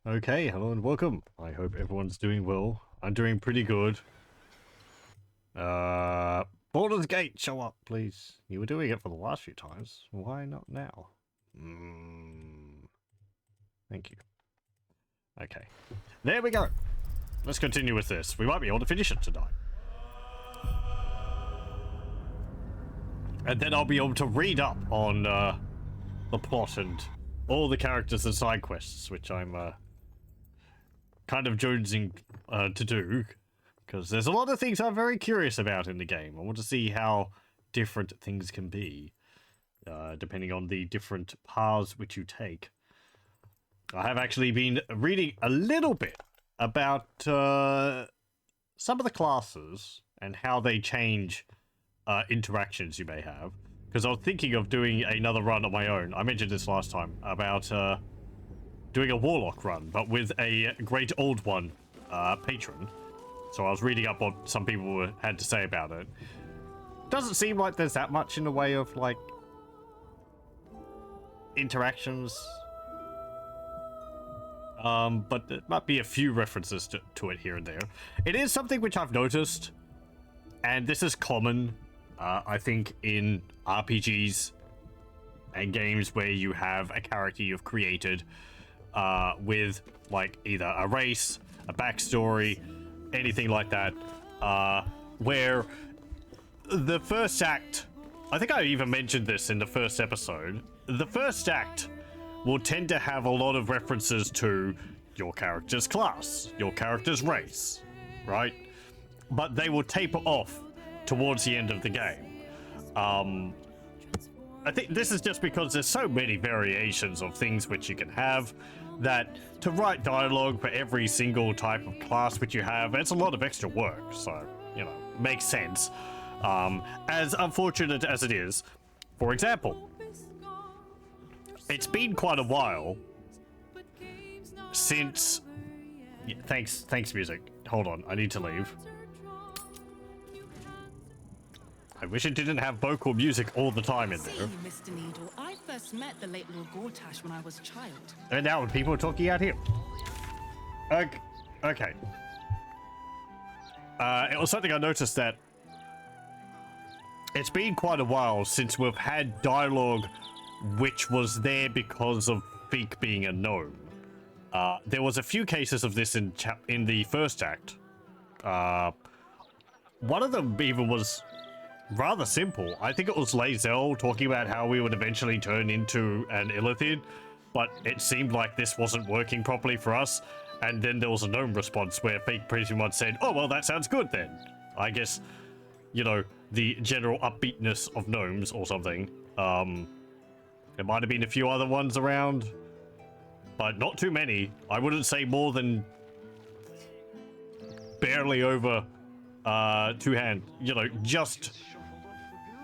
Okay, hello and welcome. I hope everyone's doing well. I'm doing pretty good. Baldur's Gate, show up, please. You were doing it for the last few times. Why not now? Thank you. Okay. There we go. Let's continue with this. We might be able to finish it tonight. And then I'll be able to read up on the plot and all the characters and side quests, which I'm kind of jonesing to do, because there's a lot of things I'm very curious about in the game. I want to see how different things can be, depending on the different paths which you take. I have actually been reading a little bit about some of the classes and how they change interactions you may have, because I was thinking of doing another run on my own. I mentioned this last time about doing a warlock run, but with a great old one patron. So I was reading up what some people had to say about it. Doesn't seem like there's that much in the way of like interactions, but there might be a few references to it here and there. It is something which I've noticed, and this is common, I think, in RPGs and games where you have a character you've created with like either a race, a backstory, anything like that, where the first act, I think I even mentioned this in the first episode, the first act will tend to have a lot of references to your character's class, your character's race, right? But they will taper off towards the end of the game. I think this is just because there's so many variations of things which you can have that to write dialogue for every single type of class which you have, it's a lot of extra work. So, you know, makes sense. As unfortunate as it is, for example, it's been quite a while since... Yeah, thanks music. Hold on, I need to leave. I wish it didn't have vocal music all the time in there. Mr. Needle, I first met the late Lord Gortash when I was a child. And now people are talking out here. Okay. It was something I noticed that it's been quite a while since we've had dialogue which was there because of Pheak being a gnome. There was a few cases of this in the first act. One of them even was rather simple. I think it was Lae'zel talking about how we would eventually turn into an illithid, but it seemed like this wasn't working properly for us. And then there was a gnome response where Pheak pretty much said, "Oh, well, that sounds good then." I guess, you know, the general upbeatness of gnomes or something. There might have been a few other ones around, but not too many. I wouldn't say more than barely over 2 hands, you know,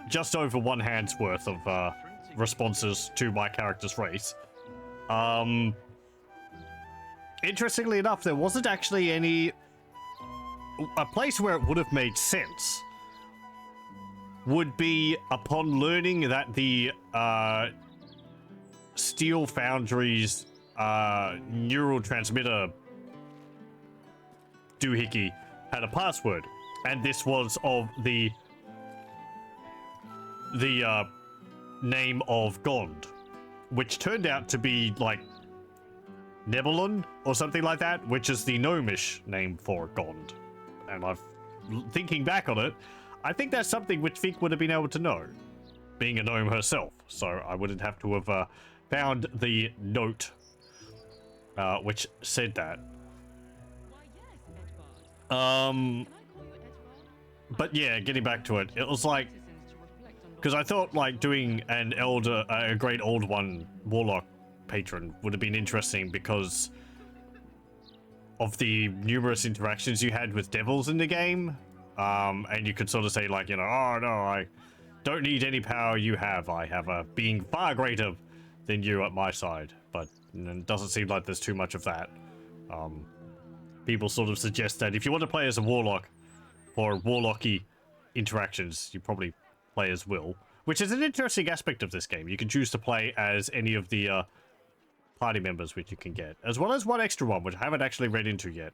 just over 1 hand's worth of responses to my character's race. Interestingly enough, there wasn't actually a place where it would have made sense would be upon learning that the Steel Foundry's neural transmitter doohickey had a password, and this was of the name of Gond, which turned out to be like Nebulon or something like that, which is the gnomish name for Gond. And thinking back on it, I think that's something which Pheak would have been able to know, being a gnome herself. So I wouldn't have to have found the note which said that. But yeah, getting back to it, it was like, because I thought like doing a great old one warlock patron would have been interesting because of the numerous interactions you had with devils in the game. And you could sort of say like, you know, "Oh no, I don't need any power you have. I have a being far greater than you at my side." But it doesn't seem like there's too much of that. People sort of suggest that if you want to play as a warlock or warlocky interactions, you probably play as Will, which is an interesting aspect of this game. You can choose to play as any of the party members which you can get, as well as one extra one which I haven't actually read into yet.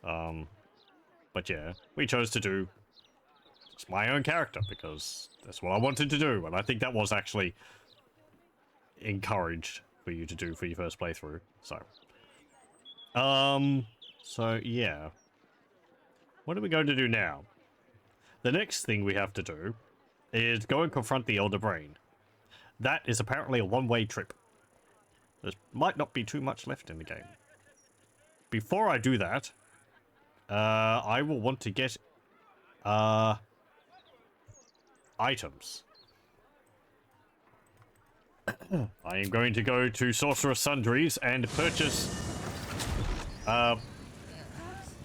But yeah, we chose to do just my own character because that's what I wanted to do, and I think that was actually encouraged for you to do for your first playthrough. So yeah. What are we going to do now? The next thing we have to do is go and confront the Elder Brain. That is apparently a one-way trip. There might not be too much left in the game. Before I do that, I will want to get items. I am going to go to Sorcerer's Sundries and purchase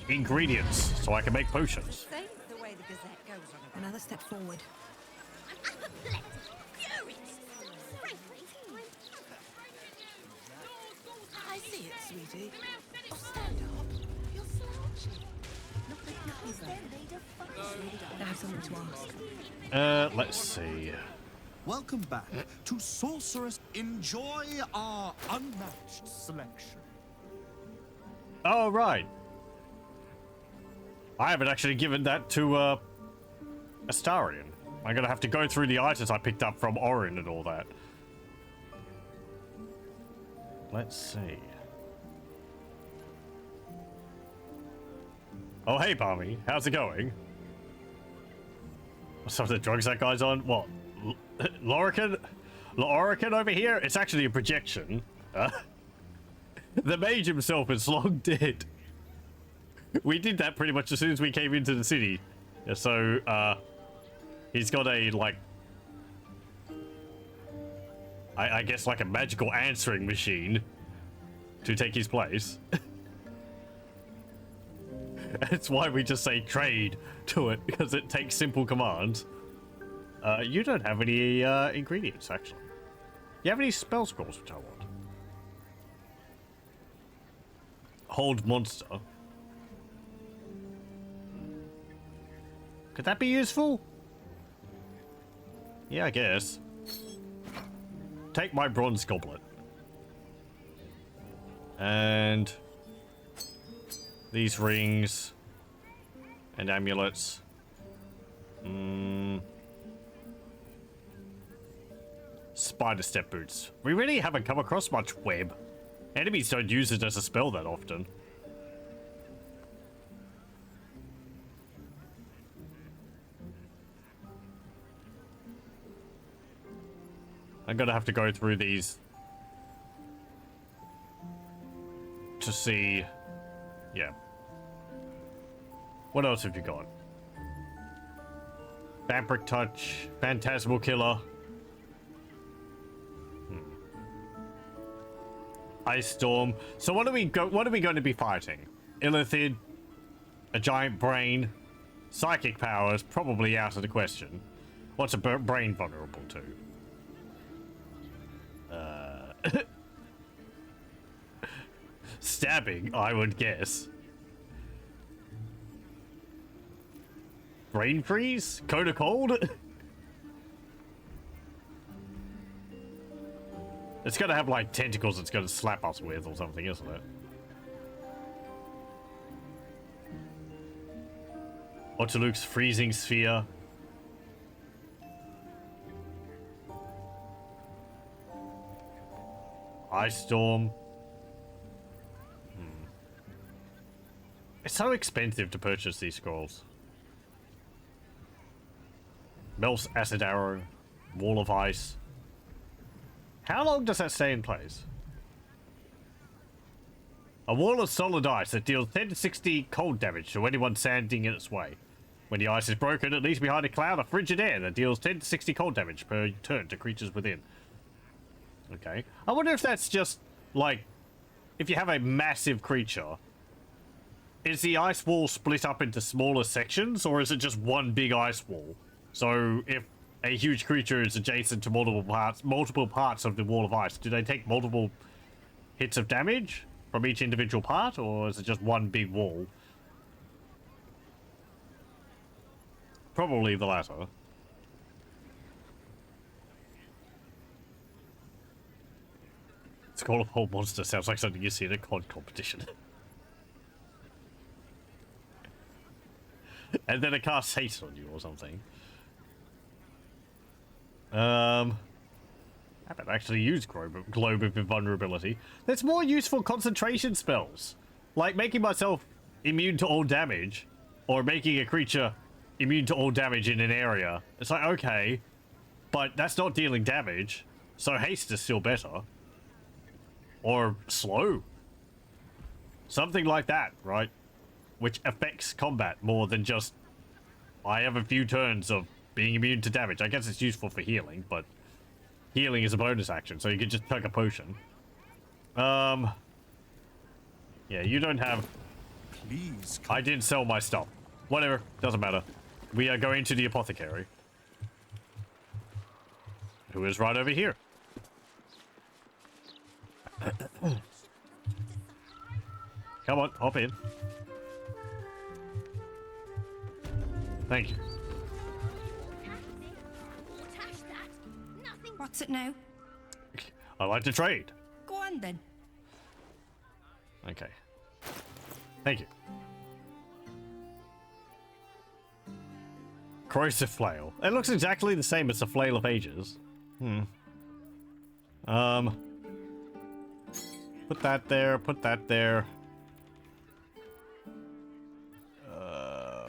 ingredients so I can make potions. Another step forward. I see it, sweetie. Oh, stand up. You're slouching. I have something to ask. Let's see. Welcome back to Sorceress. Enjoy our unmatched selection. Oh, right. I haven't actually given that to, Astarion. I'm gonna have to go through the items I picked up from Orin and all that. Let's see. Oh, hey, Barmy. How's it going? Some of the drugs that guy's on? What? Lorican over here? It's actually a projection. The mage himself is long dead. We did that pretty much as soon as we came into the city. So, he's got a, like... I guess like a magical answering machine to take his place. That's why we just say trade to it, because it takes simple commands. You don't have any ingredients, actually. You have any spell scrolls, which I want? Hold monster. Could that be useful? Yeah, I guess. Take my bronze goblet. And these rings and amulets. Spider step boots. We really haven't come across much web. Enemies don't use it as a spell that often. I'm gonna have to go through these to see. Yeah. What else have you got? Vampiric Touch, Phantasmal Killer. Ice Storm. So what are we going to be fighting? Illithid, a giant brain, psychic powers, probably out of the question. What's a brain vulnerable to? Stabbing, I would guess. Brain freeze? Code of cold? It's gonna have like tentacles it's gonna slap us with or something, isn't it? Otterluke's freezing sphere. Ice storm. It's so expensive to purchase these scrolls. Melf's acid arrow. Wall of ice. How long does that stay in place? A wall of solid ice that deals 10 to 60 cold damage to anyone standing in its way. When the ice is broken, it leaves behind a cloud of frigid air that deals 10 to 60 cold damage per turn to creatures within. Okay. I wonder if that's just, like, if you have a massive creature, is the ice wall split up into smaller sections, or is it just one big ice wall? So, if a huge creature is adjacent to multiple parts of the wall of ice, do they take multiple hits of damage from each individual part, or is it just one big wall? Probably the latter. Skull of Whole Monster sounds like something you see in a COD competition. And then it casts haste on you or something. I haven't actually used Globe of Invulnerability. There's more useful concentration spells. Like making myself immune to all damage. Or making a creature immune to all damage in an area. It's like, okay. But that's not dealing damage. So haste is still better. Or slow. Something like that, right? Which affects combat more than just... I have a few turns of being immune to damage. I guess it's useful for healing, but... Healing is a bonus action, so you can just chug a potion. Yeah, you don't have... Please come. I didn't sell my stuff. Whatever, doesn't matter. We are going to the apothecary. Who is right over here. Come on, hop in. Thank you. What's it now? I like to trade. Go on then. Okay. Thank you. Corrosive flail. It looks exactly the same as the flail of ages. Put that there, put that there.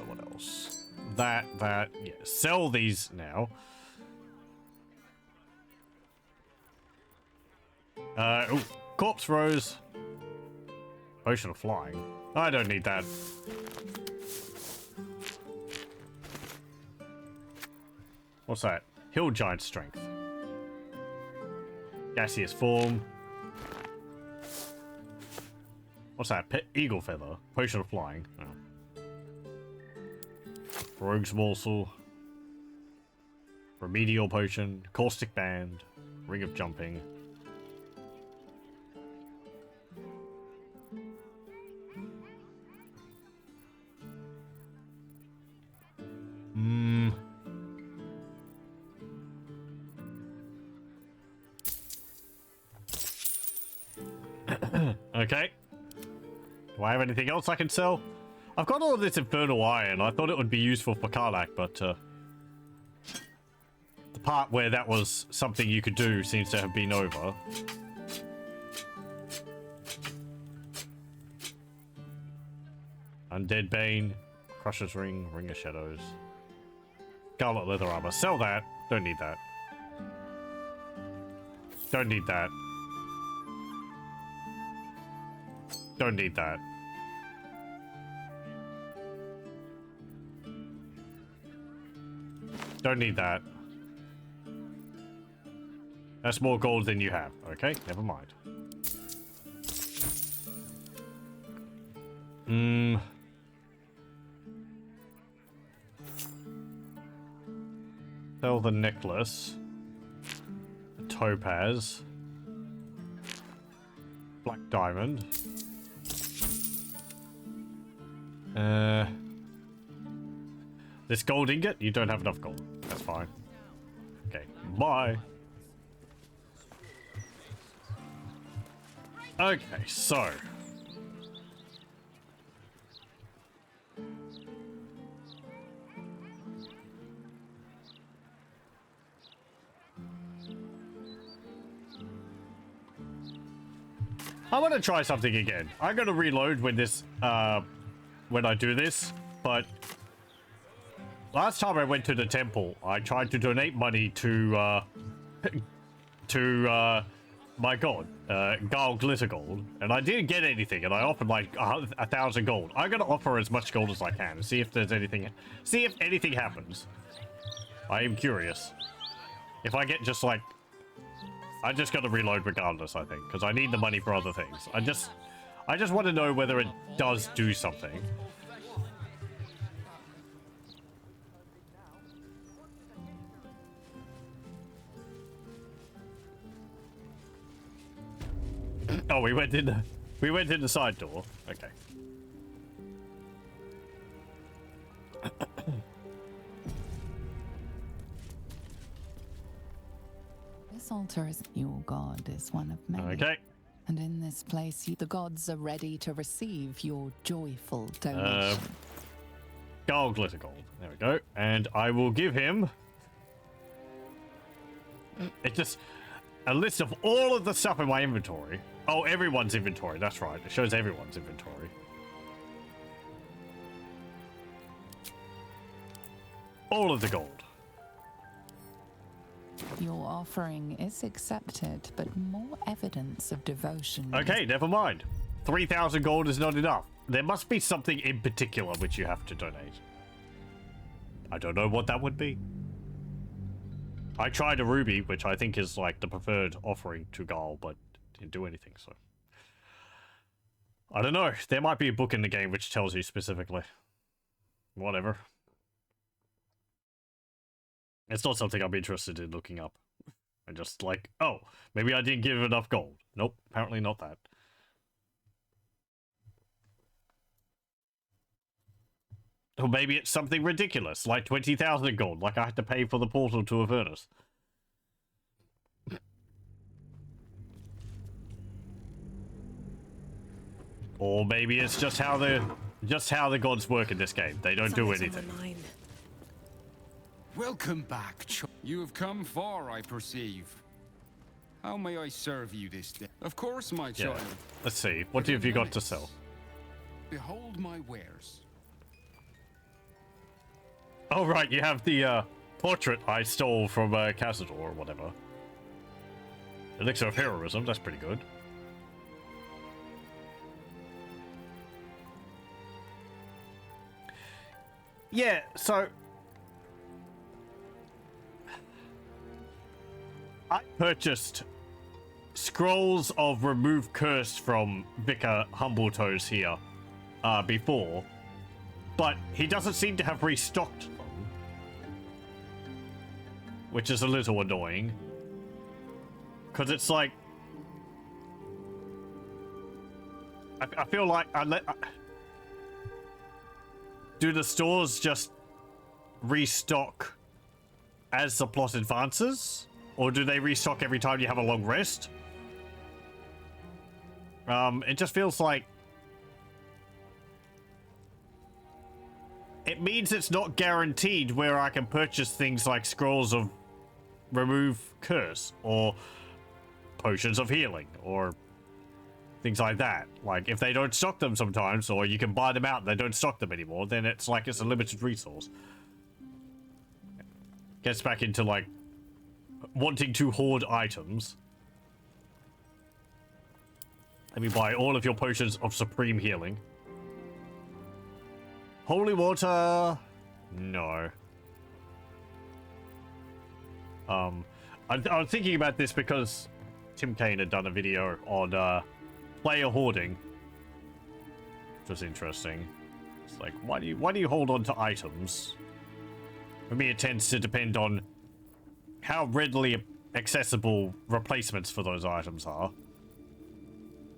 What else? That, yeah. Sell these now. Ooh, corpse rose. Potion of flying. I don't need that. What's that? Hill giant strength. Gaseous form. What's that? Eagle feather. Potion of flying. Oh. Rogue's morsel. Remedial potion. Caustic band. Ring of jumping. Okay. Do I have anything else I can sell? I've got all of this infernal iron. I thought it would be useful for Karlach, but the part where that was something you could do seems to have been over. Undead Bane, Crusher's Ring, Ring of Shadows. Scarlet Leather Armor. Sell that. Don't need that. Don't need that. Don't need that. Don't need that. That's more gold than you have. Okay, never mind. Sell the necklace. The topaz. Black diamond. This gold ingot? You don't have enough gold. That's fine. Okay, bye. Okay, so. I want to try something again. I'm going to reload when this, when I do this, but last time I went to the temple, I tried to donate money to my god, Garl Glitter Gold, and I didn't get anything, and I offered like 1,000 gold. I'm gonna offer as much gold as I can and see if there's anything, see if anything happens. I am curious. If I get just like, I just gotta reload regardless, I think, because I need the money for other things. I just want to know whether it does do something. Oh, we went in the side door. Okay. This altar is your god is one of many. Okay. And in this place, the gods are ready to receive your joyful donation. Gold, glitter gold. There we go. And I will give him... It's just a list of all of the stuff in my inventory. Oh, everyone's inventory. That's right. It shows everyone's inventory. All of the gold. Your offering is accepted, but more evidence of devotion. Okay, never mind. 3,000 gold is not enough. There must be something in particular which you have to donate. I don't know what that would be. I tried a ruby, which I think is like the preferred offering to Gal, but didn't do anything, so... I don't know. There might be a book in the game which tells you specifically. Whatever. It's not something I'm interested in looking up. I'm just like, oh, maybe I didn't give enough gold. Nope, apparently not that. Or maybe it's something ridiculous, like 20,000 gold, like I had to pay for the portal to Avernus. Or maybe it's just how the gods work in this game. They don't do anything. Welcome back, You have come far, I perceive. How may I serve you this day? Of course, my child. Let's see. What have you got to sell? Behold my wares. Oh, right. You have the portrait I stole from Cazador or whatever. Elixir of Heroism. That's pretty good. Yeah, so... I purchased scrolls of Remove Curse from Vicar Humbletoes here before, but he doesn't seem to have restocked them, which is a little annoying, because it's like I feel like do the stores just restock as the plot advances? Or do they restock every time you have a long rest? It just feels like... It means it's not guaranteed where I can purchase things like scrolls of Remove Curse, or potions of healing, or things like that. Like, if they don't stock them sometimes, or you can buy them out and they don't stock them anymore, then it's like it's a limited resource. Gets back into, like, wanting to hoard items. Let me buy all of your potions of supreme healing. Holy water. No. I was thinking about this because Tim Kane had done a video on player hoarding, which was interesting. It's like, why do you hold on to items? For me, it tends to depend on how readily accessible replacements for those items are.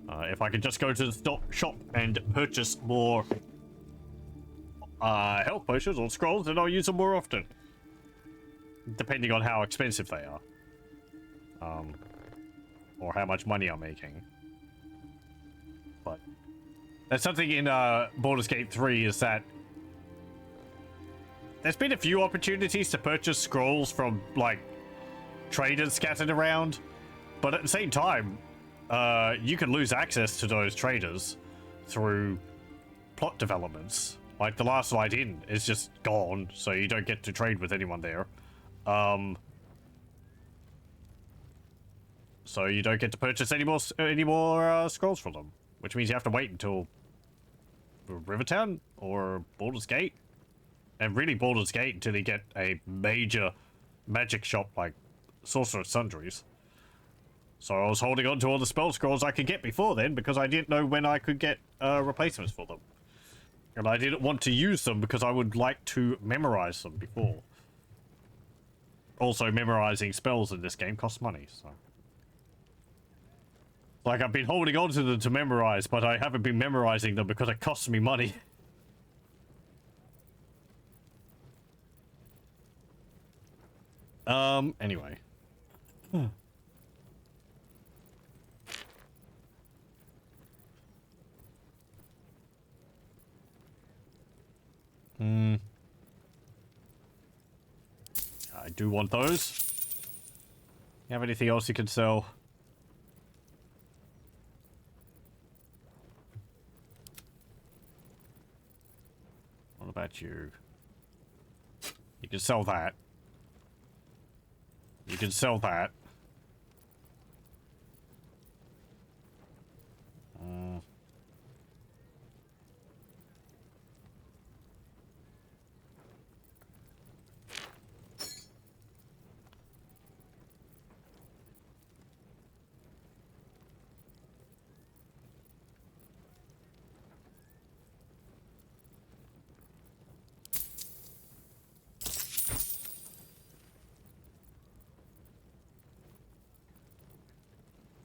If I could just go to the shop and purchase more health potions or scrolls, then I'll use them more often. Depending on how expensive they are. Or how much money I'm making. But there's something in Baldur's Gate 3 is that there's been a few opportunities to purchase scrolls from, like, traders scattered around, but at the same time, you can lose access to those traders through plot developments. Like, the last light in is just gone, so you don't get to trade with anyone there. So you don't get to purchase any more scrolls from them, which means you have to wait until Rivertown or Baldur's Gate. And really Baldur's Gate until you get a major magic shop like Sorcerer's Sundries. So I was holding on to all the spell scrolls I could get before then because I didn't know when I could get replacements for them. And I didn't want to use them because I would like to memorize them before. Also, memorizing spells in this game costs money, so... Like, I've been holding on to them to memorize, but I haven't been memorizing them because it costs me money. Anyway. do want those. You have anything else you can sell? What about you? You can sell that. You can sell that.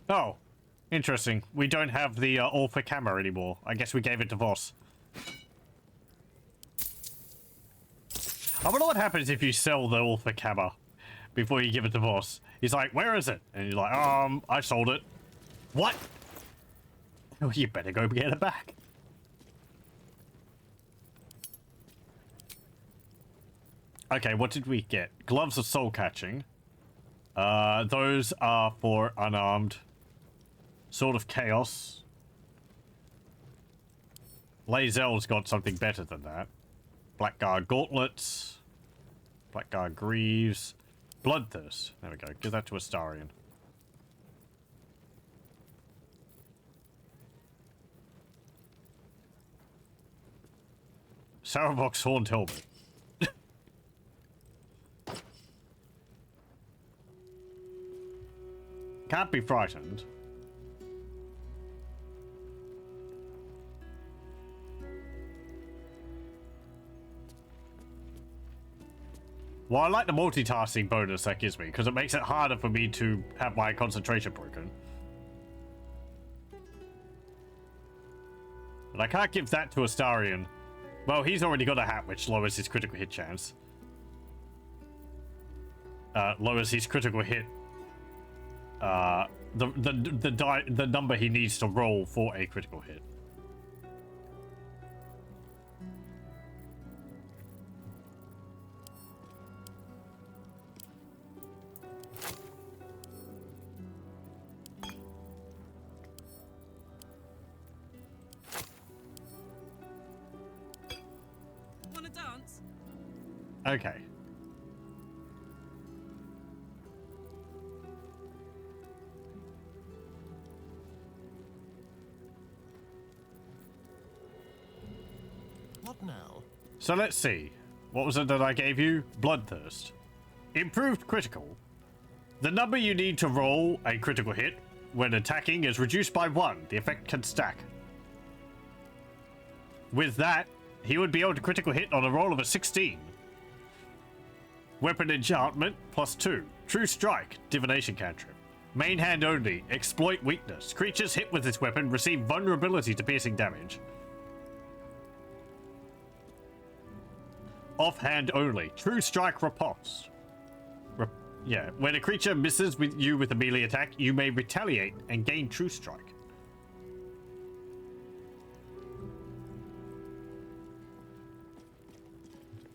Oh, interesting. We don't have the Alpha camera anymore. I guess we gave it to Voss. I wonder what happens if you sell the Alpha camera before you give it to Voss. He's like, where is it? And you're like, I sold it. What? Oh, you better go get it back. Okay, what did we get? Gloves of soul catching. Those are for unarmed. Sword of Chaos. Lae'zel's got something better than that. Blackguard Gauntlets. Blackguard Greaves. Bloodthirst. There we go. Give that to Astarion. Saravox Horned Helmet. Can't be frightened. Well, I like the multitasking bonus that gives me, because it makes it harder for me to have my concentration broken. But I can't give that to Astarion. Well, he's already got a hat, which lowers his critical hit chance. Lowers his critical hit. The number he needs to roll for a critical hit. Wanna dance? Okay. What now? So let's see. What was it that I gave you? Bloodthirst. Improved critical. The number you need to roll a critical hit when attacking is reduced by 1. The effect can stack. With that, he would be able to critical hit on a roll of a 16. Weapon enchantment +2. True strike. Divination cantrip. Main hand only. Exploit weakness. Creatures hit with this weapon receive vulnerability to piercing damage. Offhand only. True strike riposte. Yeah, when a creature misses with you with a melee attack, you may retaliate and gain true strike.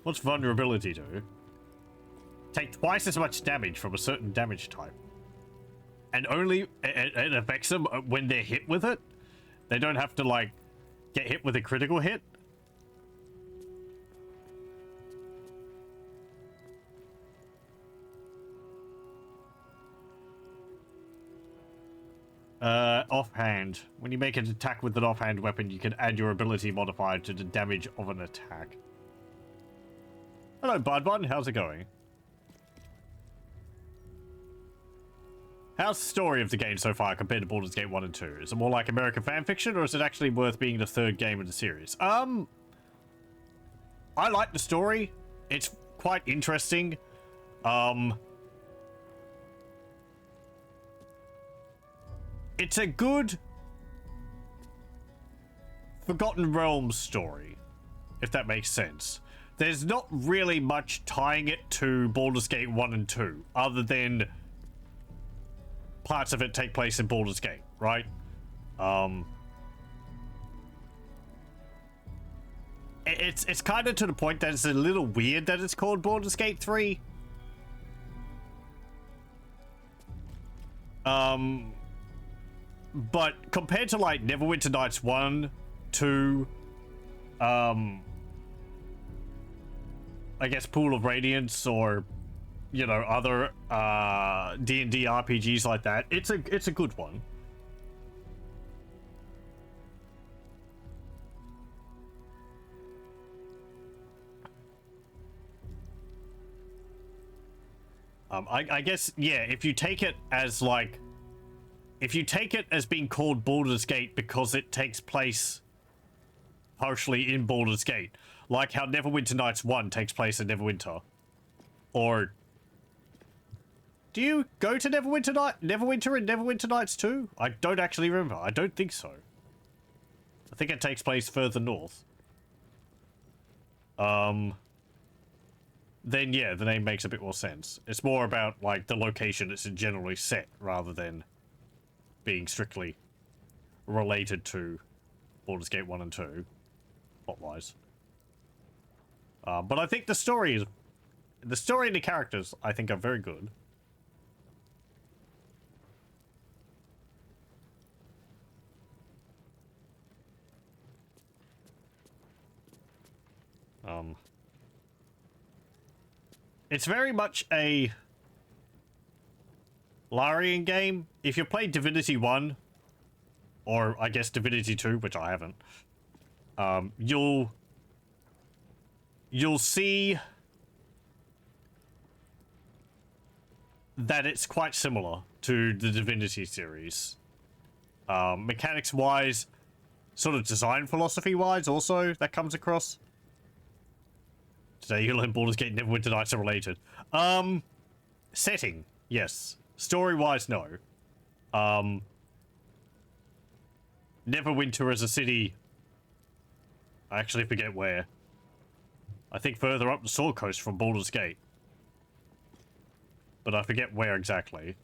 What's vulnerability do? Take twice as much damage from a certain damage type. And only it affects them when they're hit with it. They don't have to, like, get hit with a critical hit. Offhand. When you make an attack with an offhand weapon, you can add your ability modifier to the damage of an attack. Hello, Budbun. How's it going? How's the story of the game so far compared to Baldur's Gate 1 and 2? Is it more like American fanfiction, or is it actually worth being the third game in the series? I like the story. It's quite interesting. It's a good Forgotten Realms story, if that makes sense. There's not really much tying it to Baldur's Gate 1 and 2, other than parts of it take place in Baldur's Gate, right? It's kind of to the point that it's a little weird that it's called Baldur's Gate 3. But compared to like Neverwinter Nights 1, 2, I guess Pool of Radiance, or you know, other D&D RPGs like that, it's a good one. I guess, yeah, if you take it as like, if you take it as being called Baldur's Gate because it takes place partially in Baldur's Gate, like how Neverwinter Nights 1 takes place in Neverwinter. Or do you go to Neverwinter and Neverwinter Nights 2? I don't actually remember. I don't think so. I think it takes place further north. Then yeah, the name makes a bit more sense. It's more about like the location it's generally set rather than being strictly related to Baldur's Gate 1 and 2, plot-wise. But I think the story and the characters, I think, are very good. It's very much a Larian game. If you played Divinity 1, or I guess Divinity 2, which I haven't, you'll see that it's quite similar to the Divinity series. Mechanics-wise, sort of design philosophy-wise also, that comes across. Today you learn Baldur's Gate and Neverwinter Nights are related. Setting, yes. Story-wise, no. Neverwinter as a city, I actually forget where. I think further up the Sword Coast from Baldur's Gate. But I forget where exactly.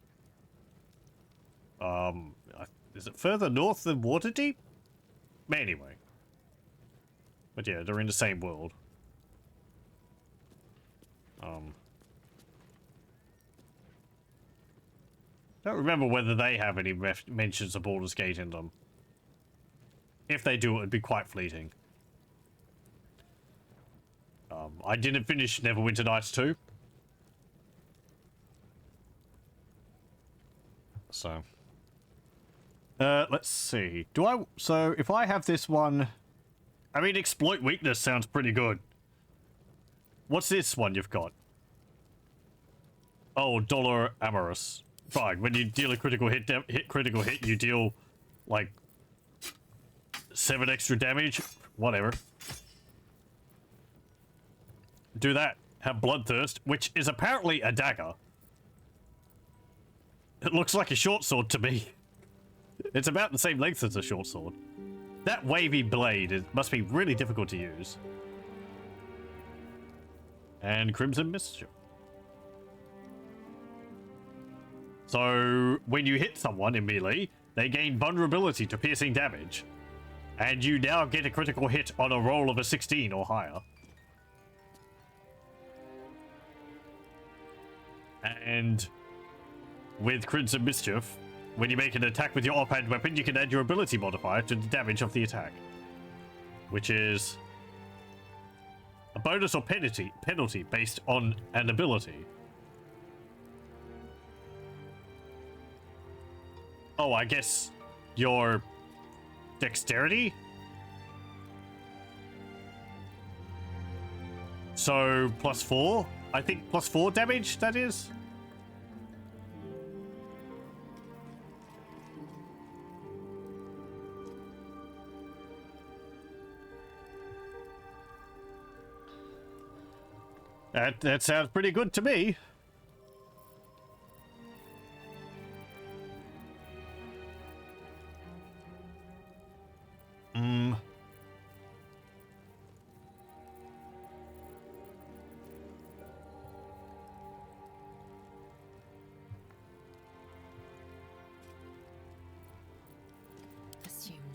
Is it further north than Waterdeep? Anyway. But yeah, they're in the same world. Don't remember whether they have any mentions of Baldur's Gate in them. If they do, it would be quite fleeting. I didn't finish Neverwinter Nights 2. So. Let's see. So, if I have this one... I mean, exploit weakness sounds pretty good. What's this one you've got? Oh, Dollar Amorous. Fine. When you deal a critical hit, you deal, like, 7 extra damage. Whatever. Do that. Have Bloodthirst, which is apparently a dagger. It looks like a short sword to me. It's about the same length as a short sword. That wavy blade must be really difficult to use. And Crimson Mischief. So, when you hit someone in melee, they gain vulnerability to piercing damage. And you now get a critical hit on a roll of a 16 or higher. And with Crimson Mischief, when you make an attack with your offhand weapon, you can add your ability modifier to the damage of the attack. Which is a bonus or penalty based on an ability. Oh, I guess your dexterity? So, +4? I think +4 damage, that is? That sounds pretty good to me.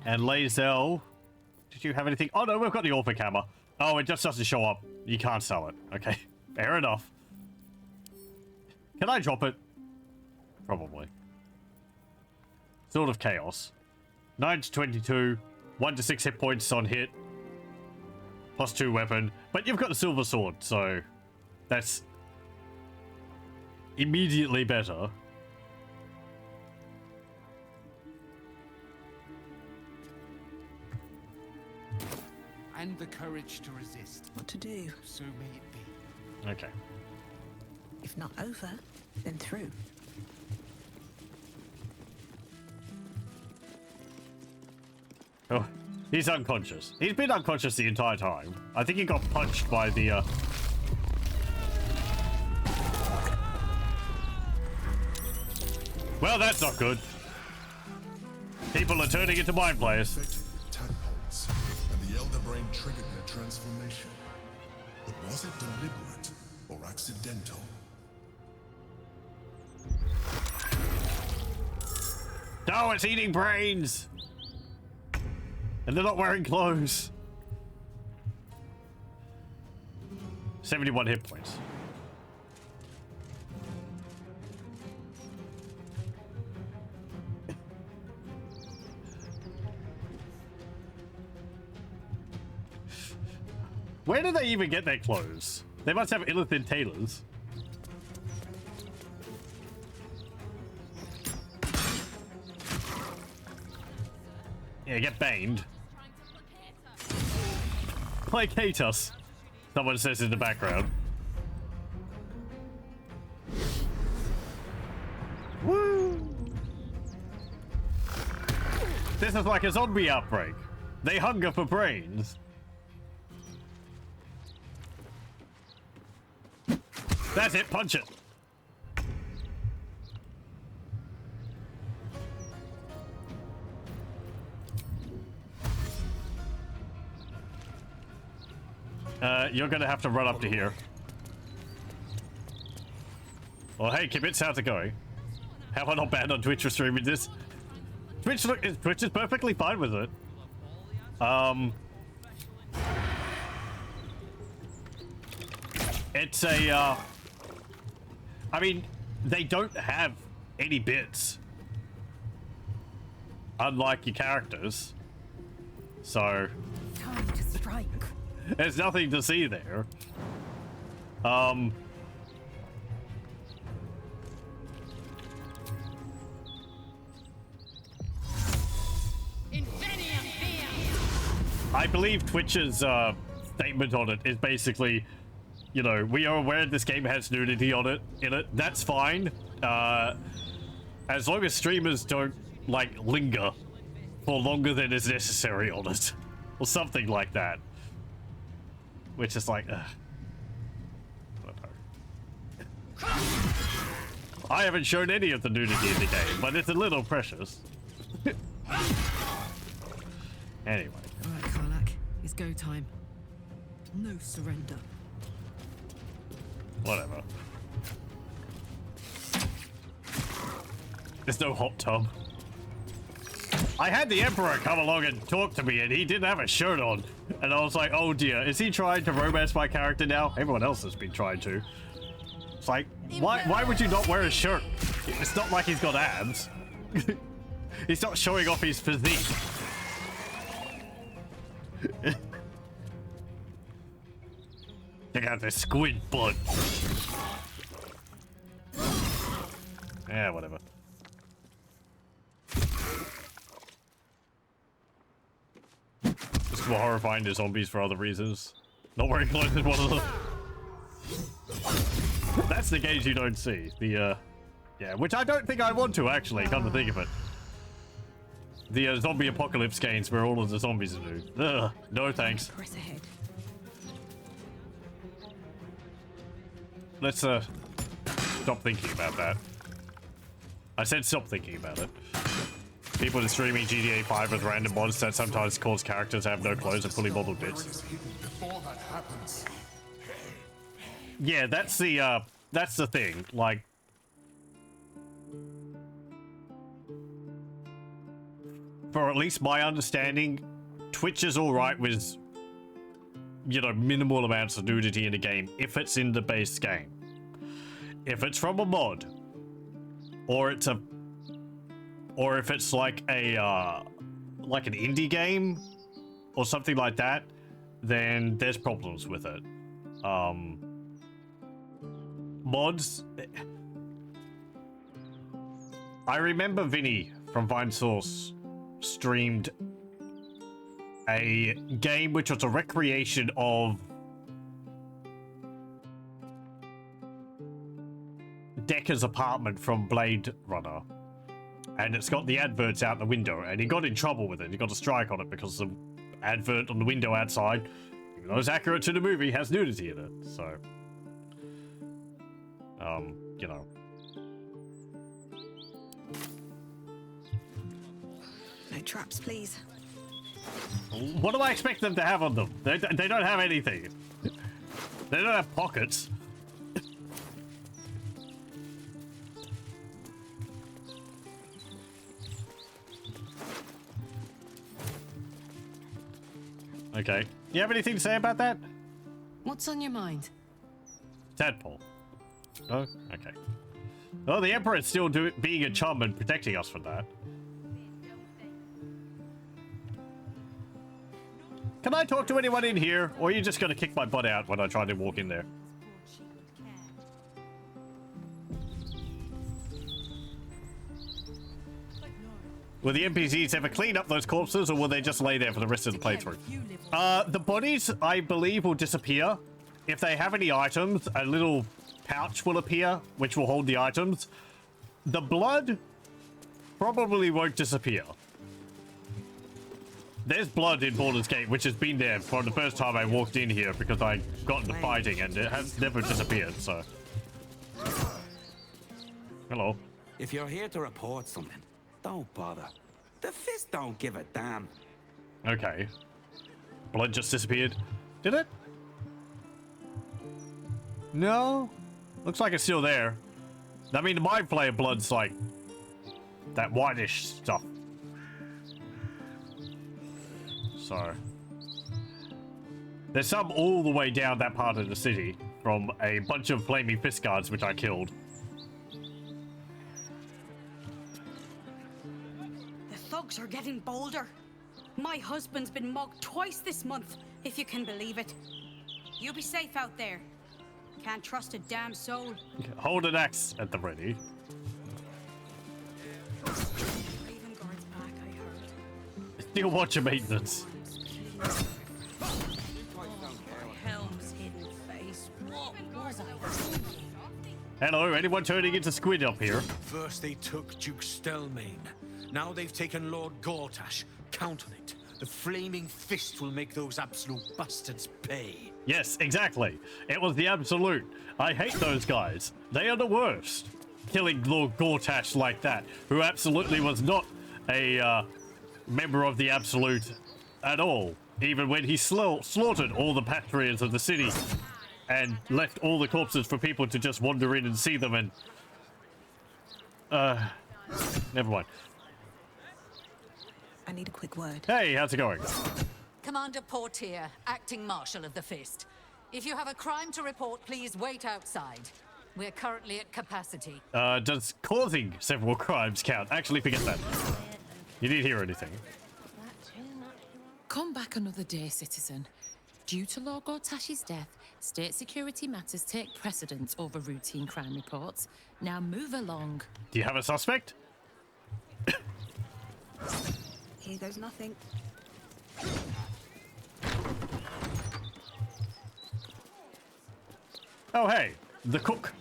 And Lazel, did you have anything? Oh no, we've got the Orphic Hammer. Oh, it just doesn't show up. You can't sell it. Okay, fair enough. Can I drop it? Probably. Sword of Chaos. 9 to 22, 1 to 6 hit points on hit. +2 weapon. But you've got a silver sword, so that's immediately better. And the courage to resist. What to do? So may it be. Okay. If not over, then through. Oh, he's unconscious. He's been unconscious the entire time. I think he got punched by the, Well, that's not good. People are turning into mind players. Tadpoles, and the Elder Brain triggered their transformation. But was it deliberate or accidental? No, it's eating brains! And they're not wearing clothes. 71 hit points. Where do they even get their clothes? They must have ill-thin tailors. Yeah, get baned. Placate us, someone says in the background. Woo! This is like a zombie outbreak. They hunger for brains. That's it, punch it. You're gonna have to run up to here. Well, hey, Kibitz, how's it going? How am I not banned on Twitch for streaming this? Twitch is perfectly fine with it. It's a, I mean, they don't have any bits. Unlike your characters. So... Time to strike. There's nothing to see there. I believe Twitch's statement on it is basically, you know, we are aware this game has nudity in it. That's fine. As long as streamers don't, like, linger for longer than is necessary on it. Or something like that. Which is like, I don't know. I haven't shown any of the nudity in the game, but it's a little precious. Anyway. Alright, Karlak. It's go time. No surrender. Whatever. There's no hot tub. I had the Emperor come along and talk to me, and he didn't have a shirt on. And I was like, oh dear, is he trying to romance my character now? Everyone else has been trying to. It's like, why would you not wear a shirt? It's not like he's got abs. He's not showing off his physique. Check out this squid butt. Yeah, whatever. Just more horrifying to zombies for other reasons. Not wearing clothes is one of them. That's the games you don't see. The, yeah, which I don't think I want to, actually, come to think of it. The zombie apocalypse games where all of the zombies are nude. Ugh, no thanks. Press ahead. Let's, stop thinking about that. I said stop thinking about it. People are streaming GTA 5 with random mods that sometimes cause characters to have no clothes and fully modeled bits. Yeah, that's the thing. Like, for at least my understanding, Twitch is alright with, you know, minimal amounts of nudity in the game if it's in the base game. If it's from a mod, or it's a or if it's like a like an indie game or something like that, then there's problems with it. Mods. I remember Vinny from VineSource streamed a game which was a recreation of Decker's apartment from Blade Runner, and it's got the adverts out the window, and he got in trouble with it. He got a strike on it because the advert on the window outside, even though it's accurate to the movie, has nudity in it. So, you know. No traps, please. What do I expect them to have on them? They don't have anything. They don't have pockets. Okay. You have anything to say about that? What's on your mind? Tadpole. Oh, okay. Oh, the Emperor's still being a chum and protecting us from that. Can I talk to anyone in here, or are you just gonna kick my butt out when I try to walk in there? Will the NPCs ever clean up those corpses, or will they just lay there for the rest of the playthrough? The bodies, I believe, will disappear. If they have any items, a little pouch will appear, which will hold the items. The blood probably won't disappear. There's blood in Baldur's Gate, which has been there from the first time I walked in here because I got into fighting, and it has never disappeared, so. Hello. If you're here to report something, don't bother. The fist don't give a damn. Okay. Blood just disappeared. Did it? No. Looks like it's still there. I mean, the Mind Flayer blood's like that whitish stuff. So there's some all the way down that part of the city from a bunch of flaming fist guards which I killed. The thugs are getting bolder. My husband's been mugged twice this month, if you can believe it. You be safe out there. Can't trust a damn soul. Hold an axe at the ready. Raven guards back, I heard. Still watch your maintenance. Helm's hidden face. What was I thinking? Hello, anyone turning into squid up here? First they took Duke Stelmane. Now they've taken Lord Gortash. Count on it. The flaming fist will make those absolute bastards pay. Yes, exactly. It was the Absolute. I hate those guys. They are the worst. Killing Lord Gortash like that, who absolutely was not a member of the Absolute at all. Even when he slaughtered all the patriots of the city and left all the corpses for people to just wander in and see them and... never mind. I need a quick word. Hey, how's it going? Commander Portier, acting Marshal of the Fist. If you have a crime to report, please wait outside. We're currently at capacity. Does causing several crimes count? Actually, forget that. You didn't hear anything. Come back another day, citizen. Due to Lord Gortash's death, state security matters take precedence over routine crime reports. Now move along. Do you have a suspect? Here goes nothing. Oh, hey, the cook.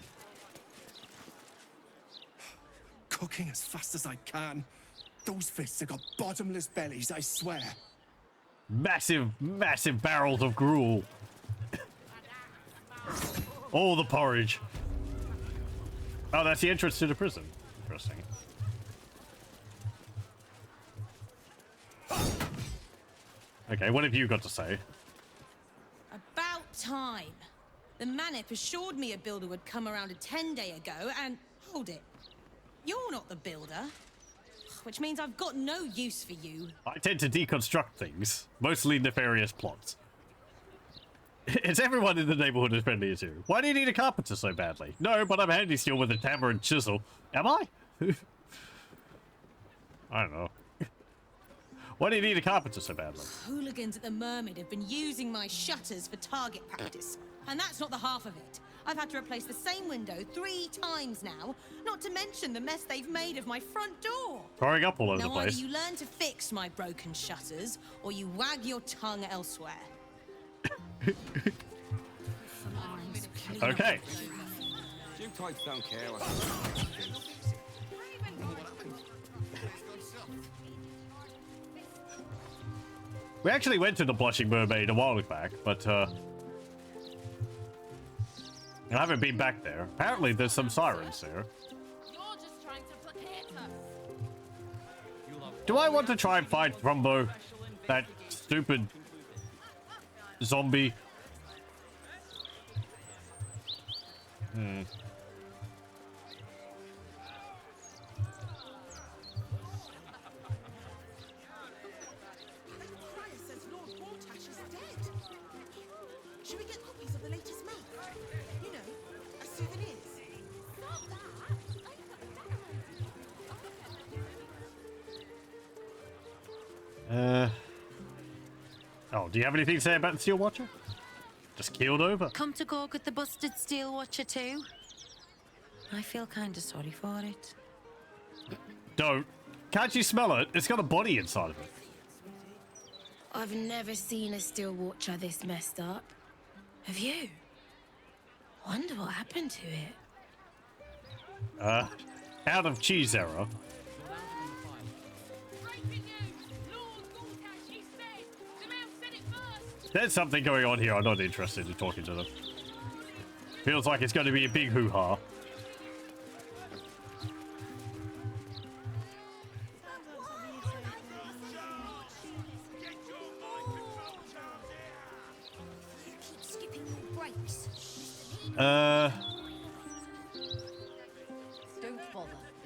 Cooking as fast as I can. Those fists have got bottomless bellies, I swear. Massive, massive barrels of gruel. All the porridge. Oh, that's the entrance to the prison. Interesting. Okay, what have you got to say? About time. The Manip assured me a builder would come around a 10-day ago, and hold it. You're not the builder. Which means I've got no use for you. I tend to deconstruct things, mostly nefarious plots. Is everyone in the neighborhood as friendly as you? Why do you need a carpenter so badly? No, but I'm handy still with a hammer and chisel. Am I? I don't know. Why do you need a carpenter so badly? Hooligans at the Mermaid have been using my shutters for target practice. And that's not the half of it. I've had to replace the same window 3 times now, not to mention the mess they've made of my front door. Throwing up all over the Now place. either you learn to fix my broken shutters, or you wag your tongue elsewhere. Okay. You types don't care what We actually went to the Blushing Mermaid a while back, but I haven't been back there. Apparently there's some sirens there. You're just trying to placate us. Do I want to try and fight Trumbo? That stupid zombie? Crier says Lord Gortash is dead. Should we get copies of the latest map? You know, as souvenirs. Not that. Oh, do you have anything to say about the Steel Watcher? Just keeled over. Come to Gorg with the busted Steel Watcher too? I feel kind of sorry for it. Don't. Can't you smell it? It's got a body inside of it. I've never seen a Steel Watcher this messed up. Have you? Wonder what happened to it. Out of cheese error. There's something going on here. I'm not interested in talking to them. Feels like it's going to be a big hoo-ha.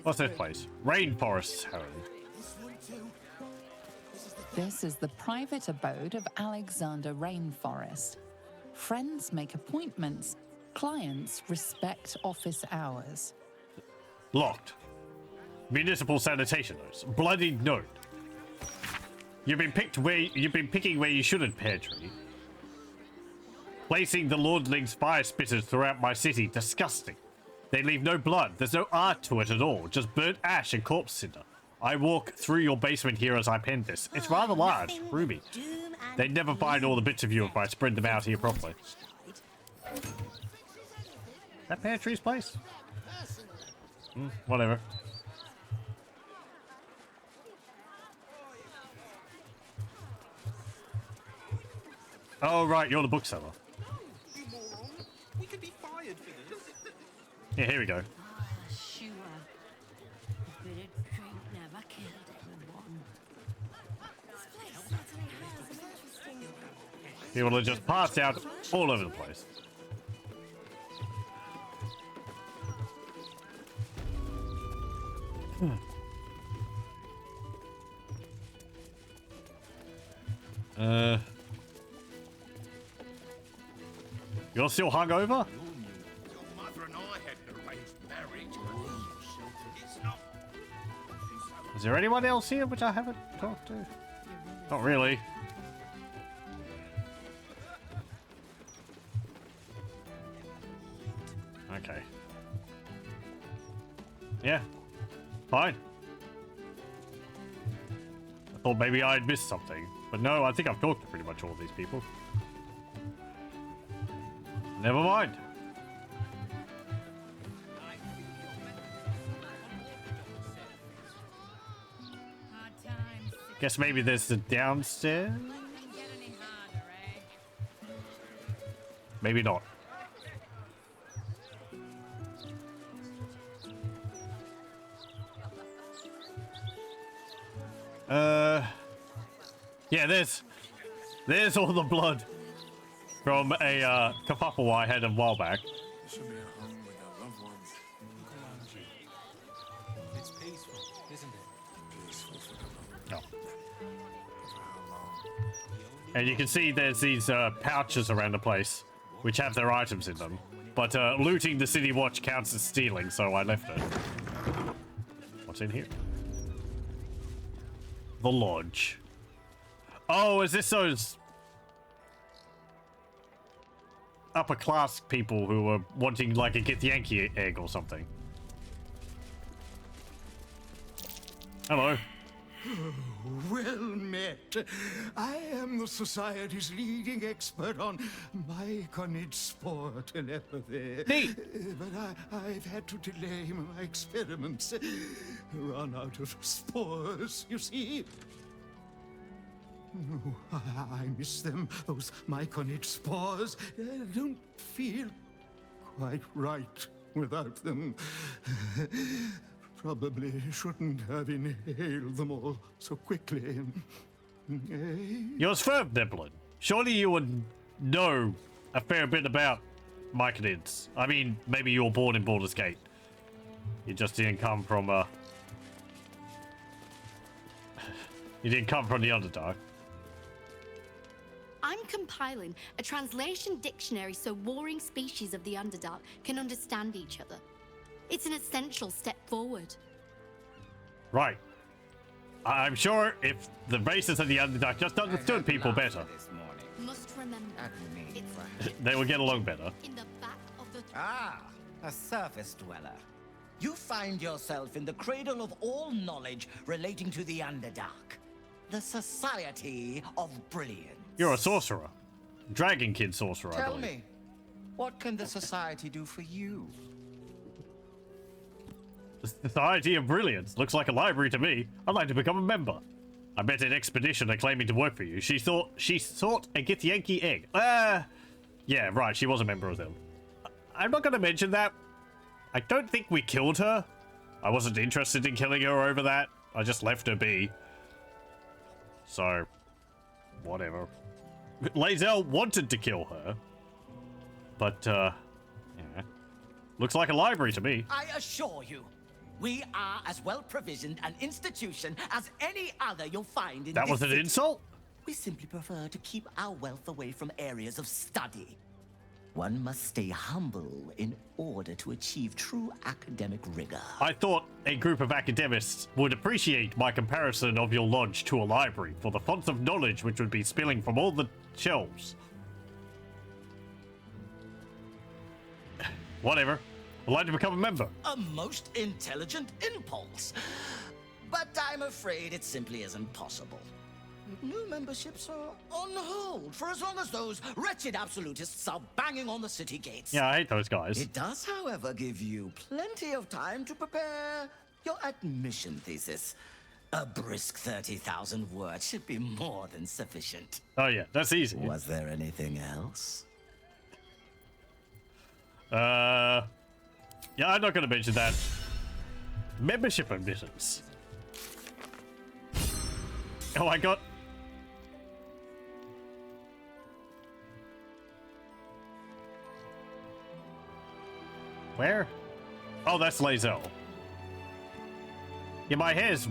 What's this place? Rainforest's home. This is the private abode of Alexander Rainforest. Friends make appointments. Clients respect office hours. Locked. Municipal sanitation notes. Bloodied note. You've been picking where you shouldn't, pear tree. Placing the lordling's fire spitters throughout my city. Disgusting. They leave no blood. There's no art to it at all. Just burnt ash and corpse cinder. I walk through your basement here as I pen this. It's rather large, Ruby. They'd never find all the bits of you if I spread them out here properly. That pear tree's place? Whatever. Oh, right, you're the bookseller. We could be fired for this. Yeah, here we go. Sure. A bit of drink never killed anyone. This place certainly has an interesting... People are just passed out all over the place. You're still hungover? Your mother and I had an arranged marriage. It's not. Is there anyone else here which I haven't talked to? Not really. Okay. Yeah. Fine. I thought maybe I'd missed something. But no, I think I've talked to pretty much all these people. Never mind. Guess maybe there's the downstairs? Maybe not. Yeah, there's all the blood from a kerfuffle I had a while back. Should be at home with their loved ones. It's peaceful, isn't it? Peaceful for the moment. Oh. For how long? And you can see there's these pouches around the place, which have their items in them. But looting the city watch counts as stealing, so I left it. What's in here? The lodge. Oh, is this those upper class people who are wanting like a Githyanki egg or something? Hello. Well met. I am the Society's leading expert on myconid spore telepathy. But I've had to delay my experiments. Run out of spores, you see. Oh, I miss them, those myconid spores. Don't feel quite right without them. Probably shouldn't have inhaled them all so quickly. You're Swerve Niblin. Surely you would know a fair bit about myconids. I mean, maybe you were born in Baldur's Gate. You just didn't come from you didn't come from the Underdark. I'm compiling a translation dictionary so warring species of the Underdark can understand each other. It's an essential step forward. Right. I'm sure if the races of the Underdark just understood people better, Must remember, it's they would get along better. in the back of the... Ah, a surface dweller. You find yourself in the cradle of all knowledge relating to the Underdark. The Society of Brilliance. You're a sorcerer. Dragon Kid sorcerer, I Tell believe. me, what can the Society do for you? The Society of Brilliance looks like a library to me. I'd like to become a member. I met an expeditioner claiming to work for you. She sought a Githyanki egg. Yeah, right, she was a member of them. I'm not going to mention that. I don't think we killed her. I wasn't interested in killing her over that. I just left her be. So, whatever. Lae'zel wanted to kill her. But, yeah. Looks like a library to me. I assure you, we are as well provisioned an institution as any other you'll find in That this was an city. insult? We simply prefer to keep our wealth away from areas of study. One must stay humble in order to achieve true academic rigor. I thought a group of academics would appreciate my comparison of your lodge to a library for the fonts of knowledge which would be spilling from all the shelves. Whatever. I'd like to become a member. A most intelligent impulse. But I'm afraid it simply isn't possible. New memberships are on hold for as long as those wretched absolutists are banging on the city gates. Yeah, I hate those guys. It does, however, give you plenty of time to prepare your admission thesis. A brisk 30,000 words should be more than sufficient. Oh yeah, that's easy. Was there anything else? Yeah, I'm not going to mention that. Membership admissions. Oh, I got... Where? Oh, that's Lae'zel. Yeah, my hair's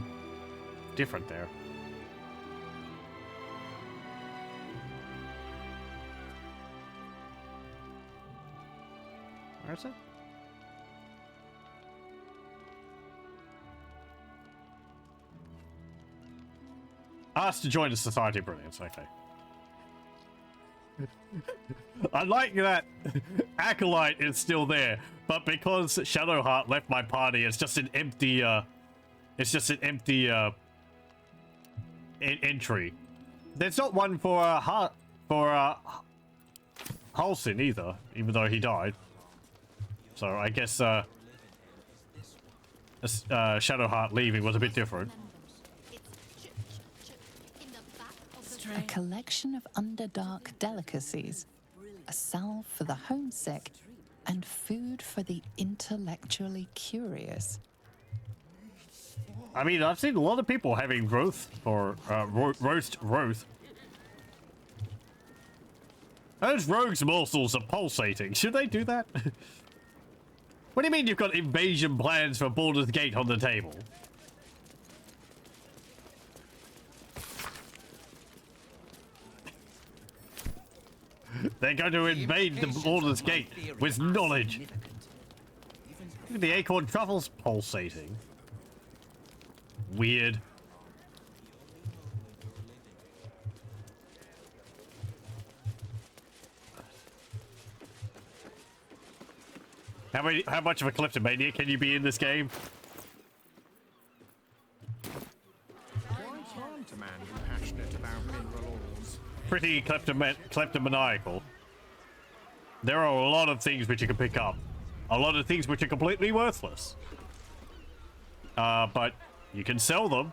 different there. Where is it? Asked to join the Society of Brilliance, okay. I like that Acolyte is still there, but because Shadowheart left my party, it's just an empty, entry. There's not one for, Halsin either, even though he died. So I guess, Shadowheart leaving was a bit different. A collection of Underdark delicacies, a salve for the homesick, and food for the intellectually curious. I mean, I've seen a lot of people having roast or roast. Those rogues morsels are pulsating. Should they do that? What do you mean you've got invasion plans for Baldur's Gate on the table? They're going to invade the Baldur's Gate with knowledge. Look at the acorn truffles pulsating. Weird. How much of a kleptomaniac can you be in this game? Why can't a man be passionate about mineral ores? Pretty kleptomaniacal. There are a lot of things which you can pick up. A lot of things which are completely worthless. But you can sell them.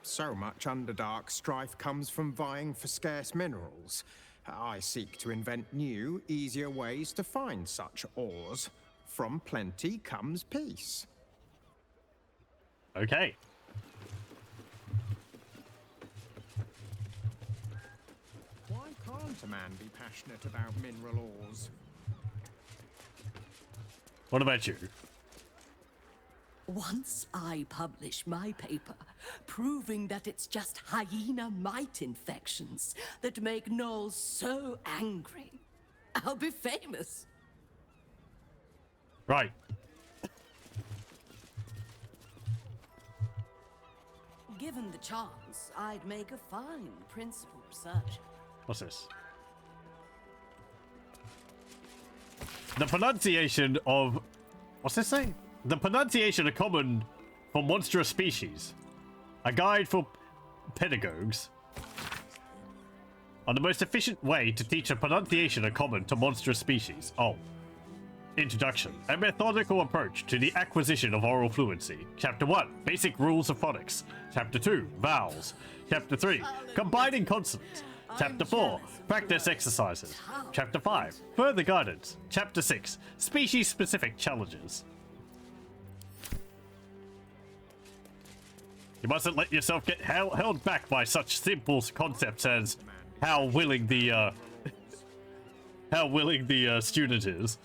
So much Underdark strife comes from vying for scarce minerals. I seek to invent new, easier ways to find such ores. From plenty comes peace. Okay. Why can't a man be passionate about mineral ores? What about you? Once I publish my paper proving that it's just hyena mite infections that make gnolls so angry, I'll be famous. Right. Given the chance, I'd make a fine principal researcher. What's this? The pronunciation of... What's this saying? The pronunciation of common for monstrous species. A guide for pedagogues on the most efficient way to teach a pronunciation of common to monstrous species. Oh. Introduction. A methodical approach to the acquisition of oral fluency. Chapter 1. Basic rules of phonics. Chapter 2. Vowels. Chapter 3. Combining consonants. Chapter 4. Practice exercises. Chapter 5. Further guidance. Chapter 6. Species-specific challenges. You mustn't let yourself get held back by such simple concepts as how willing the student is.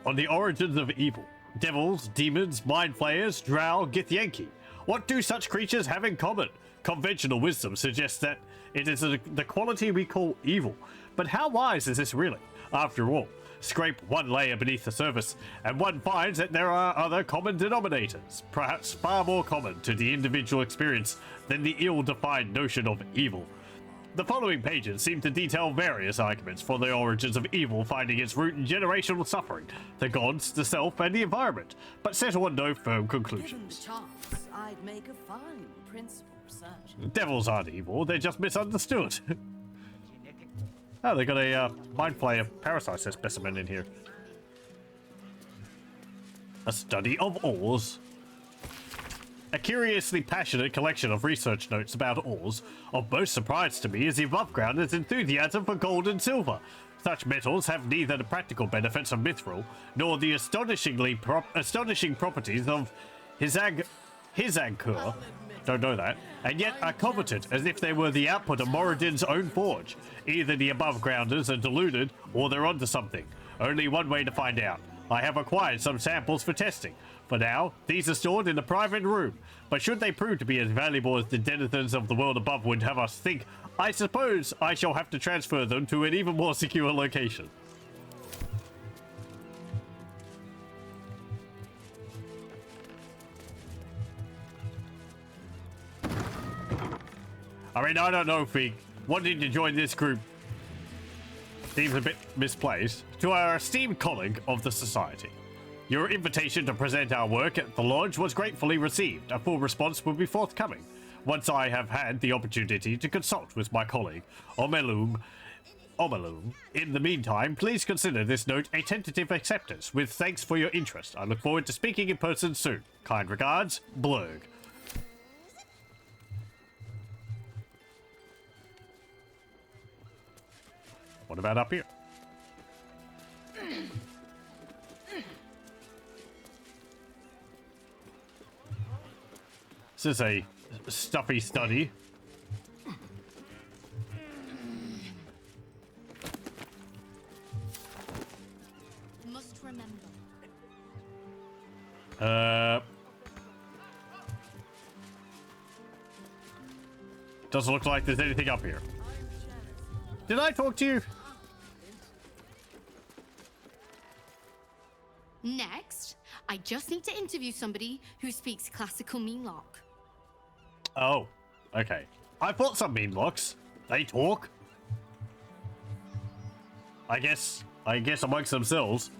On the origins of evil. Devils, demons, mind flayers, drow, Githyanki. What do such creatures have in common? Conventional wisdom suggests that it is the quality we call evil. But how wise is this really? After all, scrape one layer beneath the surface, and one finds that there are other common denominators, perhaps far more common to the individual experience than the ill-defined notion of evil. The following pages seem to detail various arguments for the origins of evil finding its root in generational suffering, the gods, the self, and the environment, but settle on no firm conclusions. Given the chance, I'd make a fine principal researcher. Devils aren't evil, they're just misunderstood. Oh, they got a mind flayer parasite specimen in here. A study of ores. A curiously passionate collection of research notes about ores. Of most surprise to me is the above-grounder's enthusiasm for gold and silver. Such metals have neither the practical benefits of mithril, nor the astonishing properties of Hizankur. Don't know that. And yet are coveted as if they were the output of Moradin's own forge. Either the above-grounders are deluded, or they're onto something. Only one way to find out. I have acquired some samples for testing. For now, these are stored in a private room, but should they prove to be as valuable as the denizens of the world above would have us think, I suppose I shall have to transfer them to an even more secure location. I mean, I don't know, Pheak. Wanting to join this group seems a bit misplaced. To our esteemed colleague of the Society, your invitation to present our work at the lodge was gratefully received. A full response will be forthcoming once I have had the opportunity to consult with my colleague, Omelum. In the meantime, please consider this note a tentative acceptance, with thanks for your interest. I look forward to speaking in person soon. Kind regards, Blurg. What about up here? This is a stuffy study. Must remember. Doesn't look like there's anything up here. Did I talk to you? Next, I just need to interview somebody who speaks classical meanlock. Oh, okay. I thought some meanlocks. They talk. I guess I guess amongst themselves.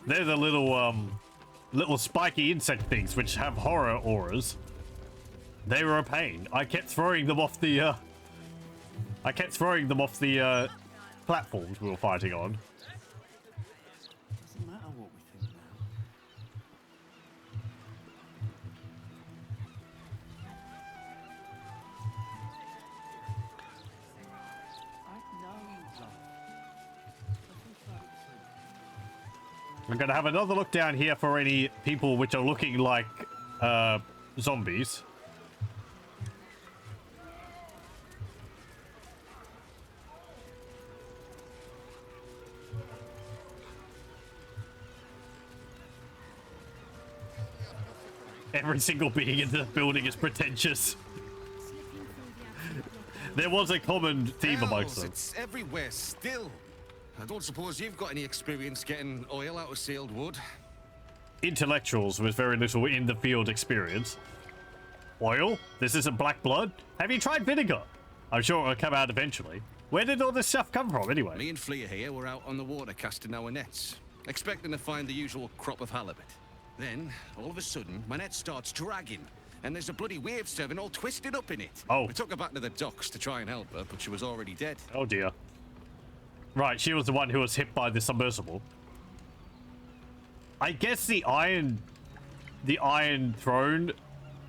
They're the little spiky insect things which have horror auras. They were a pain. I kept throwing them off the platforms we were fighting on. Doesn't matter what we think now. I'm gonna have another look down here for any people which are looking like zombies. Every single being in the building is pretentious. There was a common theme amongst them. It's everywhere still. I don't suppose you've got any experience getting oil out of sealed wood? Intellectuals with very little in the field experience. Oil? This isn't black blood? Have you tried vinegar? I'm sure it'll come out eventually. Where did all this stuff come from anyway? Me and Flea here were out on the water casting our nets, expecting to find the usual crop of halibut. Then, all of a sudden, my net starts dragging, and there's a bloody wave serving all twisted up in it. Oh. We took her back to the docks to try and help her, but she was already dead. Oh dear. Right, she was the one who was hit by the submersible. I guess the Iron Throne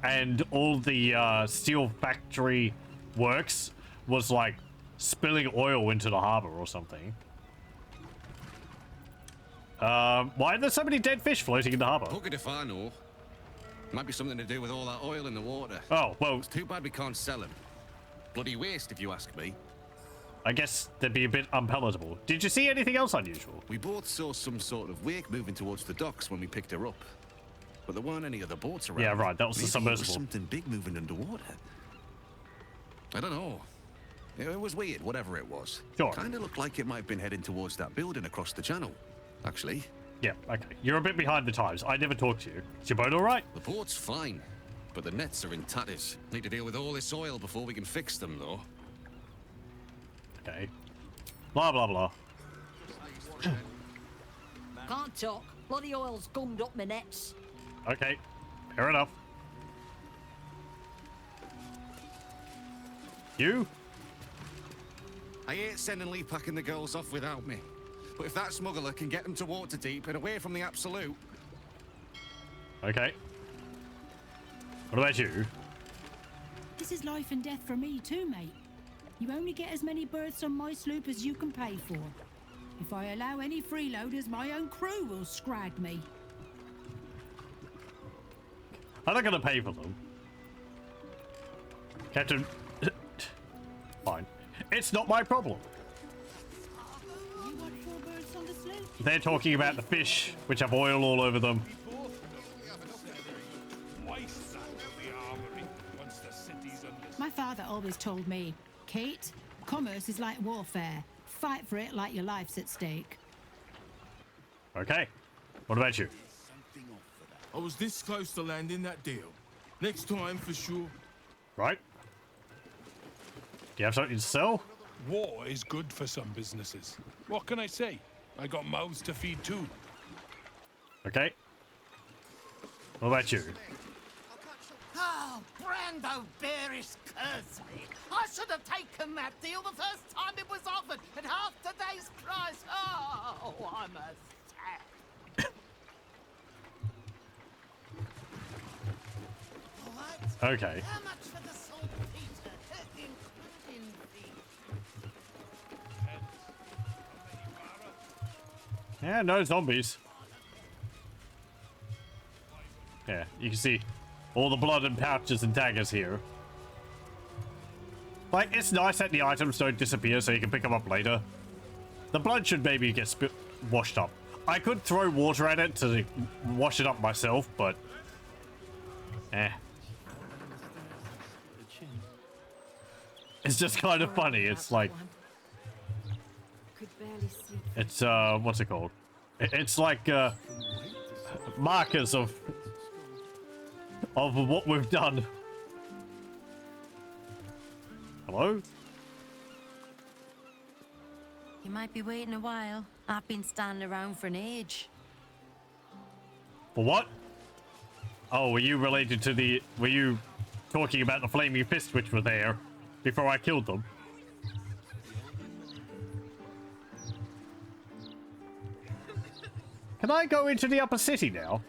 and all the steel factory works was like spilling oil into the harbor or something. Why are there so many dead fish floating in the harbor? Hooked if I know. Might be something to do with all that oil in the water. Oh, well. It's too bad we can't sell them. Bloody waste, if you ask me. I guess they'd be a bit unpalatable. Did you see anything else unusual? We both saw some sort of wake moving towards the docks when we picked her up. But there weren't any other boats around. Yeah, right, that was the Maybe submersible. It was something big moving underwater. I don't know. It was weird, whatever it was. Sure. Kinda looked like it might have been heading towards that building across the channel, actually. Yeah, okay. You're a bit behind the times. I never talked to you. Is your boat alright? The boat's fine, but the nets are in tatters. Need to deal with all this oil before we can fix them, though. Okay. Blah, blah, blah. Can't talk. Bloody oil's gummed up my nets. Okay. Fair enough. You? I hate sending Lee packing the girls off without me. But if that smuggler can get them to Waterdeep and away from the Absolute... Okay. What about you? This is life and death for me too, mate. You only get as many berths on my sloop as you can pay for. If I allow any freeloaders, my own crew will scrag me. I'm not gonna pay for them. Captain... Fine. It's not my problem. You want 4 berths on the sloop? They're talking about the fish, which have oil all over them. My father always told me, Kate, commerce is like warfare. Fight for it like your life's at stake. Okay. What about you? I was this close to landing that deal. Next time, for sure. Right. Do you have something to sell? War is good for some businesses. What can I say? I got mouths to feed too. Okay. What about you? Oh, Brando Bearish curse me. I should have taken that deal the first time it was offered at half today's price. Oh, I'm a sad. What? Okay. How much for the saltpeter, including the... Yeah, no zombies. Yeah, you can see all the blood and pouches and daggers here. Like, it's nice that the items don't disappear so you can pick them up later. The blood should maybe get washed up. I could throw water at it to wash it up myself, but... It's just kind of funny. It's like... It's, what's it called? It's like, markers of what we've done. Hello? You might be waiting a while. I've been standing around for an age. For what? Oh, were you related to the... Were you talking about the flaming fists which were there before I killed them? Can I go into the upper city now?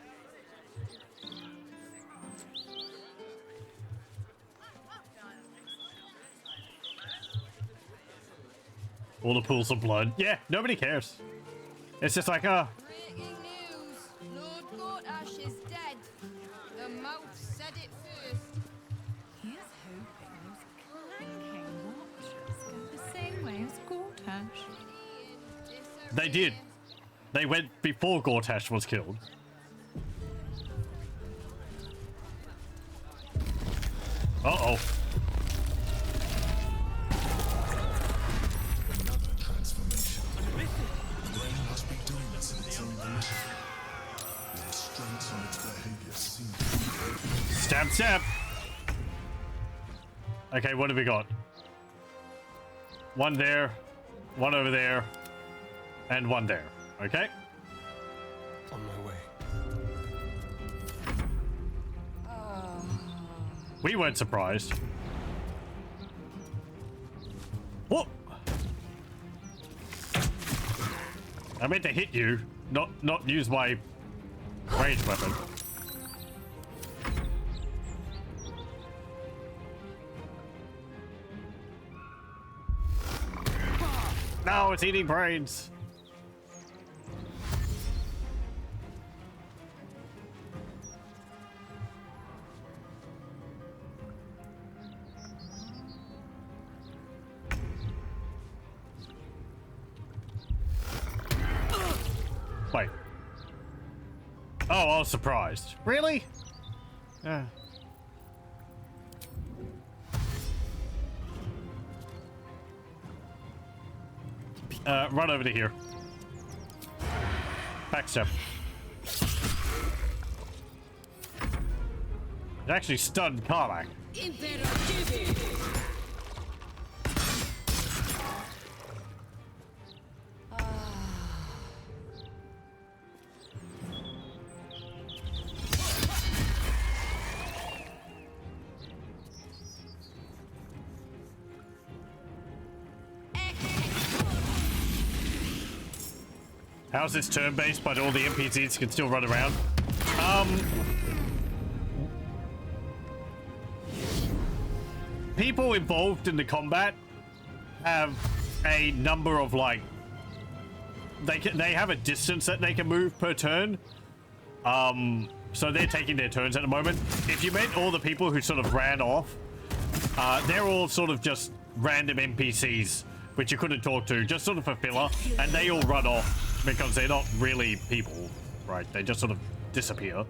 All the pools of blood. Yeah, nobody cares. It's just like, Breaking news. Lord Gortash is dead. The mouth said it first. Here's hoping those clanking watchers go the same way as Gortash. they did. They went before Gortash was killed. Uh-oh. Another transformation. The brain must be doing this in its own volition. The restraints on its behavior seem to be... Stab, stab. Okay, what have we got? One there, one over there, and one there. Okay. On my way. We weren't surprised. Whoop! I meant to hit you, not use my ranged weapon. No, it's eating brains. Wait. Oh, I was surprised. Really? Yeah. Run over to here. Backstep. It actually stunned Carmack. How's this turn-based, but all the NPCs can still run around? People involved in the combat have a number of, like, they have a distance that they can move per turn. So they're taking their turns at the moment. If you meant all the people who sort of ran off, they're all sort of just random NPCs which you couldn't talk to, just sort of for filler, and they all run off because they're not really people, right? They just sort of disappear.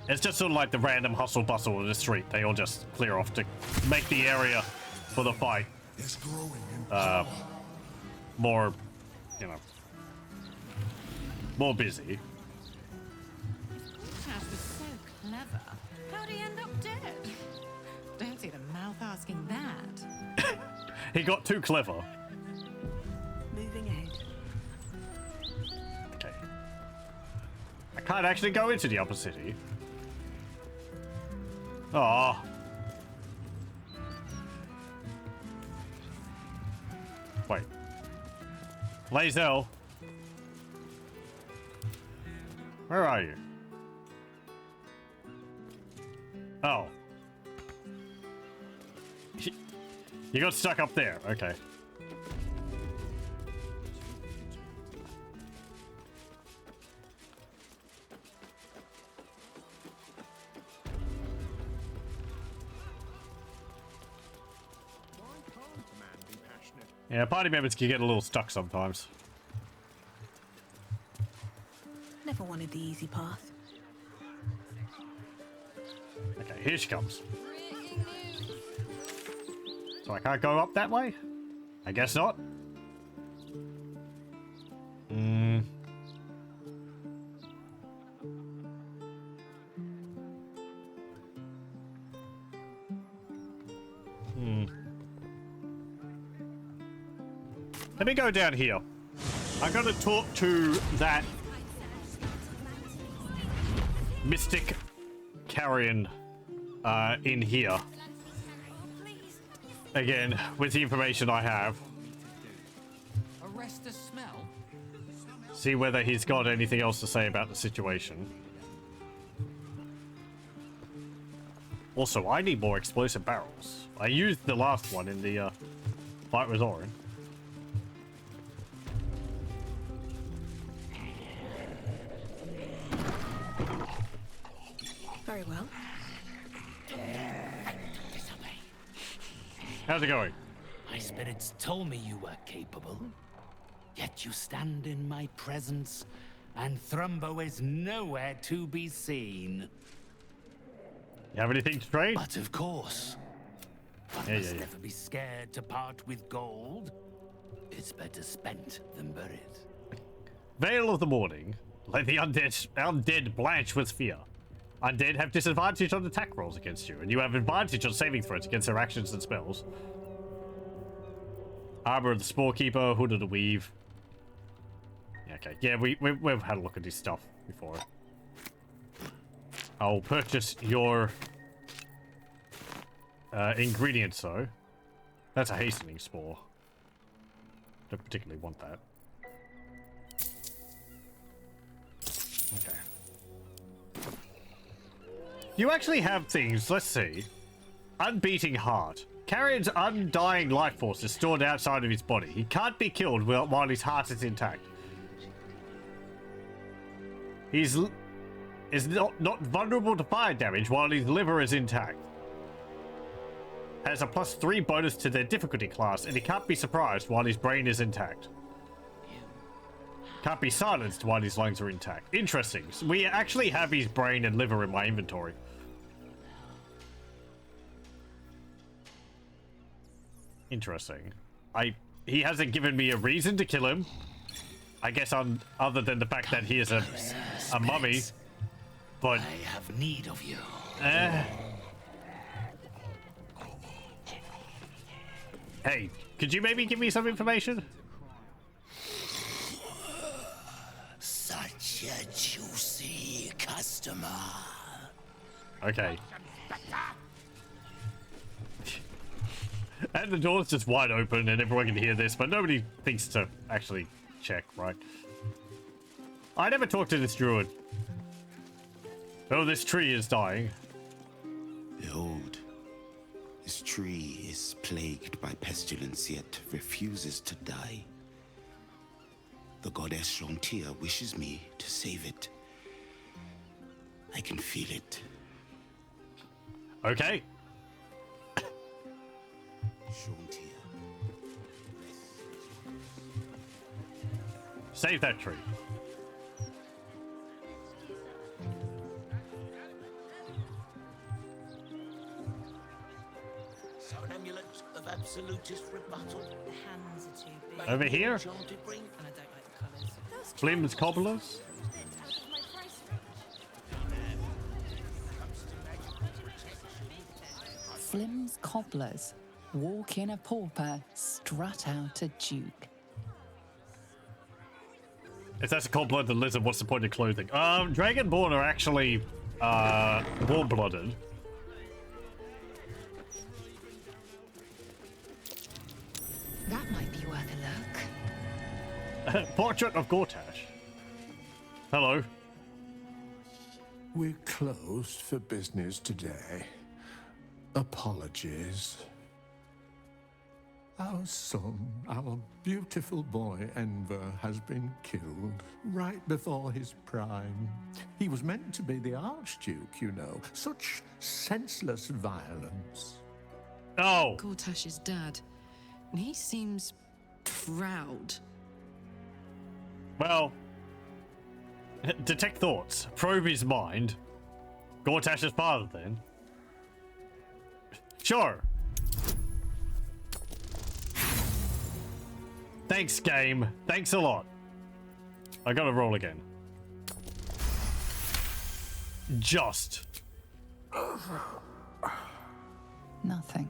It's just sort of like the random hustle bustle of the street. They all just clear off to make the area for the fight more, you know, more busy. That was so clever. How'd he end up dead? Don't see the mouth asking that. He got too clever. Moving ahead. Okay. I can't actually go into the upper city. Aw. Wait. Lae'zel. Where are you? Oh. You got stuck up there. Okay. Yeah, party members can get a little stuck sometimes. Never wanted the easy path. Okay, here she comes. So I can't go up that way? I guess not. Let me go down here. I'm gonna talk to that mystic carrion in here. Again, with the information I have. Arrest the smell? See whether he's got anything else to say about the situation. Also, I need more explosive barrels. I used the last one in the fight with Orin. Very well. How's it going? My spirits told me you were capable. Yet you stand in my presence, and Thrumbo is nowhere to be seen. You have anything to trade? But of course. One must never be scared to part with gold. It's better spent than buried. Veil of the Morning. Let the undead blanch with fear. Undead have disadvantage on attack rolls against you, and you have advantage on saving throws against their actions and spells. Armor of the Sporekeeper, Hood of the Weave. Yeah, okay, yeah, we've had a look at this stuff before. I'll purchase your ingredients, though. That's a hastening spore. Don't particularly want that. Okay. You actually have things, let's see. Unbeating Heart. Carrion's undying life force is stored outside of his body. He can't be killed while his heart is intact. He's not vulnerable to fire damage while his liver is intact. Has a +3 bonus to their difficulty class, and he can't be surprised while his brain is intact. Can't be silenced while his lungs are intact. Interesting. So we actually have his brain and liver in my inventory. Interesting. He hasn't given me a reason to kill him. I guess other than the fact that he is a mummy. But I have need of you. Hey, could you maybe give me some information? Such a juicy customer. Okay. And the door's just wide open and everyone can hear this, but nobody thinks to actually check, right? I never talked to this druid. Oh, this tree is dying. Behold, this tree is plagued by pestilence, yet refuses to die. The goddess Shontia wishes me to save it. I can feel it. Okay. Shontia. Save that tree. So an amulet of absolutist rebuttal. The hands are too big. Over here? And I don't like the colours. Flim's Cobblers? Flim's Cobblers. Walk in a pauper, strut out a duke. If that's a cold-blooded lizard, what's the point of clothing? Dragonborn are actually warm-blooded. That might be worth a look. Portrait of Gortash. Hello. We're closed for business today. Apologies. Our son, our beautiful boy Enver, has been killed right before his prime. He was meant to be the Archduke, you know. Such senseless violence. Oh! Gortash's dad. And he seems proud. Well, detect thoughts. Probe his mind. Gortash's father, then. Sure. Thanks, game. Thanks a lot. I gotta roll again. Just. Nothing.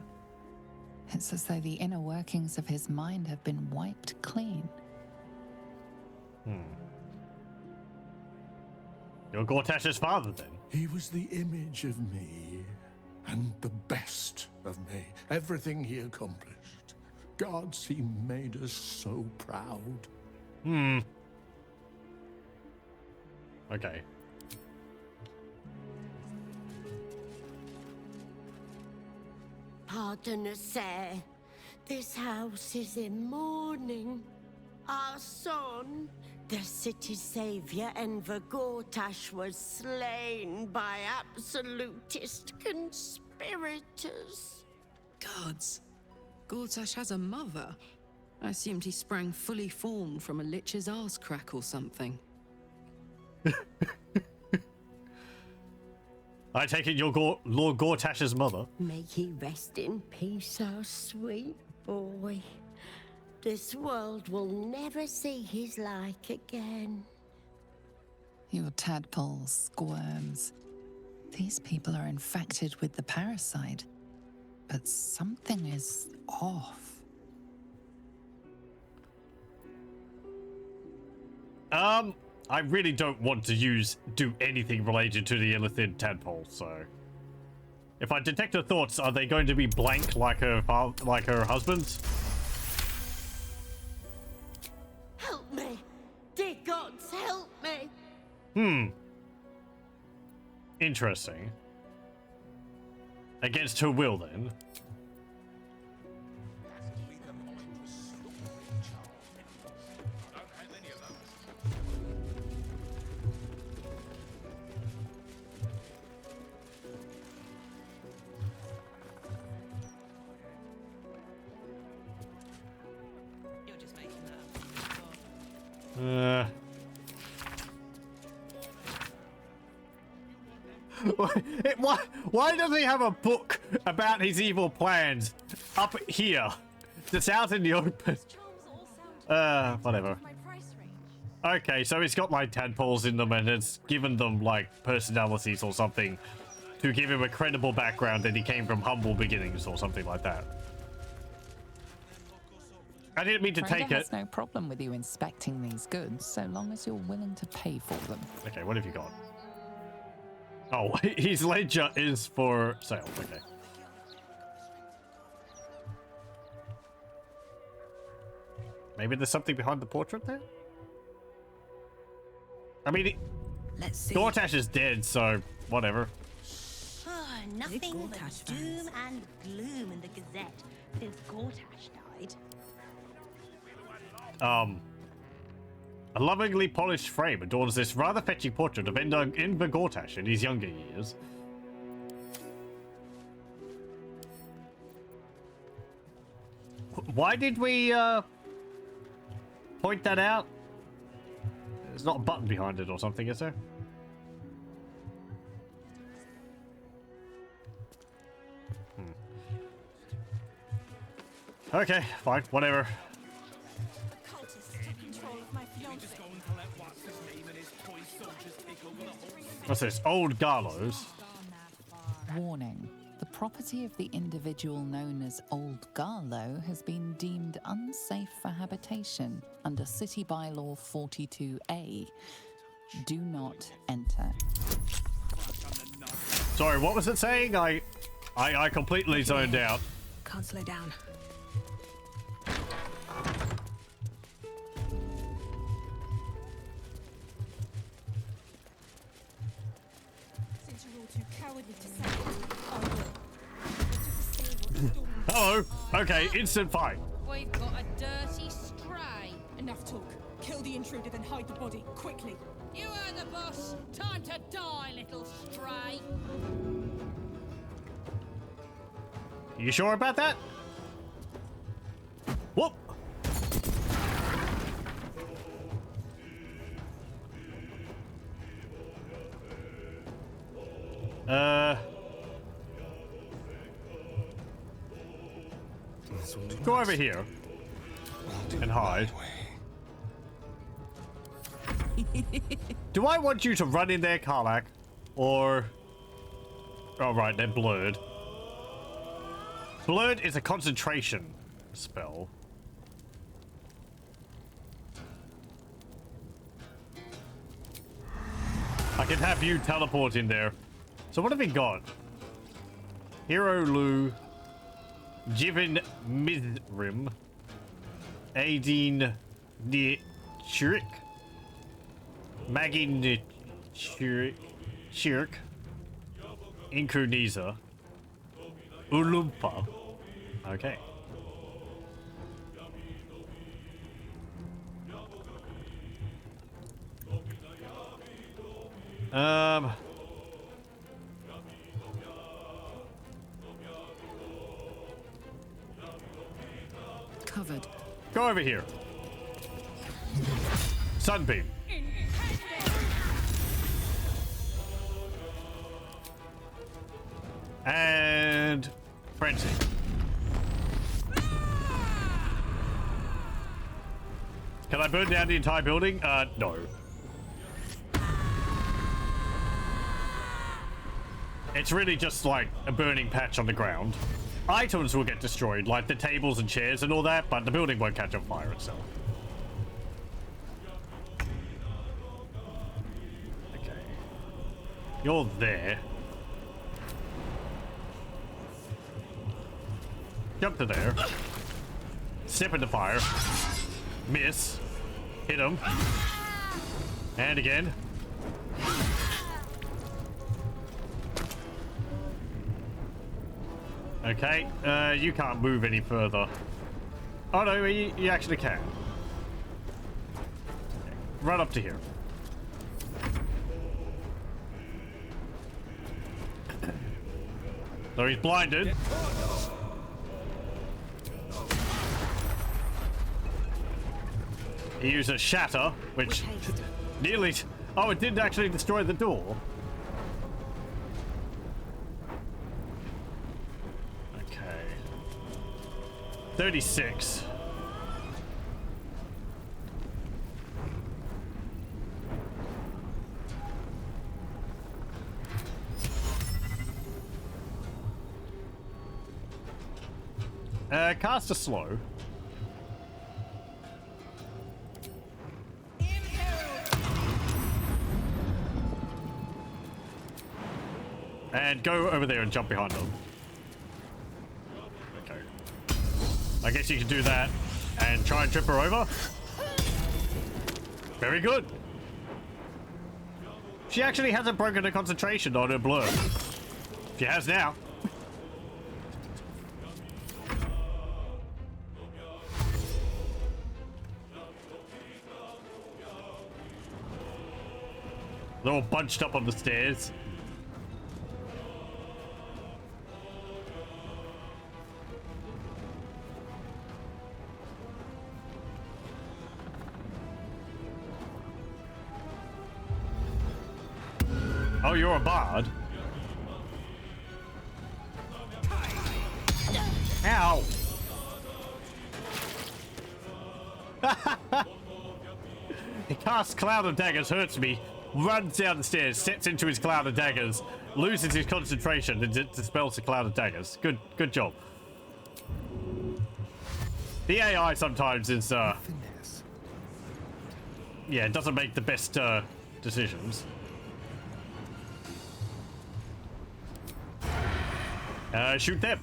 It's as though the inner workings of his mind have been wiped clean. You're Gortash's father, then? He was the image of me, and the best of me. Everything he accomplished. Gods, he made us so proud. Okay. Pardon us, sir. This house is in mourning. Our son, the city's savior, Enver Gortash, was slain by absolutist conspirators. Gods. Gortash has a mother. I assumed he sprang fully formed from a lich's arse crack or something. I take it you're Lord Gortash's mother. May he rest in peace, our sweet boy. This world will never see his like again. Your tadpoles, squirms. These people are infected with the parasite. But something is off. I really don't want to do anything related to the illithid tadpole, so... If I detect her thoughts, are they going to be blank like her husband's? Help me! Dear gods, help me! Interesting. Against her will, then. Why does he have a book about his evil plans up here? That's out in the open. Whatever. Okay, so it's got like tadpoles in them and it's given them like personalities or something to give him a credible background that he came from humble beginnings or something like that. I didn't mean to take it. Has no problem with you inspecting these goods, so long as you're willing to pay for them. Okay, what have you got? Oh, his ledger is for sale. Okay. Maybe there's something behind the portrait there? I mean, Let's see. Gortash is dead, so whatever. Nothing but doom and gloom in the Gazette since Gortash died. A lovingly polished frame adorns this rather fetching portrait of Enver Gortash in his younger years. Why did we point that out? There's not a button behind it or something, is there? Okay, fine, whatever. What's this? Old Gallows. Warning. The property of the individual known as Old Garlow has been deemed unsafe for habitation under City Bylaw 42A. Do not enter. Sorry, what was it saying? I completely zoned out. Can't slow down. Since you're all too cowardly to say it, Hello. Okay, instant fight. we've got a dirty stray. Enough talk. Kill the intruder, then hide the body, quickly. You heard the boss. Time to die, little stray. You sure about that? Whoop. Go over here and hide. Do I want you to run in there, Karlak? Or... Oh, right, they're blurred. Blurred is a concentration spell. I can have you teleport in there. So what have we got? Hero Lu, Jivin Mithrim, Aideen Nichirik, Maggie Nichirik, Inkuniza, Ulumpa. Okay. Covered. Go over here. Sunbeam. And frenzy. Can I burn down the entire building? No. It's really just like a burning patch on the ground. Items will get destroyed, like the tables and chairs and all that, but the building won't catch on fire itself. Okay. You're there. Jump to there. Step into fire. Miss. Hit him. And again. Okay, you can't move any further. Oh no, you actually can. Okay. Run up to here. So he's blinded. He used a shatter, which nearly... Oh, it didn't actually destroy the door. Okay. 36. Cast a slow. And go over there and jump behind them. Okay. I guess you can do that and try and trip her over. Very good. She actually hasn't broken her concentration on her blur. She has now. They're all bunched up on the stairs. Oh, you're a bard? Ow! He casts Cloud of Daggers, hurts me, runs down the stairs, steps into his Cloud of Daggers, loses his concentration, and dispels the Cloud of Daggers. Good job. The AI sometimes is, yeah, it doesn't make the best, decisions. Shoot them.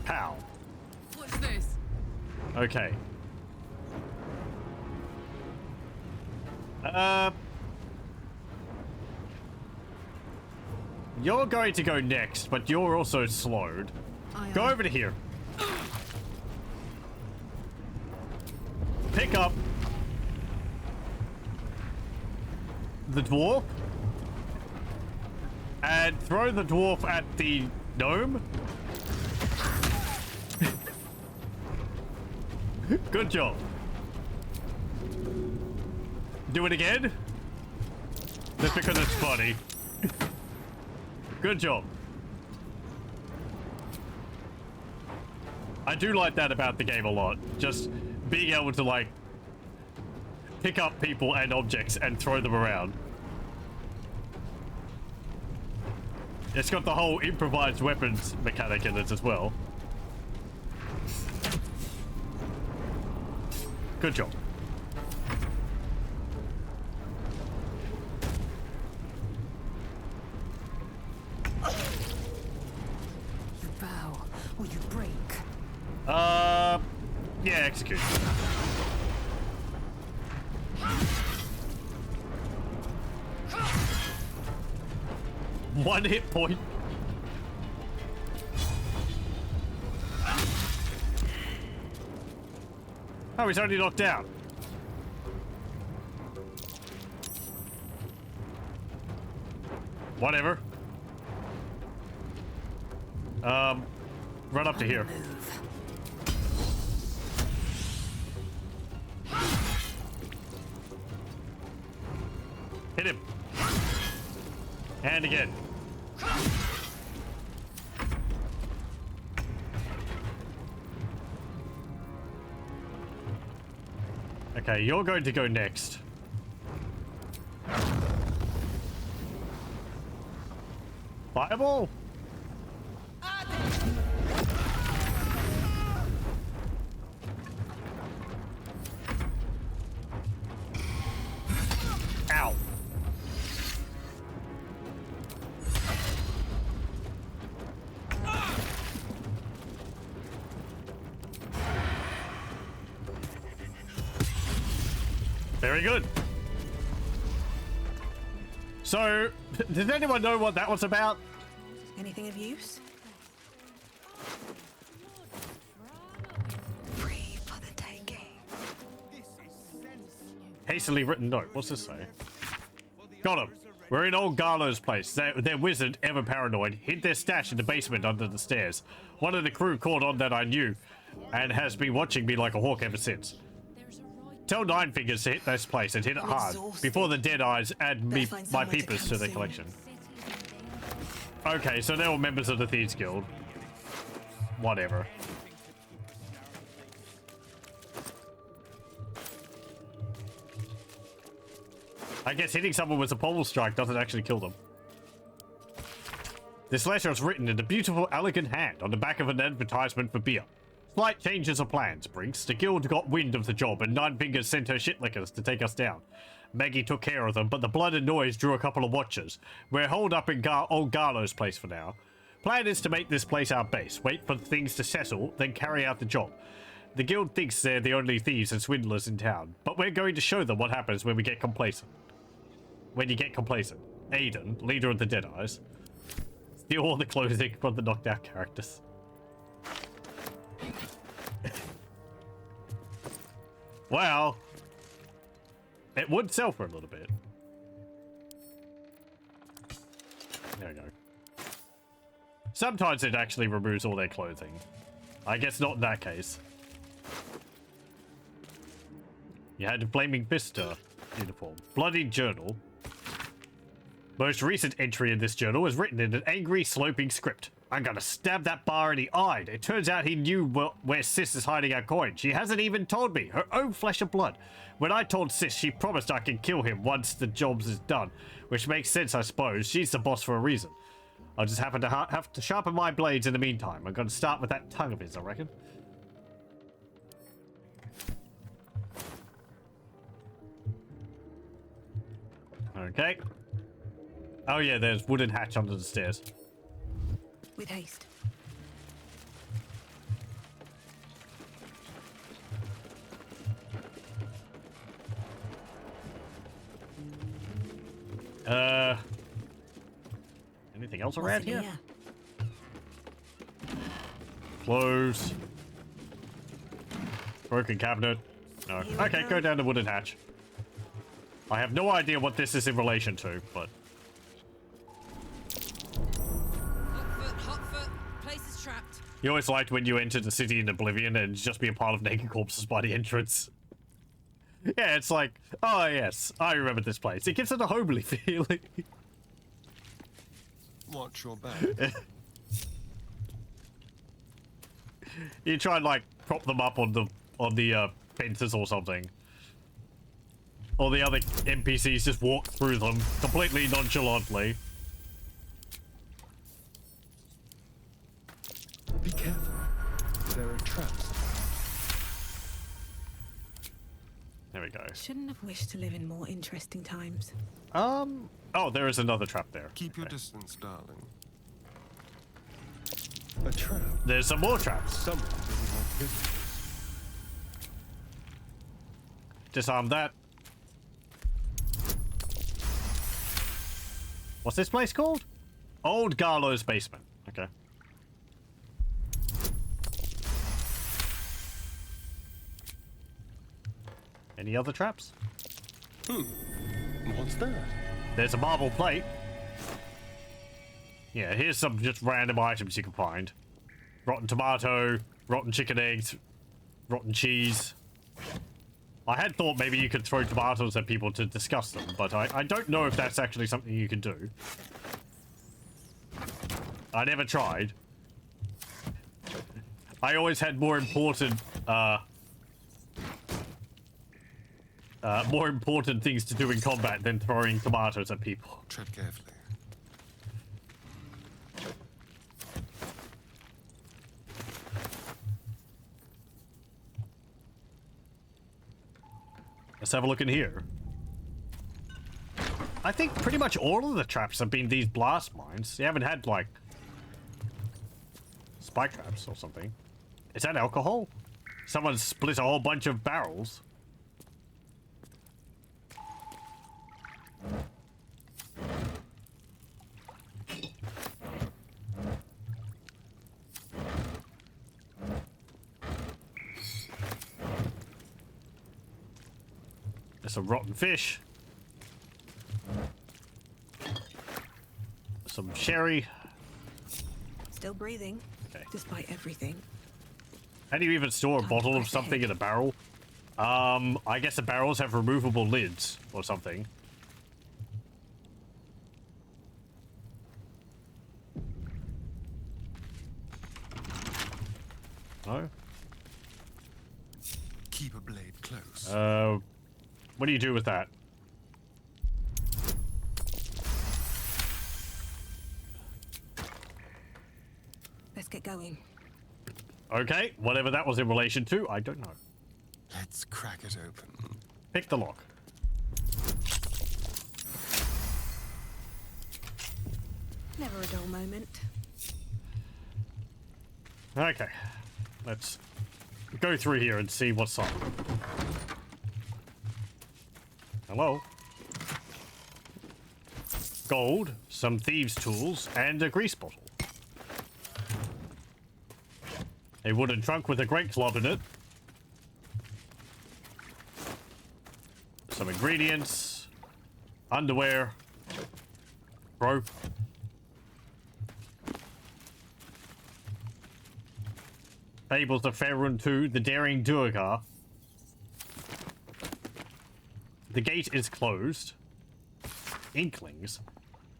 Pow. What's this? Okay. You're going to go next, but you're also slowed. Go over to here. Pick up the dwarf and throw the dwarf at the gnome. Good job. Do it again. Just because it's funny. Good job. I do like that about the game a lot. Just being able to, like, pick up people and objects and throw them around. It's got the whole improvised weapons mechanic in it as well. Good job. You bow or you break. Yeah, execute. One hit point. Oh, he's only knocked down. Whatever. Run up to here. Hit him. And again. Okay, you're going to go next. Fireball! Ow. Very good. So, did anyone know what that was about? Anything of use? Hastily written note. What's this say? Got him. We're in old Garlo's place. Their wizard, ever paranoid, hid their stash in the basement under the stairs. One of the crew caught on that I knew, and has been watching me like a hawk ever since. Tell Nine Fingers to hit this place and hit it hard, before the Dead Eyes add my peepers to their collection. Okay, so they were members of the Thieves Guild. Whatever. I guess hitting someone with a pommel strike doesn't actually kill them. This letter is written in a beautiful, elegant hand on the back of an advertisement for beer. Slight changes of plans, Brinks. The guild got wind of the job and Nine Fingers sent her shitlickers to take us down. Maggie took care of them, but the blood and noise drew a couple of watchers. We're holed up in old Garlo's place for now. Plan is to make this place our base, wait for things to settle, then carry out the job. The guild thinks they're the only thieves and swindlers in town, but we're going to show them what happens when we get complacent. When you get complacent. Aiden, leader of the Dead Eyes. Steal all the clothing from the knocked out characters. Well, it would sell for a little bit. There we go. Sometimes it actually removes all their clothing. I guess not in that case. You had a Flaming Vista uniform. Bloody journal. Most recent entry in this journal is written in an angry, sloping script. I'm gonna stab that bar in the eye. It turns out he knew where Sis is hiding our coin. She hasn't even told me. Her own flesh and blood. When I told Sis, she promised I could kill him once the job is done. Which makes sense, I suppose. She's the boss for a reason. I'll just happen to have to sharpen my blades in the meantime. I'm gonna start with that tongue of his, I reckon. Okay. Oh yeah, there's wooden hatch under the stairs. With haste. Anything else around here? Close. Broken cabinet. No. Okay, go down the wooden hatch. I have no idea what this is in relation to, but... Hot foot. Place is trapped. You always liked when you entered the city in Oblivion and just be a pile of naked corpses by the entrance. Yeah, it's like, oh yes, I remember this place. It gives it a homely feeling. Watch your back. You try and like prop them up on the fences or something. Or the other NPCs just walk through them completely nonchalantly. There we go. Shouldn't have wished to live in more interesting times. Oh, there is another trap there. Keep your distance, darling. A trap. There's some more traps. Someone doesn't want visitors. Disarm that. What's this place called? Old Garlow's basement. Okay. Any other traps? What's that? There's a marble plate. Yeah, here's some just random items you can find. Rotten tomato, rotten chicken eggs, rotten cheese. I had thought maybe you could throw tomatoes at people to discuss them, but I don't know if that's actually something you can do. I never tried. I always had more important things to do in combat than throwing tomatoes at people. Tread carefully. Let's have a look in here. I think pretty much all of the traps have been these blast mines. You haven't had, like, spike traps or something. Is that alcohol? Someone split a whole bunch of barrels. There's some rotten fish. Some sherry. Still breathing, despite everything. How do you even store a bottle of something in a barrel? I guess the barrels have removable lids or something. No? Keep a blade close. What do you do with that? Let's get going. Okay, whatever that was in relation to, I don't know. Let's crack it open. Pick the lock. Never a dull moment. Okay, let's go through here and see what's up. Hello? Gold, some thieves' tools, and a grease bottle. A wooden trunk with a great club in it. Some ingredients. Underwear. Rope. Fables of Faerun 2, The Daring Duergar. The gate is closed. Inklings.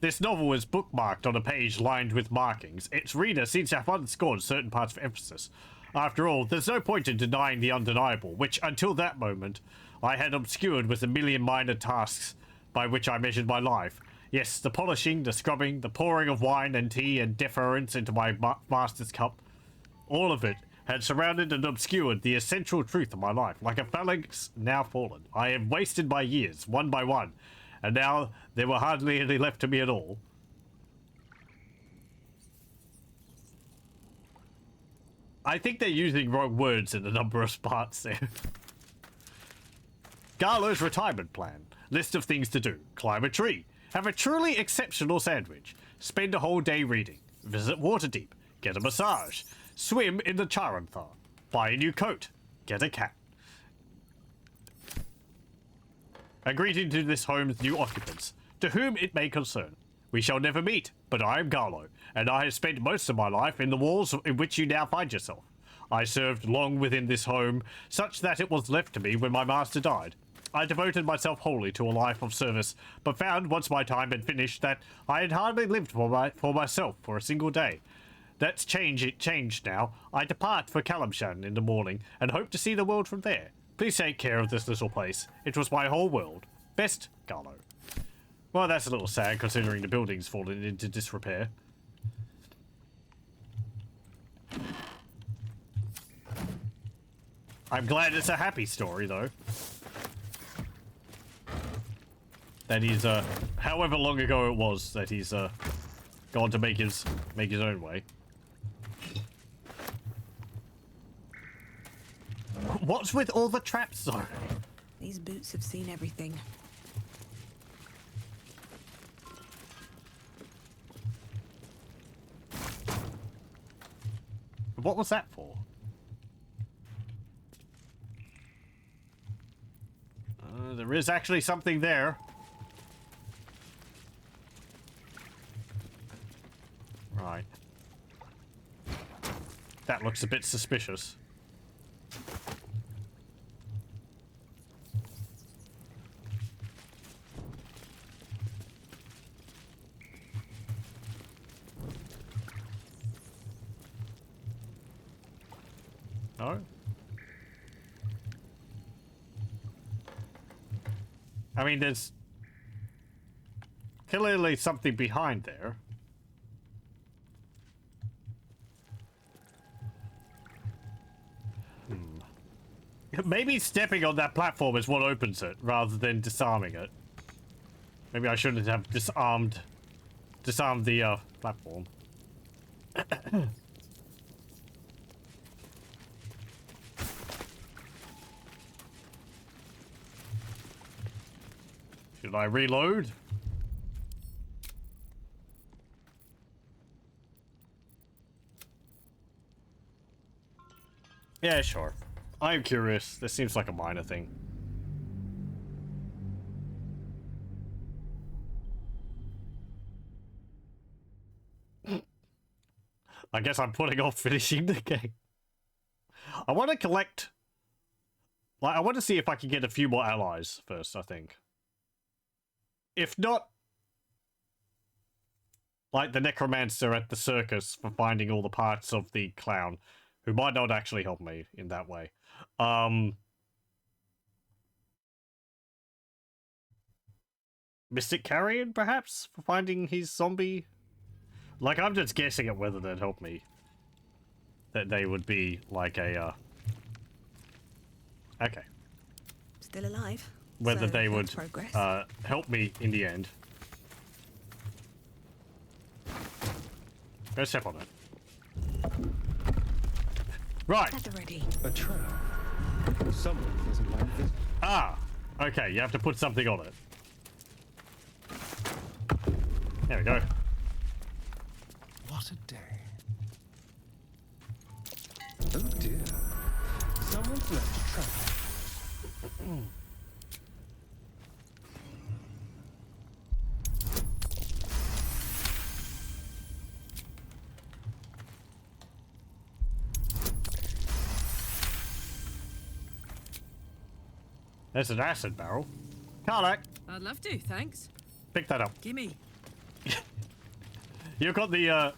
This novel is bookmarked on a page lined with markings. Its reader seems to have underscored certain parts for emphasis. After all, there's no point in denying the undeniable, which, until that moment, I had obscured with a million minor tasks by which I measured my life. Yes, the polishing, the scrubbing, the pouring of wine and tea and deference into my master's cup. All of it had surrounded and obscured the essential truth of my life. Like a phalanx now fallen, I have wasted my years, one by one, and now there were hardly any left to me at all. I think they're using wrong words in a number of spots there. Garlow's retirement plan. List of things to do. Climb a tree. Have a truly exceptional sandwich. Spend a whole day reading. Visit Waterdeep. Get a massage. Swim in the Charanthar. Buy a new coat. Get a cat. A greeting to this home's new occupants, to whom it may concern. We shall never meet, but I am Garlow, and I have spent most of my life in the walls in which you now find yourself. I served long within this home, such that it was left to me when my master died. I devoted myself wholly to a life of service, but found once my time had finished that I had hardly lived for myself for a single day. That's changed now. I depart for Kalamshan in the morning, and hope to see the world from there. Please take care of this little place. It was my whole world. Best, Garlow. Well, that's a little sad, considering the building's fallen into disrepair. I'm glad it's a happy story, though. that he's however long ago it was that he's gone to make his own way. What's with all the traps though? These boots have seen everything. What was that for? There is actually something there. Right. That looks a bit suspicious. No? I mean, there's clearly something behind there. Maybe stepping on that platform is what opens it, rather than disarming it. Maybe I shouldn't have disarmed the platform. Should I reload? Yeah, sure. I'm curious. This seems like a minor thing. I guess I'm putting off finishing the game. I want to collect... Like, I want to see if I can get a few more allies first, I think. If not... Like the necromancer at the circus for finding all the parts of the clown, who might not actually help me in that way. Mystic Carrion, perhaps, for finding his zombie? Like, I'm just guessing at whether they'd help me. That they would be like a, Okay. Still alive. Whether So, they would that's progress. help me in the end. Go step on it. Right. Ready. A trap. Someone doesn't mind this. Ah, okay. You have to put something on it. There we go. What a day. Oh dear. Someone's left a trap. There's an acid barrel. Karlak, I'd love to, thanks. pick that up. Gimme. You've got the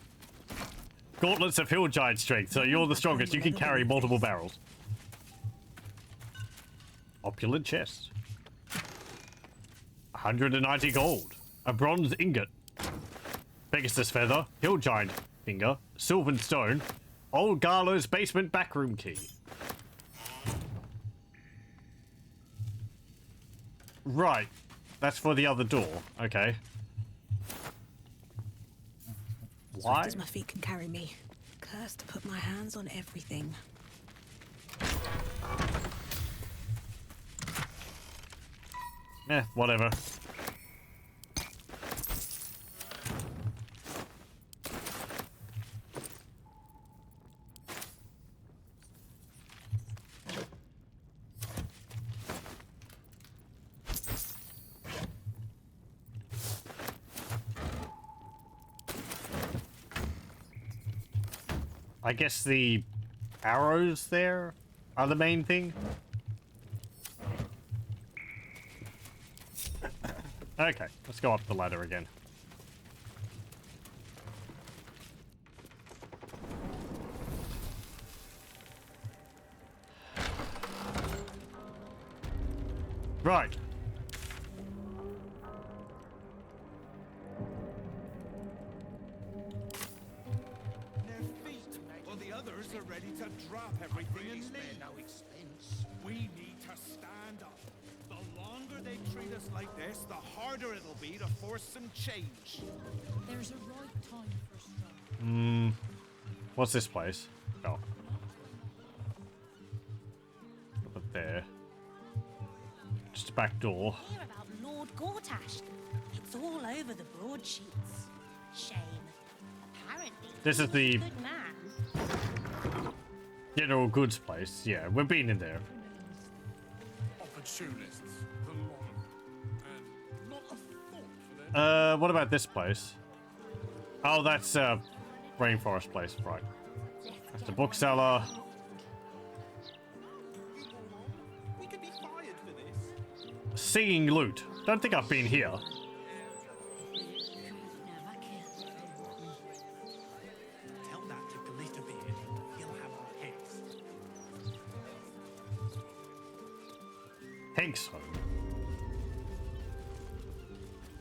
gauntlets of hill giant strength, so you're the strongest. You can carry multiple barrels. Opulent chest. 190 gold. A bronze ingot. Pegasus feather. Hill giant finger. Sylvan stone. Old Garlo's basement backroom key. Right. That's for the other door. Okay. Why? Swift as my feet can carry me. Cursed to put my hands on everything. Whatever. I guess the arrows there are the main thing. Okay, let's go up the ladder again. Right. Well, the others are ready to drop everything and leave. No expense. We need to stand up. The longer longer they treat us like this, the harder it'll be to force some change. There's a right time for struggle. What's this place? Oh. Up there. Just a back door. Hear about Lord Gortash. It's all over the broadsheets. Shame. Apparently, This is he the was a good man. general goods place. Yeah, we've been in there. Opportunists, the lot of them. And not a thought for their... What about this place? Oh, that's rainforest place, right? That's the bookseller. We could be fired for this. Singing lute. Don't think I've been here. Tell that to Glitterbeard. He'll have our heads. Hank's home.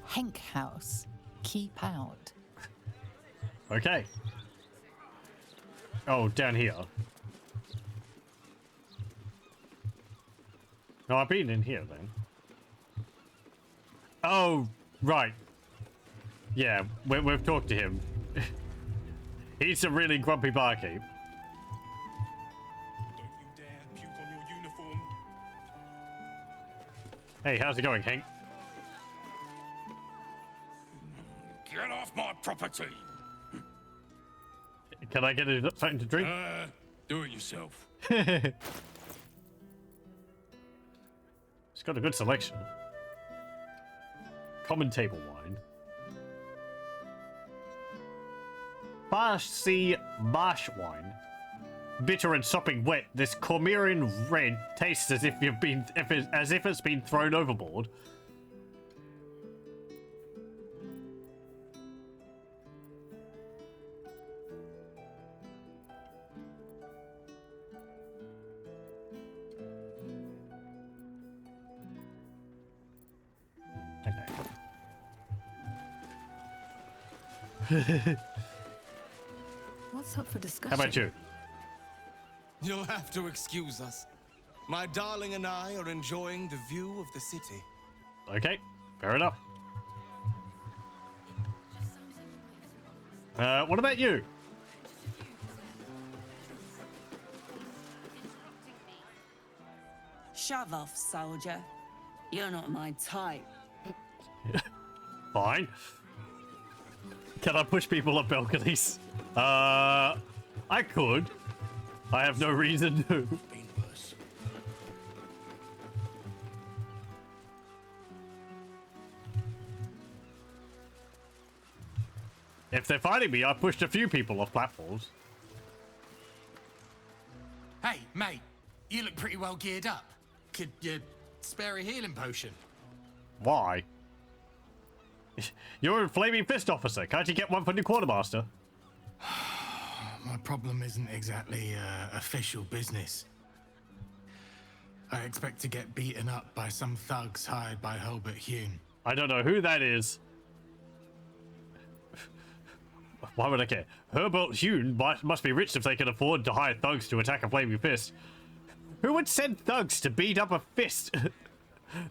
Henk House. Keep out. Okay. Oh, down here. No, I've been in here then. Oh, right. Yeah, we've talked to him. He's a really grumpy barkeep. Don't you dare puke on your uniform. Hey, how's it going, Hank? Get off my property! Can I get something to drink? Do it yourself. It's got a good selection. Common table wine. Farsi marsh wine. Bitter and sopping wet, this Cormyrean red tastes as if it's been thrown overboard. What's up for discussion? How about you? You'll have to excuse us. My darling and I are enjoying the view of the city. Okay, fair enough. What about you? Shove off, soldier. You're not my type. Fine. Can I push people up balconies? I could. I have no reason to. If they're fighting me, I pushed a few people off platforms. Hey, mate, you look pretty well geared up. Could you spare a healing potion? Why? You're a flaming fist officer. Can't you get one from the quartermaster? My problem isn't exactly official business. I expect to get beaten up by some thugs hired by Hobart Hune. I don't know who that is. Why would I care? Herbert Hune must be rich if they can afford to hire thugs to attack a flaming fist. Who would send thugs to beat up a fist?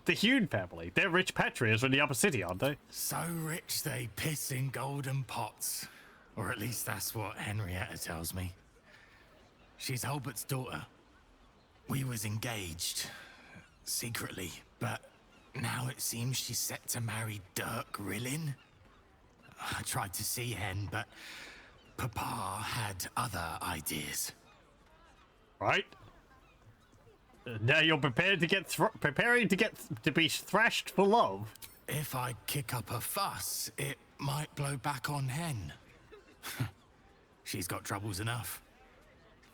The Hune family. They're rich patriarchs from the upper city, aren't they? So rich they piss in golden pots. Or at least that's what Henrietta tells me. She's Holbert's daughter. We was engaged. Secretly. But now it seems she's set to marry Dirk Rillin. I tried to see Hen, but Papa had other ideas. Right. Now you're prepared to get to be thrashed for love. If I kick up a fuss, it might blow back on Hen. She's got troubles enough.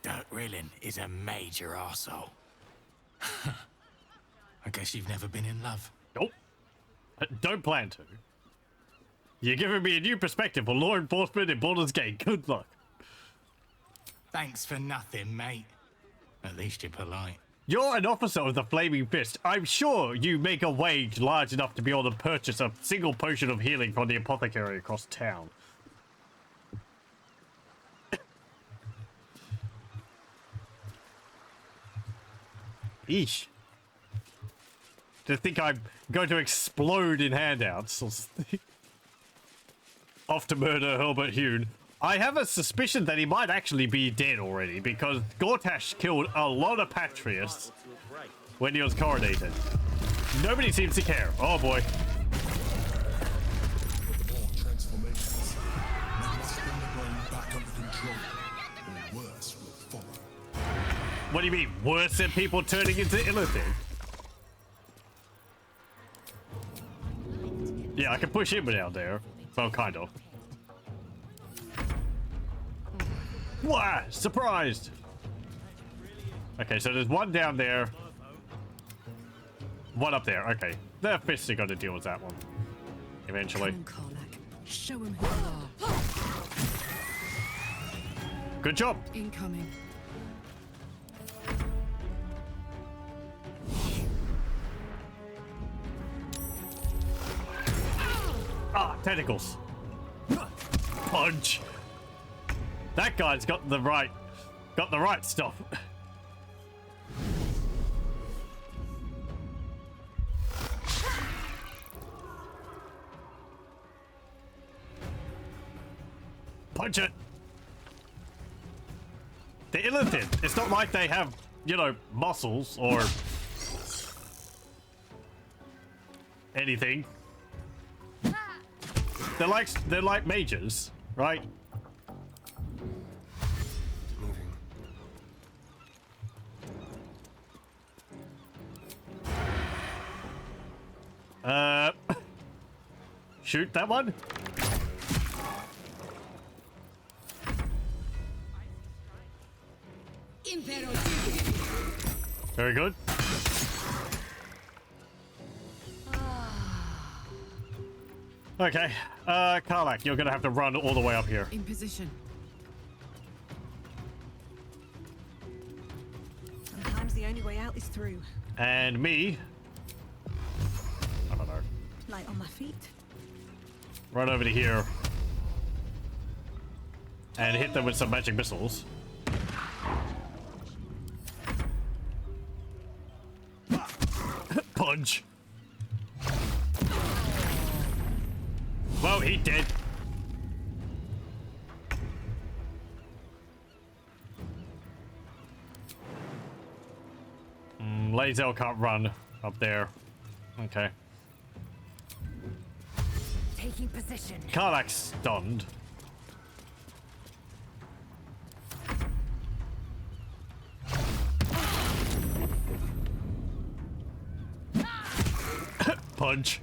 Dirk Rillin is a major arsehole. I guess you've never been in love. Nope. Don't plan to. You're giving me a new perspective on law enforcement in Baldur's Gate. Good luck. Thanks for nothing, mate. At least you're polite. You're an officer of the Flaming Fist. I'm sure you make a wage large enough to be able to purchase a single potion of healing from the apothecary across town. Eesh. to think I'm going to explode in handouts. Or something. Off to murder Herbert Hune. I have a suspicion that he might actually be dead already, because Gortash killed a lot of Patriots when he was coronated. Nobody seems to care. Oh boy. More transformations. We must bring the brain back under control, or worse will follow. What do you mean? Worse than people turning into Illithid? Yeah, I can push him down there. Well, kind of. Wah! Surprised! Okay, so there's one down there. One up there. Okay. The fists are going to deal with that one. Eventually. Come on, Karlach. Show him who you are. Good job. Incoming. Ah, tentacles. Punch. That guy's got the right stuff. Punch it. The Illithid. It's not like they have, you know, muscles or anything. They're like mages, right? Shoot that one. Very good. Okay, Karlach, you're gonna have to run all the way up here. In position. Sometimes the only way out is through. And me. I don't know. Light on my feet. Run over to here. And hit them with some magic missiles. Punch. Well, he dead. Lae'zel can't run up there. Okay. Taking position. Karlach's stunned. Punch.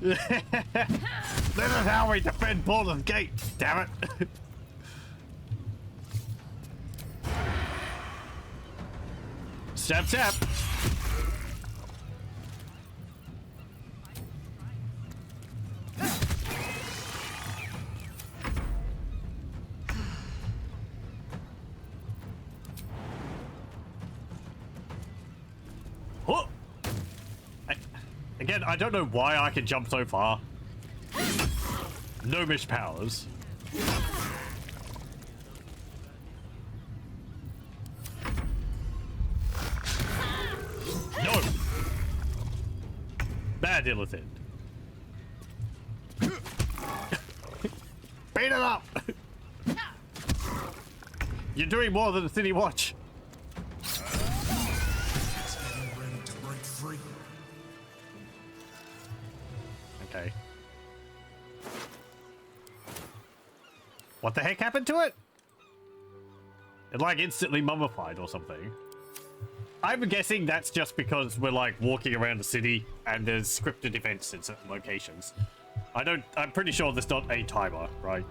This is how we defend Baldur's Gate, damn it. Stab, stab. Oh. Again, I don't know why I can jump so far. Gnomish powers. No! Bad Illithid. Beat it up! You're doing more than a city watch. It's getting ready to break free. Okay. What the heck happened to it? It like instantly mummified or something. I'm guessing that's just because we're like walking around the city and there's scripted events in certain locations. I'm pretty sure there's not a timer, right?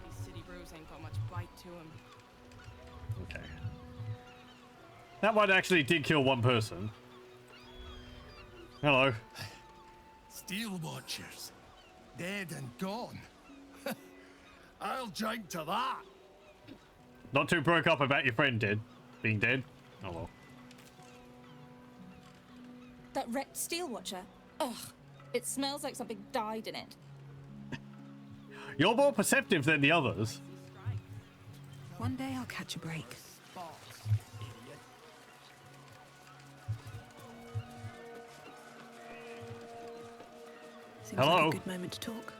These city brews ain't got much bite to them. Okay. That one actually did kill one person. Hello. Steel Watchers. Dead and gone. I'll drink to that. Not too broke up about your friend being dead. Oh well. That wrecked steel watcher. Ugh. It smells like something died in it. You're more perceptive than the others. One day I'll catch a break. Seems Hello? like a good moment to talk.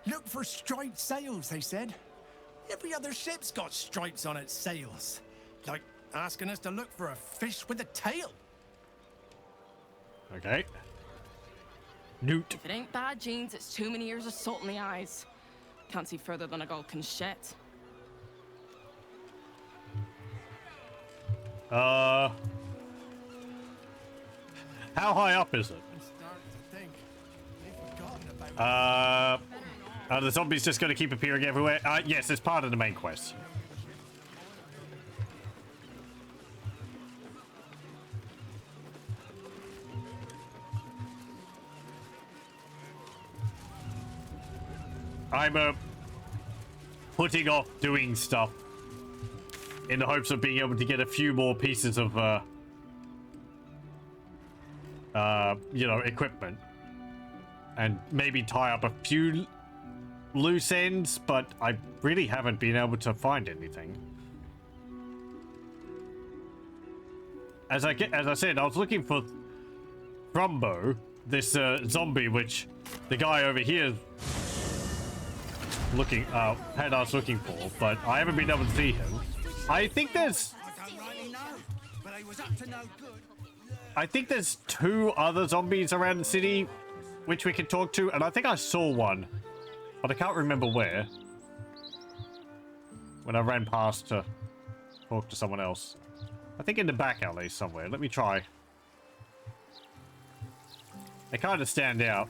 Look for striped sails, they said. Every other ship's got stripes on its sails. Like asking us to look for a fish with a tail. Okay. Newt. If it ain't bad genes, it's too many years of salt in the eyes. Can't see further than a gull can shet. How high up is it? Are the zombies just going to keep appearing everywhere? Yes, it's part of the main quest. I'm putting off doing stuff in the hopes of being able to get a few more pieces of you know, equipment and maybe tie up a few loose ends, but I really haven't been able to find anything. As I said, I was looking for Thrumbo, this zombie, which the guy over here looking had us looking for, but I haven't been able to see him. I think there's two other zombies around the city which we can talk to, and I think I saw one, but I can't remember where when I ran past to talk to someone else. I think in the back alley somewhere. Let me try. They kind of stand out.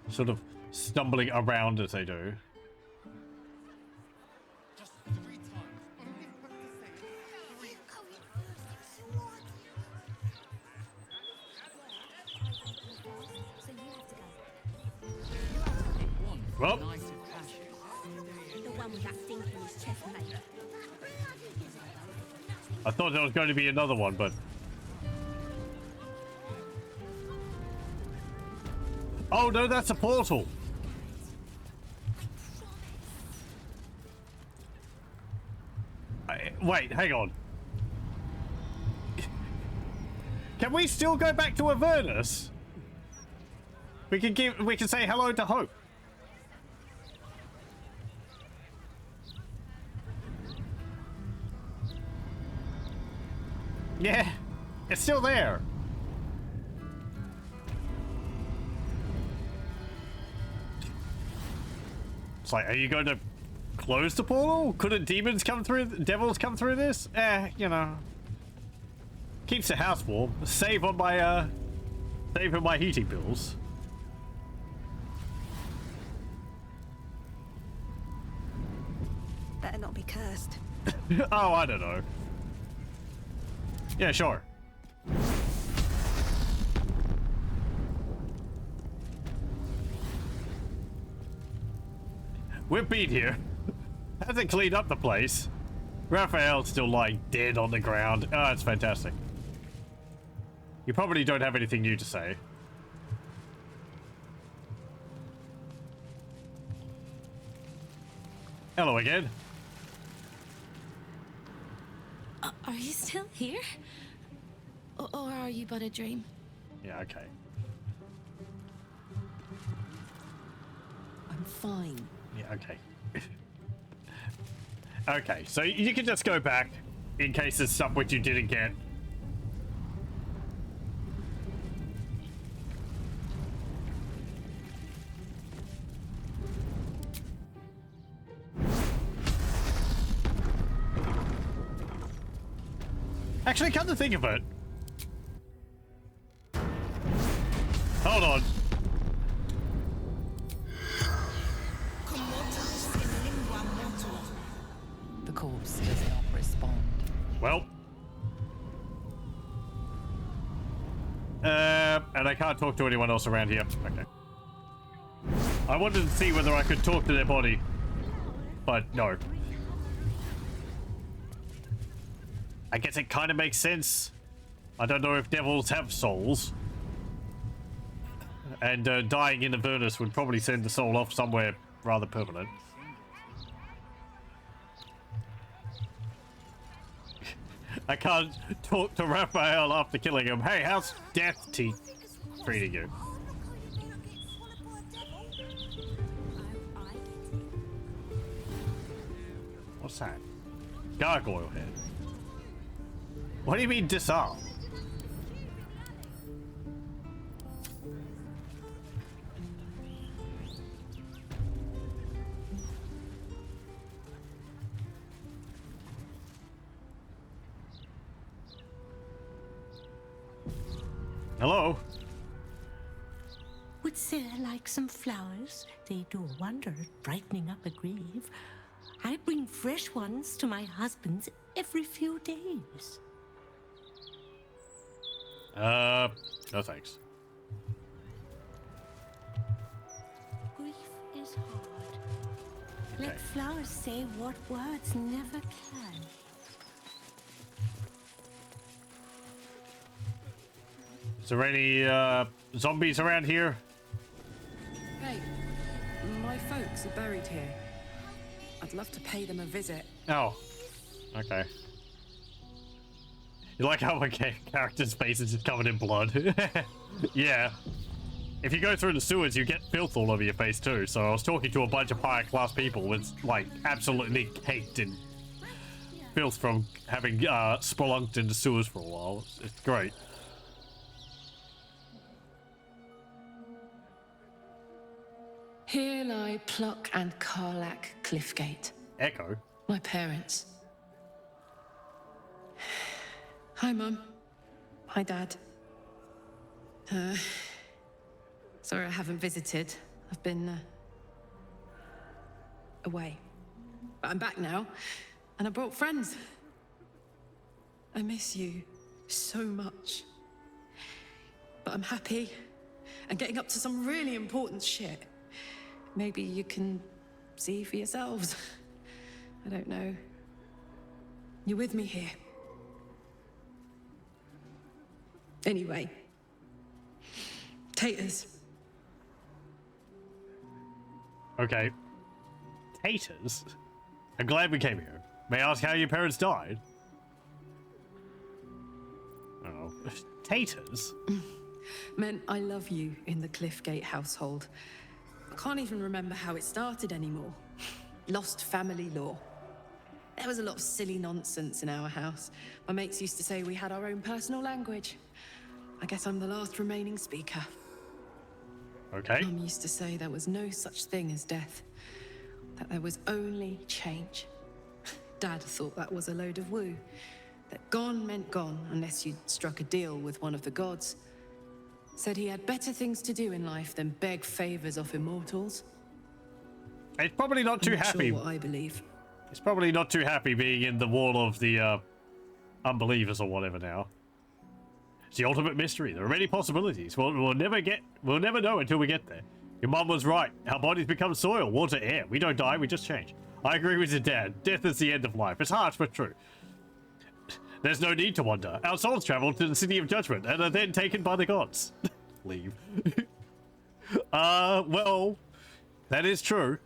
Sort of stumbling around as they do. Well, The one with that stink in his chest, mate. I thought there was going to be another one, but oh no, that's a portal. Wait, hang on. Can we still go back to Avernus? We can say hello to Hope. Yeah, it's still there. It's like, are you going to close the portal? Couldn't demons come through? Devils come through this? You know, keeps the house warm. Save on my heating bills. Better not be cursed. Oh, I don't know. Yeah, sure. We're beat here. Hasn't cleaned up the place. Raphael's still lying dead on the ground. Oh, it's fantastic. You probably don't have anything new to say. Hello again. Are you still here? Or are you but a dream? Yeah, okay. I'm fine. Yeah, okay. Okay, so you can just go back in case there's stuff which you didn't get. Actually, come to think of it. Hold on. The corpse does not respond. Well. And I can't talk to anyone else around here. Okay. I wanted to see whether I could talk to their body. But no. I guess it kind of makes sense. I don't know if devils have souls. And dying in Avernus would probably send the soul off somewhere rather permanent. I can't talk to Raphael after killing him. Hey, how's Death Teeth treating you? What's that? Gargoyle head. What do you mean disarm? Hello? Would Sarah like some flowers? They do a wonder at brightening up a grave. I bring fresh ones to my husband's every few days. No thanks. Grief is hard. Okay. Let flowers say what words never can. Is there any zombies around here? Hey, my folks are buried here. I'd love to pay them a visit. Oh, okay. You like how my character's face is just covered in blood? Yeah. If you go through the sewers, you get filth all over your face too. So I was talking to a bunch of higher class people with like absolutely caked in filth from having spelunked in the sewers for a while. It's great. Here lie Pluck and Karlak Cliffgate. Echo? My parents. Hi, Mum. Hi, Dad. Sorry I haven't visited. I've been, away. But I'm back now, and I brought friends. I miss you so much. But I'm happy, and getting up to some really important shit. Maybe you can see for yourselves. I don't know. You're with me here. Anyway. Taters. Okay. Taters? I'm glad we came here. May I ask how your parents died? Oh. Taters? Meant I love you in the Cliffgate household. I can't even remember how it started anymore. Lost family law. There was a lot of silly nonsense in our house. My mates used to say we had our own personal language. I guess I'm the last remaining speaker. Okay. Mum used to say there was no such thing as death. That there was only change. Dad thought that was a load of woo. That gone meant gone unless you'd struck a deal with one of the gods. Said he had better things to do in life than beg favors off immortals. It's probably not too happy. Sure what I believe. It's probably not too happy being in the wall of the unbelievers or whatever now. It's the ultimate mystery. There are many possibilities. We'll never know until we get there. Your mum was right. Our bodies become soil, water, air. We don't die, we just change. I agree with your dad. Death is the end of life. It's harsh but true. There's no need to wonder. Our souls travel to the city of judgment and are then taken by the gods. Leave. Well, that is true.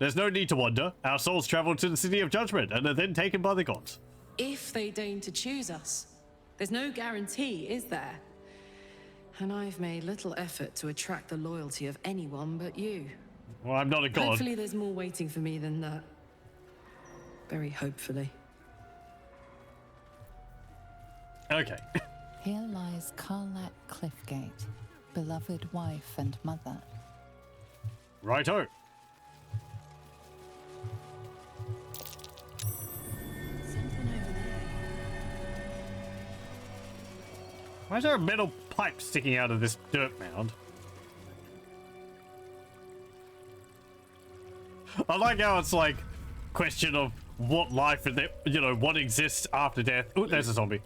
There's no need to wonder. Our souls travel to the city of judgment and are then taken by the gods. If they deign to choose us, there's no guarantee, is there? And I've made little effort to attract the loyalty of anyone but you. Well, I'm not a god. Hopefully there's more waiting for me than that. Very hopefully. Okay. Here lies Karlak Cliffgate, beloved wife and mother. Righto. Why is there a metal pipe sticking out of this dirt mound? I like how it's like question of what life is there, you know, what exists after death. Oh, there's a zombie.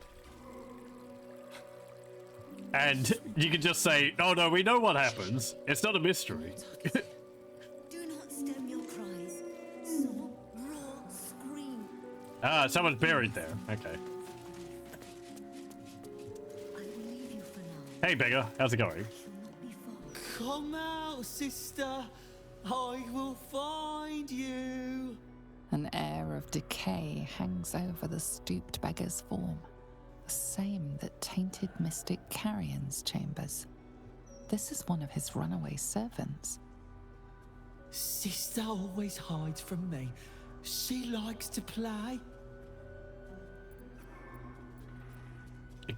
And you can just say, oh no, we know what happens. It's not a mystery. Do not stem your cries. Sob, roar, scream. Ah, someone's buried there. Okay. Hey, beggar. How's it going? Come out, sister. I will find you. An air of decay hangs over the stooped beggar's form, the same that tainted mystic Carrion's chambers. This is one of his runaway servants. Sister always hides from me. She likes to play.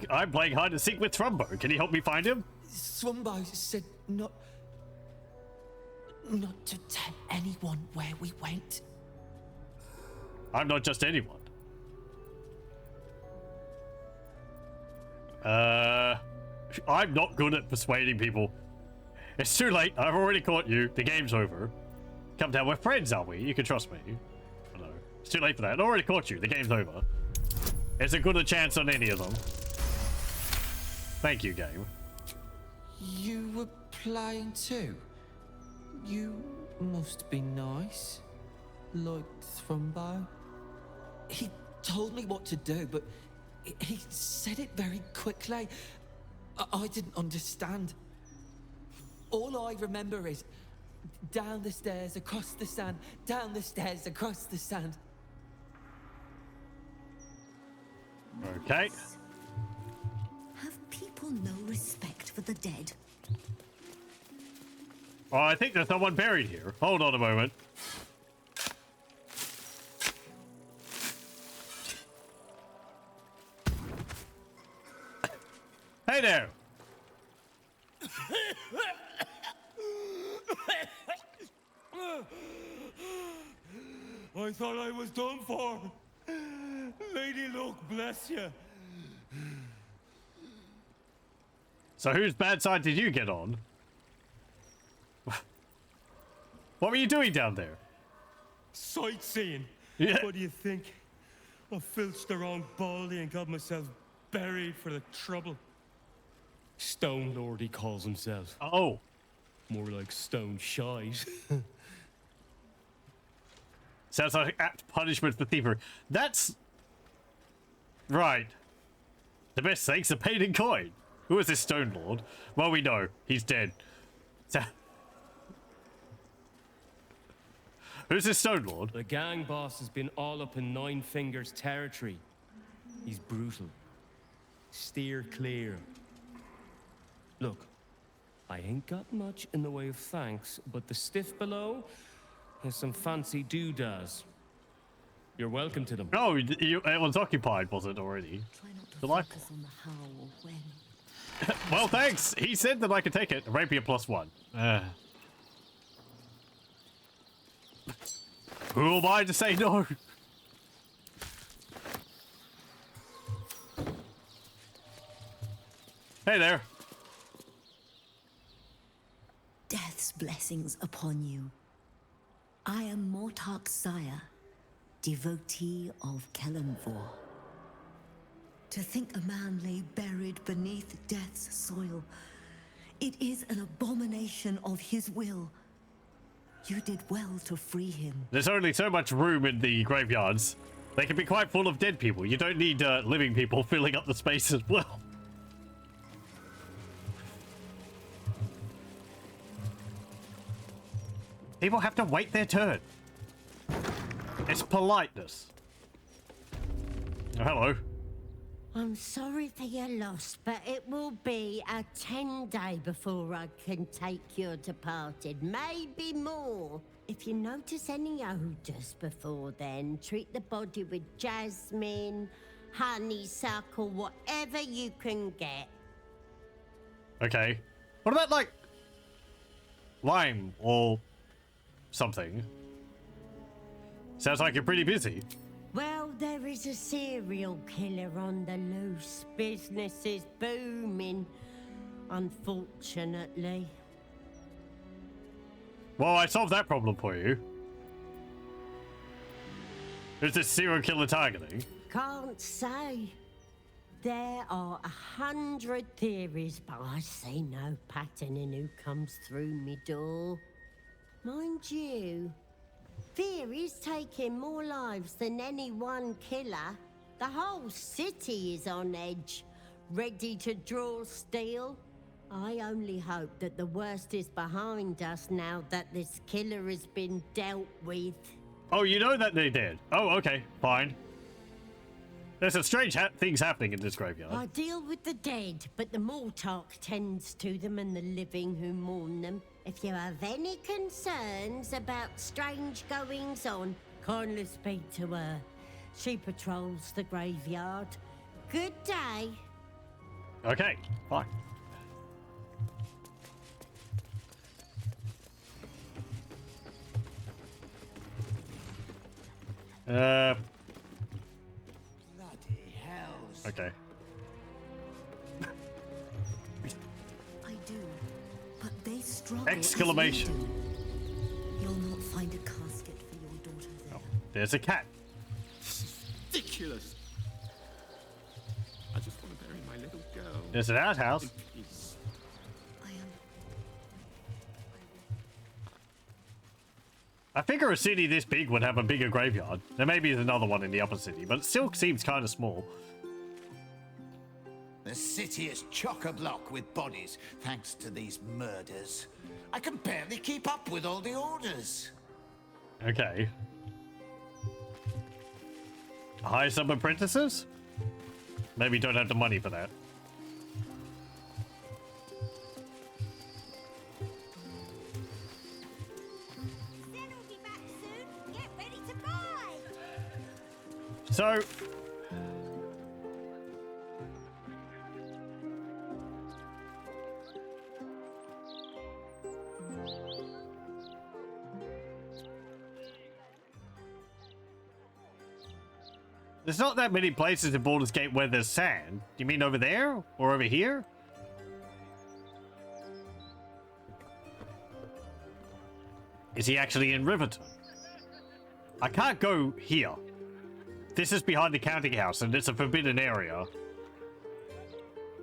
I'm playing hide and seek with Trumbo. Can you help me find him? Swumbo said not to tell anyone where we went. I'm not just anyone. I'm not good at persuading people. It's too late. I've already caught you. The game's over. Come down. We're friends, aren't we? You can trust me. Oh, no. It's too late for that. I already caught you. The game's over. It's a good a chance on any of them. Thank you, game. You were playing too? You must be nice. Like Thrumbo. He told me what to do, but he said it very quickly. I didn't understand. All I remember is down the stairs, across the sand, down the stairs, across the sand. Okay. Have people no respect for the dead? Oh, I think there's someone buried here. Hold on a moment. Hey there. I thought I was done for. Lady Luck, bless you. So whose bad side did you get on? What were you doing down there? Sightseeing. Yeah. What do you think? I filched the wrong baldy and got myself buried for the trouble. Stone Lord, he calls himself. Oh. More like Stone Shite. Sounds like apt punishment for thievery. That's... right. The best thanks are paid in coin. Who is this Stone Lord? Well, we know. He's dead. So... who's this Stone Lord? The gang boss has been all up in Nine Fingers territory. He's brutal. Steer clear. Look, I ain't got much in the way of thanks, but the stiff below has some fancy doodads. You're welcome to them. Oh, it was occupied, was it already? Delightful. Well, thanks. He said that I could take it. Rapier +1. Who am I to say no? Hey there. Death's blessings upon you. I am Mortark's sire, devotee of Kellenvor. To think a man lay buried beneath death's soil, it is an abomination of his will. You did well to free him. There's only so much room in the graveyards. They can be quite full of dead people. You don't need living people filling up the space as well. People have to wait their turn. It's politeness. Oh, hello. I'm sorry for your loss, but it will be a 10-day before I can take your departed. Maybe more. If you notice any odours before then, treat the body with jasmine, honeysuckle, whatever you can get. Okay. What about, like, lime or something? Sounds like you're pretty busy. Well, there is a serial killer on the loose. Business is booming, unfortunately. Well, I solved that problem for you. Is this serial killer targeting? Can't say. There are 100 theories, but I see no pattern in who comes through me door. Mind you, theories taking more lives than any one killer. The whole city is on edge, ready to draw steel. I only hope that the worst is behind us now that this killer has been dealt with. Oh, you know that they did. Oh, okay, fine. There's some strange things happening in this graveyard. I deal with the dead, but the Mortark tends to them and the living who mourn them. If you have any concerns about strange goings-on, kindly speak to her. She patrols the graveyard. Good day. Okay, fine. Bloody hells. Okay. I do, but they struggle. Exclamation. As we do. You'll not find a casket for your daughter there. Oh, there's a cat. Ridiculous. I just want to bury my little girl. There's an outhouse. I figure a city this big would have a bigger graveyard. There may be another one in the upper city, but it still seems kind of small. The city is chock-a-block with bodies, thanks to these murders. I can barely keep up with all the orders. Okay. Hire some apprentices? Maybe don't have the money for that. So, there's not that many places in Baldur's Gate where there's sand. You mean over there? Or over here? Is he actually in Riverton? I can't go here. This is behind the counting house, and it's a forbidden area.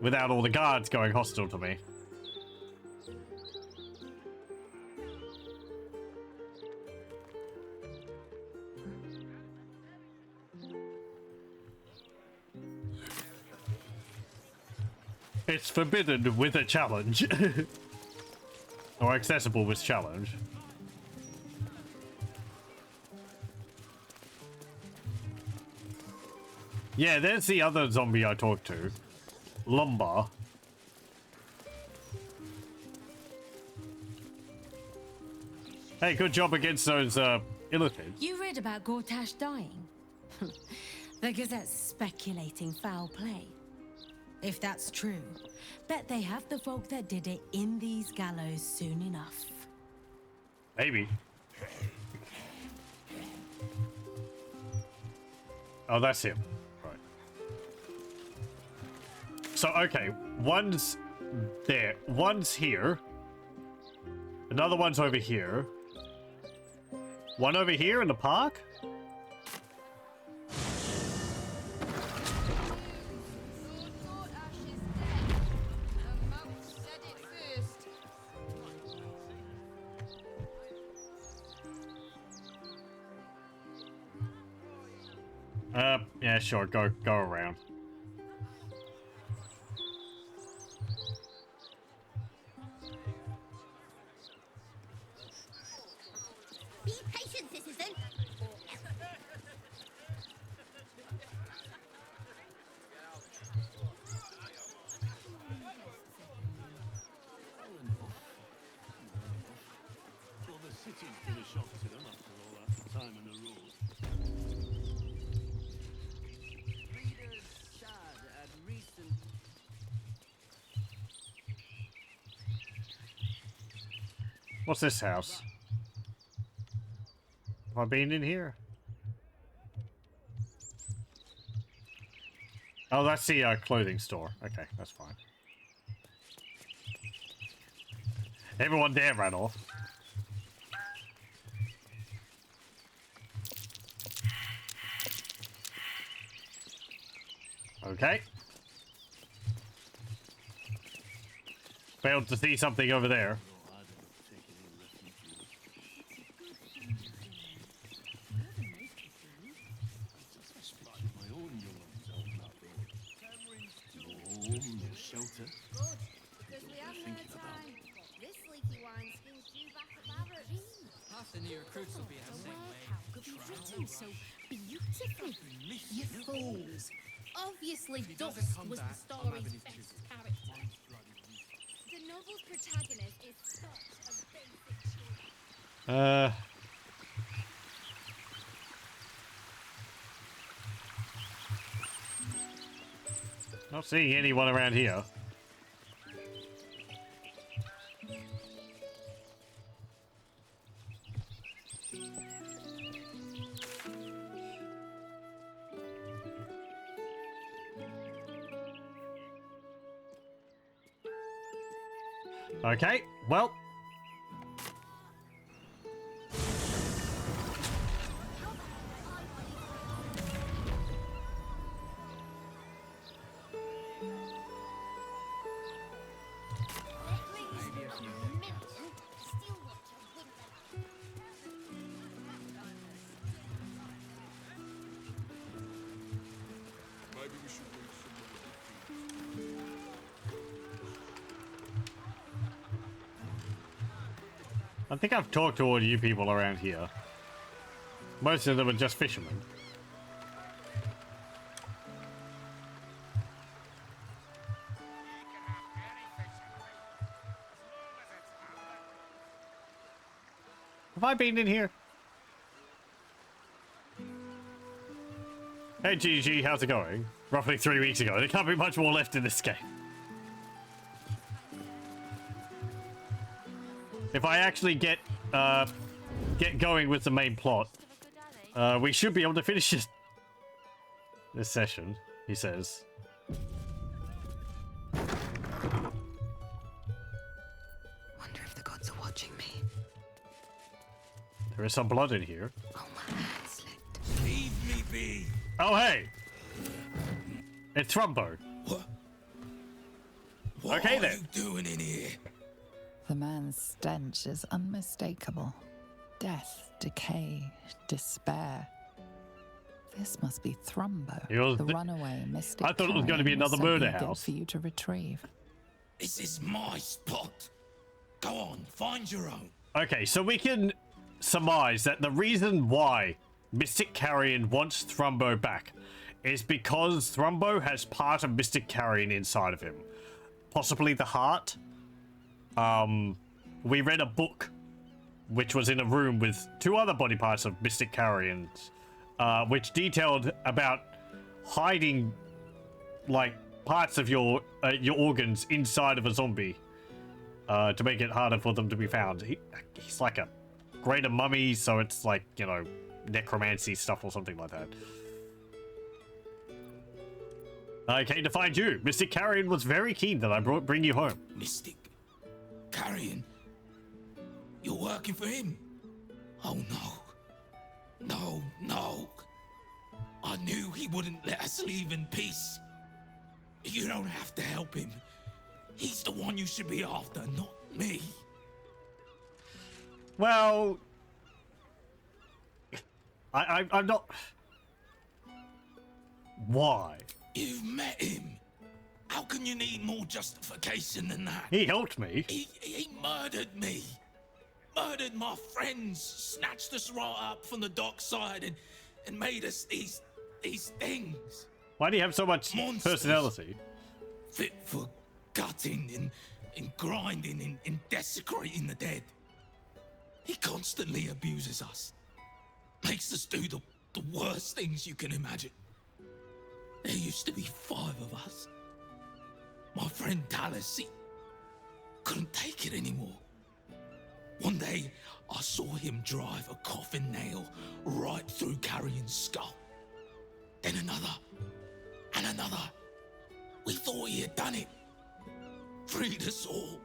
Without all the guards going hostile to me. It's forbidden with a challenge. Or accessible with challenge. Yeah, there's the other zombie I talked to. Lumbar. Hey, good job against those, illithids. You read about Gortash dying? The Gazette's speculating foul play. If that's true, bet they have the folk that did it in these gallows soon enough. Maybe. Oh, that's him. Right. So, okay. One's there. One's here. Another one's over here. One over here in the park? Yeah, sure. Go around. Be patient, citizen. Well, the city's been a shock to them after all that time on the road. What's this house? Have I been in here? Oh, that's the clothing store. Okay, that's fine. Everyone there ran off. Okay. Failed to see something over there. Could be written so beautifully. You fools. Obviously, Dust was the story's best character. The novel's protagonist is such a basic choice. Not seeing anyone around here. Okay, well. Maybe we should wait for I think I've talked to all you people around here. Most of them are just fishermen. Have I been in here? Hey GG, how's it going? Roughly 3 weeks ago. There can't be much more left in this game. If I actually get going with the main plot, we should be able to finish this session, he says. Wonder if the gods are watching me. There is some blood in here. Oh, my hand slipped. Leave me be. Oh, hey! It's Thrumbo. What okay, are then. you doing in here? The man's stench is unmistakable. Death, decay, despair. This must be Thrumbo, the runaway mystic. I thought it was going to be another murder house for you to retrieve. This is my spot. Go on, find your own. Okay, so we can surmise that the reason why Mystic Carrion wants Thrumbo back is because Thrumbo has part of Mystic Carrion inside of him. Possibly the heart. We read a book which was in a room with 2 other body parts of Mystic Carrions, which detailed about hiding like parts of your organs inside of a zombie to make it harder for them to be found. He's like a greater mummy, so it's like, you know, necromancy stuff or something like that. I came to find you. Mystic Carrion was very keen that I bring you home. Mystic Carrion? You're working for him? Oh no. No, no. I knew he wouldn't let us leave in peace. You don't have to help him. He's the one you should be after, not me. Well, I'm not. Why? You've met him. How can you need more justification than that? He helped me. He murdered me. Murdered my friends. Snatched us right up from the dockside and made us these things. Why do you have so much personality? Fit for gutting and grinding and desecrating the dead. He constantly abuses us. Makes us do the worst things you can imagine. There used to be 5 of us. My friend Talus, he couldn't take it anymore. One day, I saw him drive a coffin nail right through Carrion's skull. Then another, and another. We thought he had done it. Freed us all.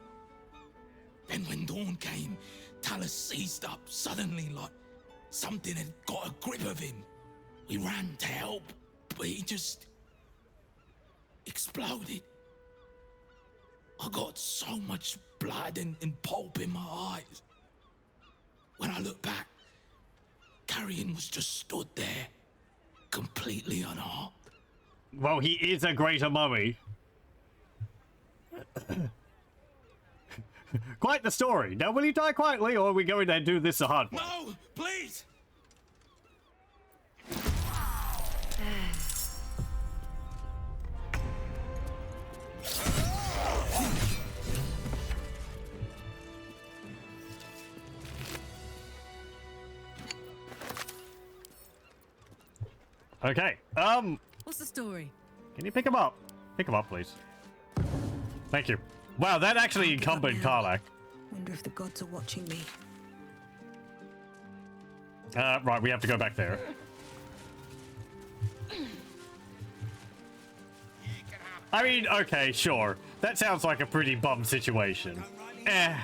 Then when dawn came, Talus seized up suddenly like something had got a grip of him. We ran to help, but he just exploded. I got so much blood and pulp in my eyes. When I looked back, Carrion was just stood there, completely unharmed. Well, he is a greater mummy. Quite the story. Now, will you die quietly, or are we going to do this the hard way? No, please. Okay. What's the story? Can you pick him up? Pick him up, please. Thank you. Wow, that actually encumbered Karlach. Wonder if the gods are watching me. Right, we have to go back there. I mean, okay, sure. That sounds like a pretty bum situation. Eh.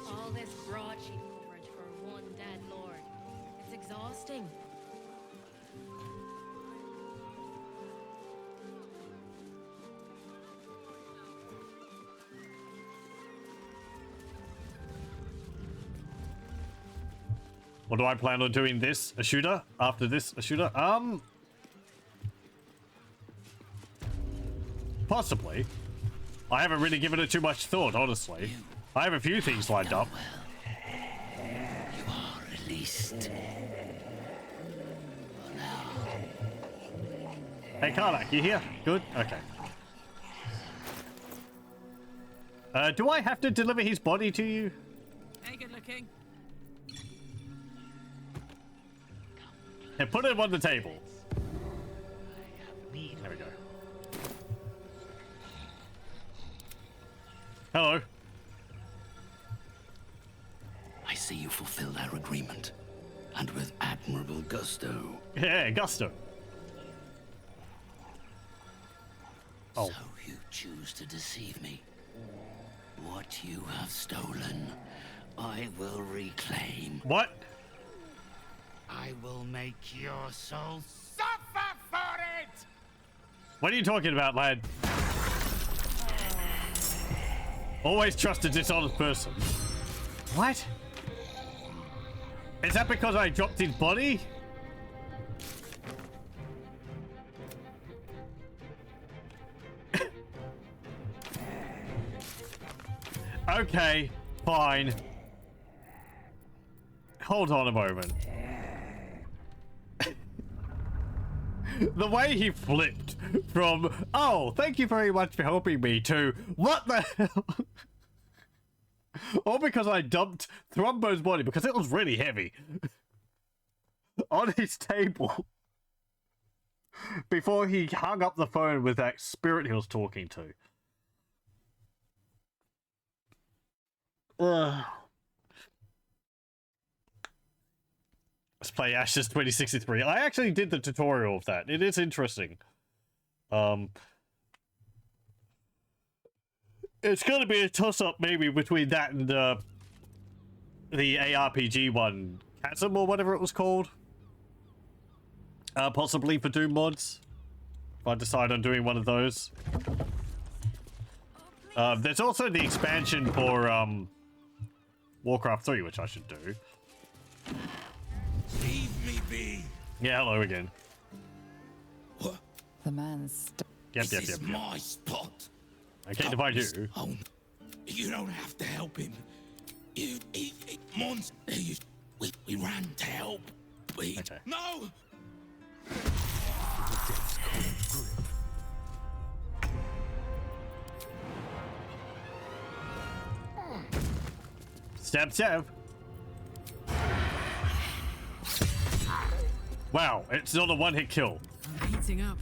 All this broadsheet coverage for one dead lord. It's exhausting. What do I plan on doing this? A shooter? After this, a shooter? Possibly. I haven't really given it too much thought, honestly. I have a few things lined up. You are released. Hey, Karlach, you here? Good? Okay. Do I have to deliver his body to you? Hey, good looking. And put him on the table. There we go. Hello. I see you fulfilled our agreement, and with admirable gusto. Yeah, gusto. Oh. So you choose to deceive me. What you have stolen, I will reclaim. What? I will make your soul suffer for it! What are you talking about, lad? Always trust a dishonest person. What? Is that because I dropped his body? Okay, fine. Hold on a moment. The way he flipped from, oh, thank you very much for helping me, to, what the hell? All because I dumped Thrumbo's body, because it was really heavy, on his table. Before he hung up the phone with that spirit he was talking to. Ugh. Let's play Ashes 2063. I actually did the tutorial of that. It is interesting. It's going to be a toss-up maybe between that and the ARPG one. Chasm or whatever it was called. Possibly for Doom mods. If I decide on doing one of those. There's also the expansion for Warcraft 3, which I should do. Leave me be. Yeah, hello again. What? The man's. This is my spot. I can't divide you. Oh, you don't have to help him. Monster. We ran to help. Okay. No. Stab, stab. Wow, it's not a one-hit kill. I'm heating up.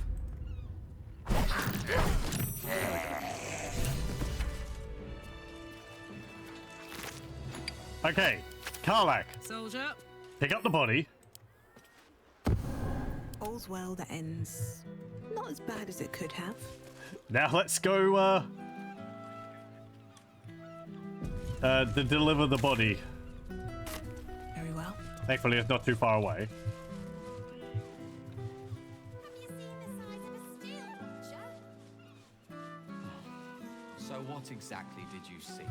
Okay, Karlach. Soldier. Pick up the body. All's well that ends not as bad as it could have. Now let's go, deliver the body. Very well. Thankfully, it's not too far away. So what exactly did you see?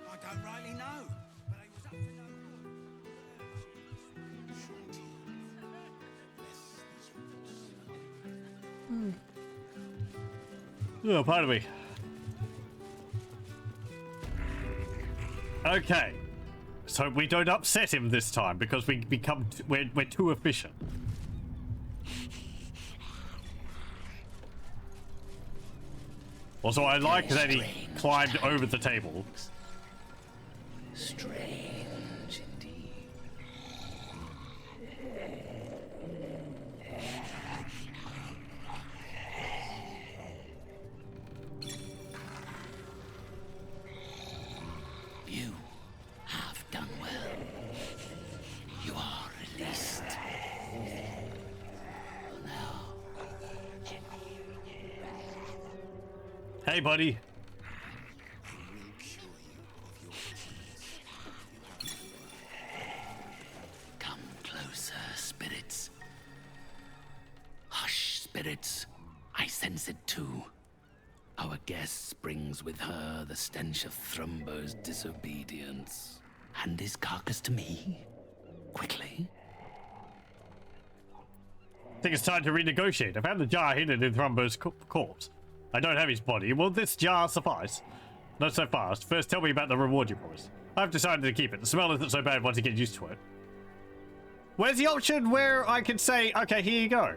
I don't rightly know, but I was up to no good. Oh, pardon me. Okay. So we don't upset him this time because we become we're too efficient. Also, I like that he climbed over the table. Strange indeed. You have done well. You are released. Now. Hey, buddy. Come closer, spirits. Hush, spirits. I sense it too. Our guest brings with her the stench of Thrumbo's disobedience. Hand his carcass to me. Quickly. I think it's time to renegotiate. I found the jar hidden in Thrumbo's corpse. I don't have his body. Will this jar suffice? Not so fast. First, tell me about the reward you promised. I've decided to keep it. The smell isn't so bad once you get used to it. Where's the option where I can say, okay, here you go?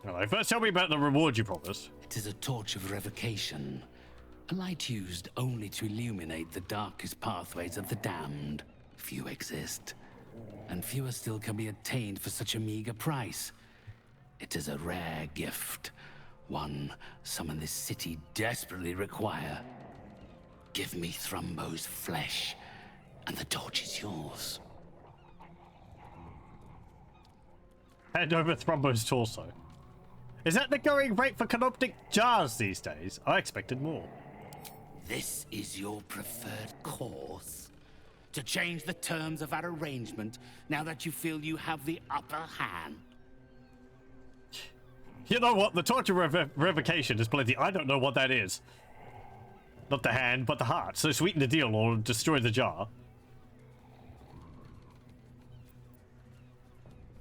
Alright, first tell me about the reward you promised. It is a torch of revocation. A light used only to illuminate the darkest pathways of the damned. Few exist, and fewer still can be attained for such a meager price. It is a rare gift, one some in this city desperately require. Give me Thrumbo's flesh, and the torch is yours. Hand over Thrumbo's torso. Is that the going rate for canoptic jars these days? I expected more. This is your preferred course? To change the terms of our arrangement now that you feel you have the upper hand? You know what? The torture revocation is plenty. I don't know what that is. Not the hand, but the heart. So sweeten the deal or destroy the jar.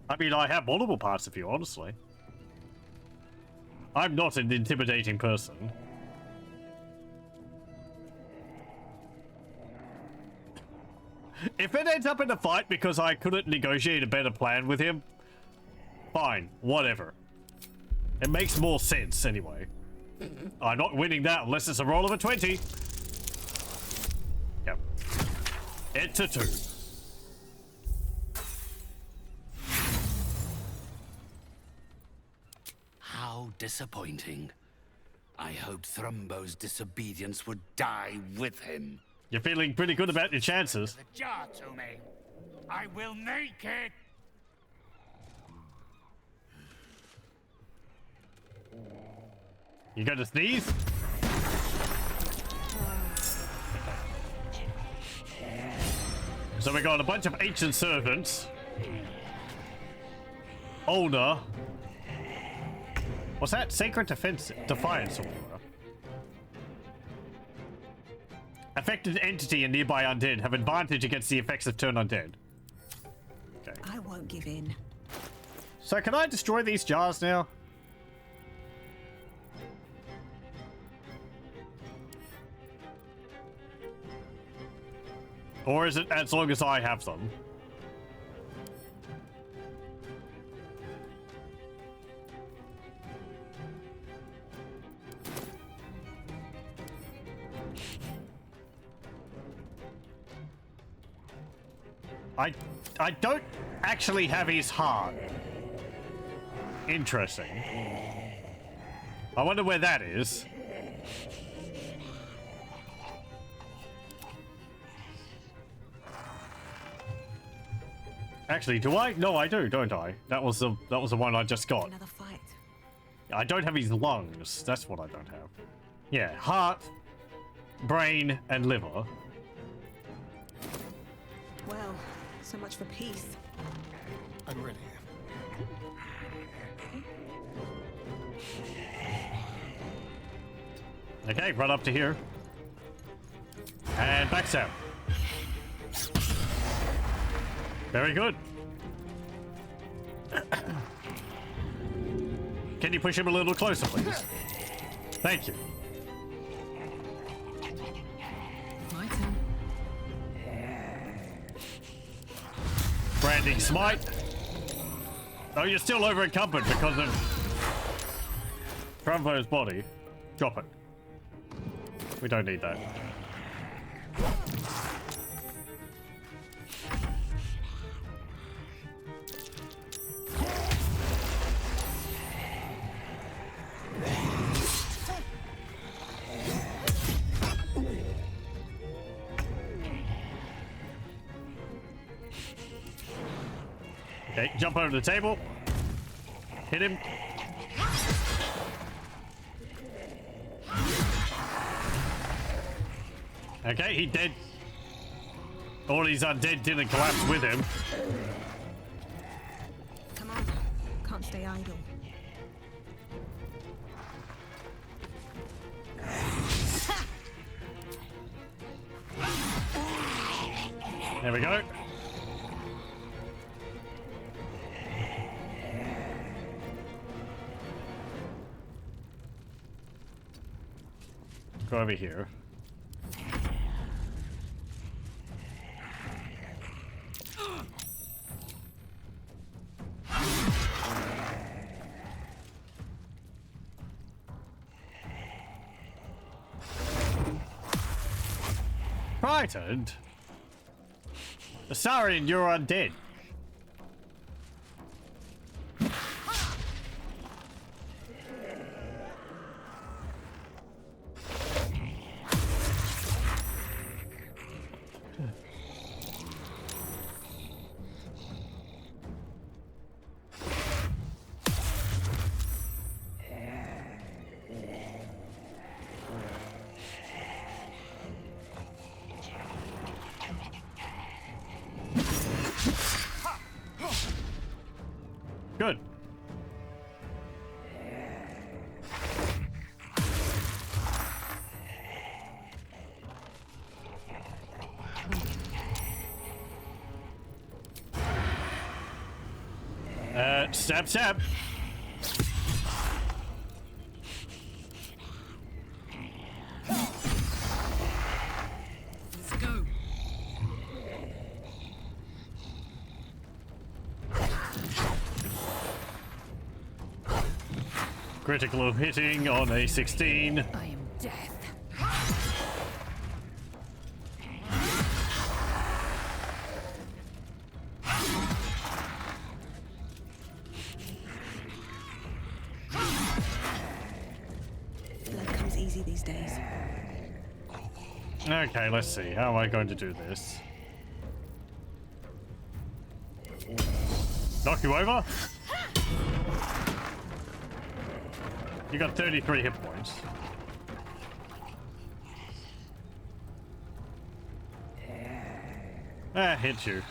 I mean, I have multiple parts of you, honestly. I'm not an intimidating person. If it ends up in a fight because I couldn't negotiate a better plan with him, fine, whatever. It makes more sense anyway. I'm not winning that unless it's a roll of a 20. Yep. It's a 2. How disappointing. I hoped Thrumbo's disobedience would die with him. You're feeling pretty good about your chances. The jar to me. I will make it. You gonna sneeze? So we got a bunch of ancient servants. Owner. What's that? Sacred Defiance Aura. Affected entity and nearby undead have advantage against the effects of turn undead. Okay. I won't give in. So can I destroy these jars now? Or is it as long as I have them? I don't actually have his heart. Interesting. I wonder where that is. Actually, do I? No, I do, don't I? That was the one I just got. Another fight. I don't have his lungs. That's what I don't have. Yeah, heart, brain, and liver. Well, so much for peace. I'm ready. Okay, run up to here. And backstab. Very good. Can you push him a little closer, please? Thank you. My turn. Branding smite. Oh, you're still over encumbered because of Trumpo's body. Drop it. We don't need that. Okay, jump over the table. Hit him. Okay, he dead. All his undead didn't collapse with him. Come on, can't stay idle. There we go. Go over here. Frightened? Larian, you're undead. Good. Stab, stab. Let's go. Critical hitting on a 16. I am death. Blood comes easy these days. Okay, let's see. How am I going to do this? Knock you over? You got 33 hit points. Hit you.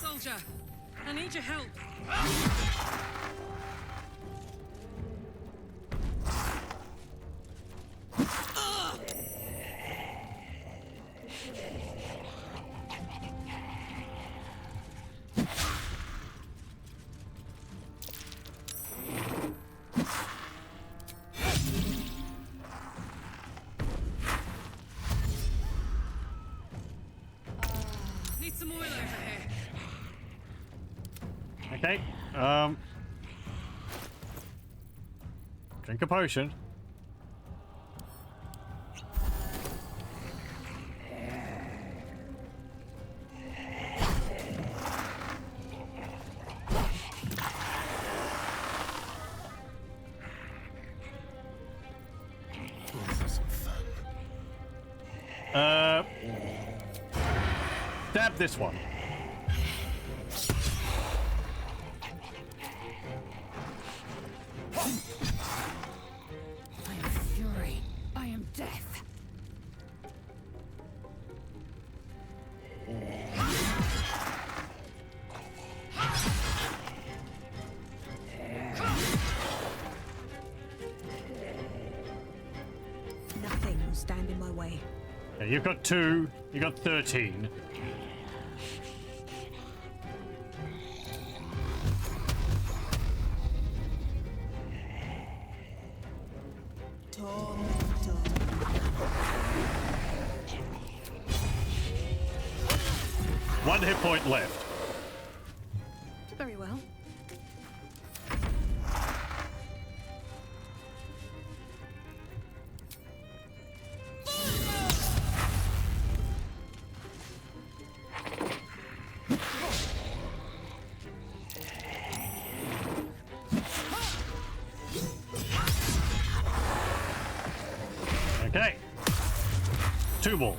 Soldier, I need your help. Need some oil over here. Okay, drink a potion. Stab this one. I am fury. I am death. Okay, you've got 2. You got 13. One hit point left. Very well. Okay. 2 more.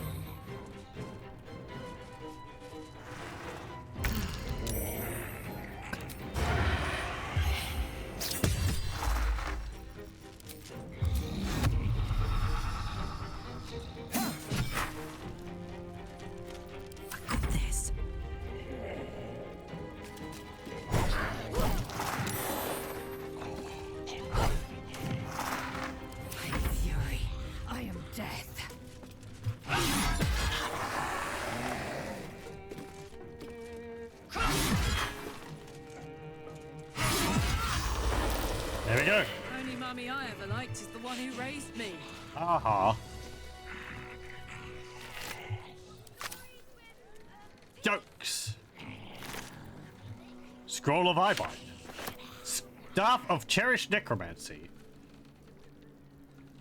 There we go. Only mummy I ever liked is the one who raised me. Aha. Jokes. Scroll of Eyebind. Staff of Cherished Necromancy.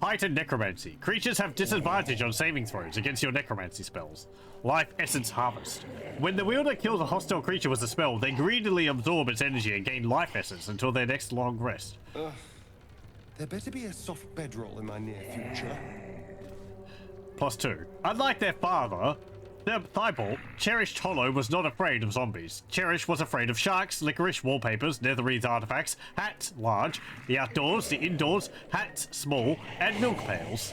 Heightened Necromancy. Creatures have disadvantage on saving throws against your necromancy spells. Life Essence Harvest. When the wielder kills a hostile creature with a spell, they greedily absorb its energy and gain life essence until their next long rest. There better be a soft bedroll in my near future. +2. Unlike their father, their Thibault, Cherished Hollow was not afraid of zombies. Cherish was afraid of sharks, licorice, wallpapers, netherese artifacts, hats, large, the outdoors, the indoors, hats, small, and milk pails.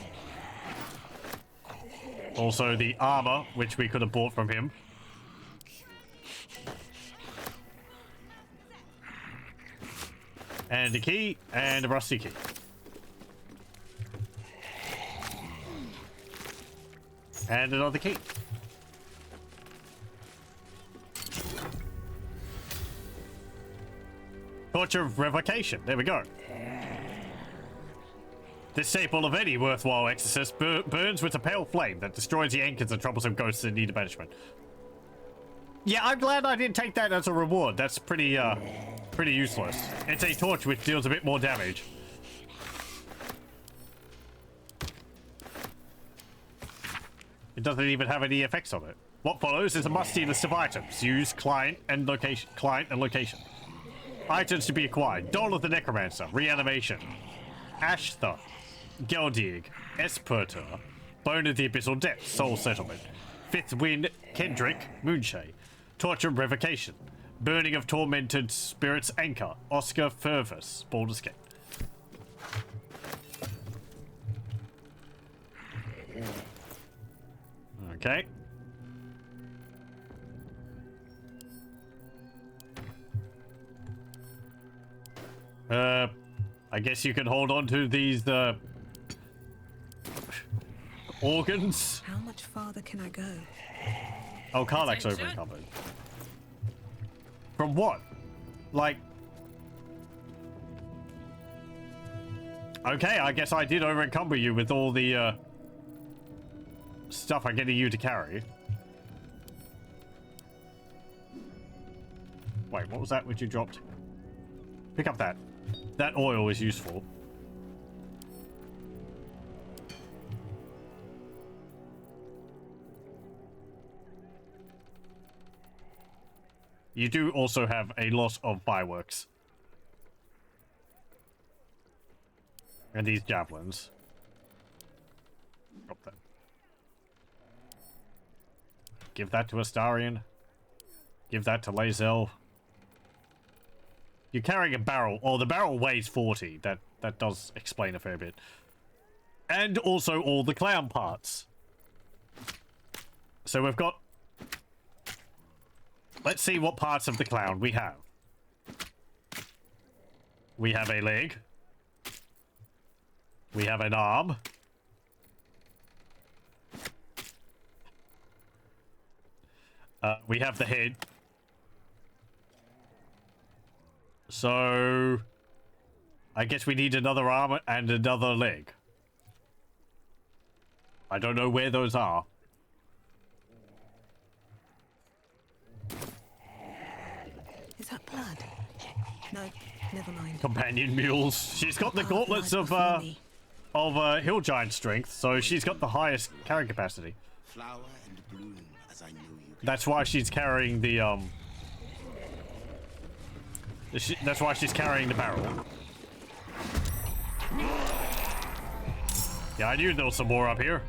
Also the armor, which we could have bought from him. And a key, and a rusty key. And another key. Torture of Revocation. There we go. This staple of any worthwhile exorcist burns with a pale flame that destroys the anchors and troublesome ghosts in need of banishment. Yeah, I'm glad I didn't take that as a reward. That's pretty useless. It's a torch which deals a bit more damage. It doesn't even have any effects on it. What follows is a musty list of items. Use client and location. Items to be acquired. Doll of the Necromancer. Reanimation. Ashtha. Geldig. Espertor. Bone of the Abyssal Depths. Soul Settlement. Fifth Wind. Kendrick. Moonshay. Torture and Revocation. Burning of Tormented Spirits Anchor. Oscar Fervus. Baldur's Gate. Okay. I guess you can hold on to these, organs. How much farther can I go? Oh, Karlach's over encumbered. From what? Like... Okay, I guess I did over encumber you with all the, stuff I'm getting you to carry. Wait, what was that which you dropped? Pick up that. That oil is useful. You do also have a lot of fireworks. And these javelins. Drop that. Give that to Astarion. Give that to Lae'zel. You're carrying a barrel. Oh, the barrel weighs 40. That does explain a fair bit. And also all the clown parts. So we've got... Let's see what parts of the clown we have. We have a leg. We have an arm. We have the head. So I guess we need another arm and another leg. I don't know where those are. Is that blood? No, never mind. Companion mules. She's got the gauntlets of hill giant strength, so she's got the highest carrying capacity. Flower and bloom as I know you. That's why she's carrying the that's why she's carrying the barrel. Yeah, I knew there was some more up here.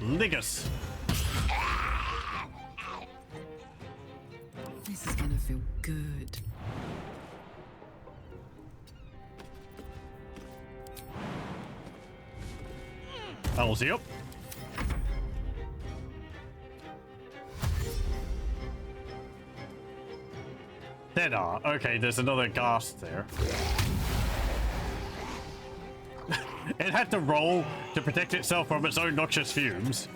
Ligus. This is gonna feel good. Levels you up. There are. Okay, there's another ghast there. It had to roll to protect itself from its own noxious fumes.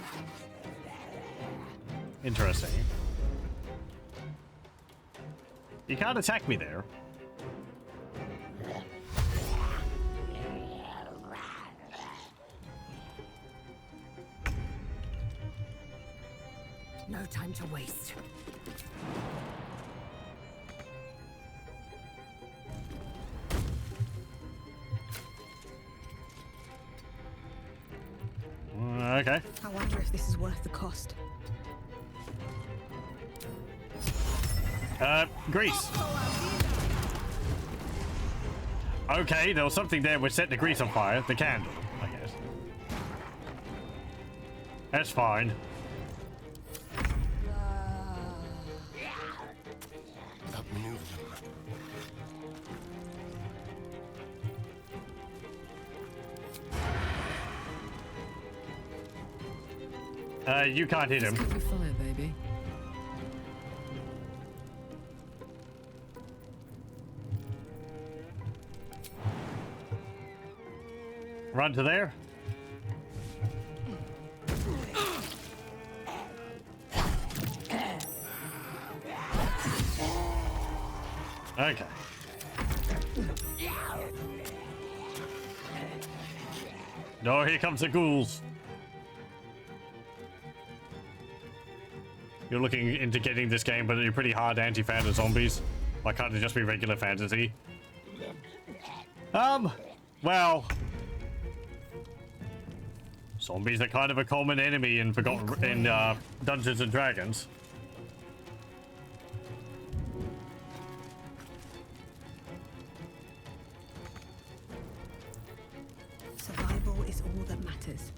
Interesting. You can't attack me there. No time to waste. Okay. I wonder if this is worth the cost. Grease. Okay, there was something there which set the grease on fire. The candle, I guess. That's fine. Outmaneuver them. You can't hit him. Let's go with fire, baby. Run to there. Okay. No, here comes the ghouls. You're looking into getting this game, but you're pretty hard anti-fan of zombies. Why can't it just be regular fantasy? Well, zombies are kind of a common enemy in Dungeons and Dragons. Survival is all that matters.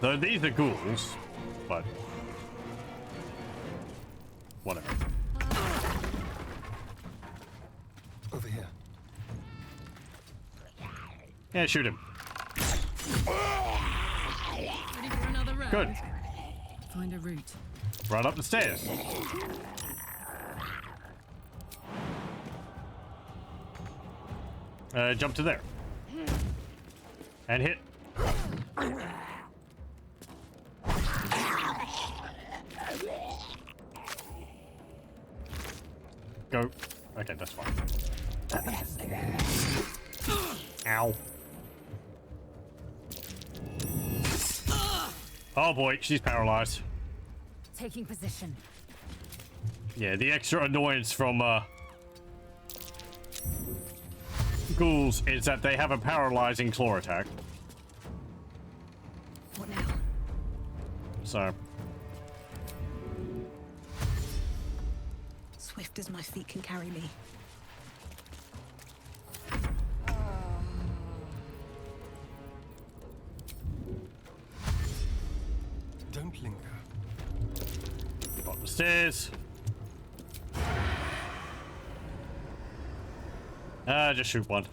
Though these are ghouls, but whatever. Over here. Yeah, shoot him. Ready for another round? Good. Find a route. Run up the stairs. Jump to there. And hit. Go. Okay, that's fine. Ow. Oh boy, she's paralyzed. Taking position. Yeah, the extra annoyance from ghouls is that they have a paralyzing claw attack. What now? So Swift as my feet can carry me. Don't linger. up the stairs. Just shoot one.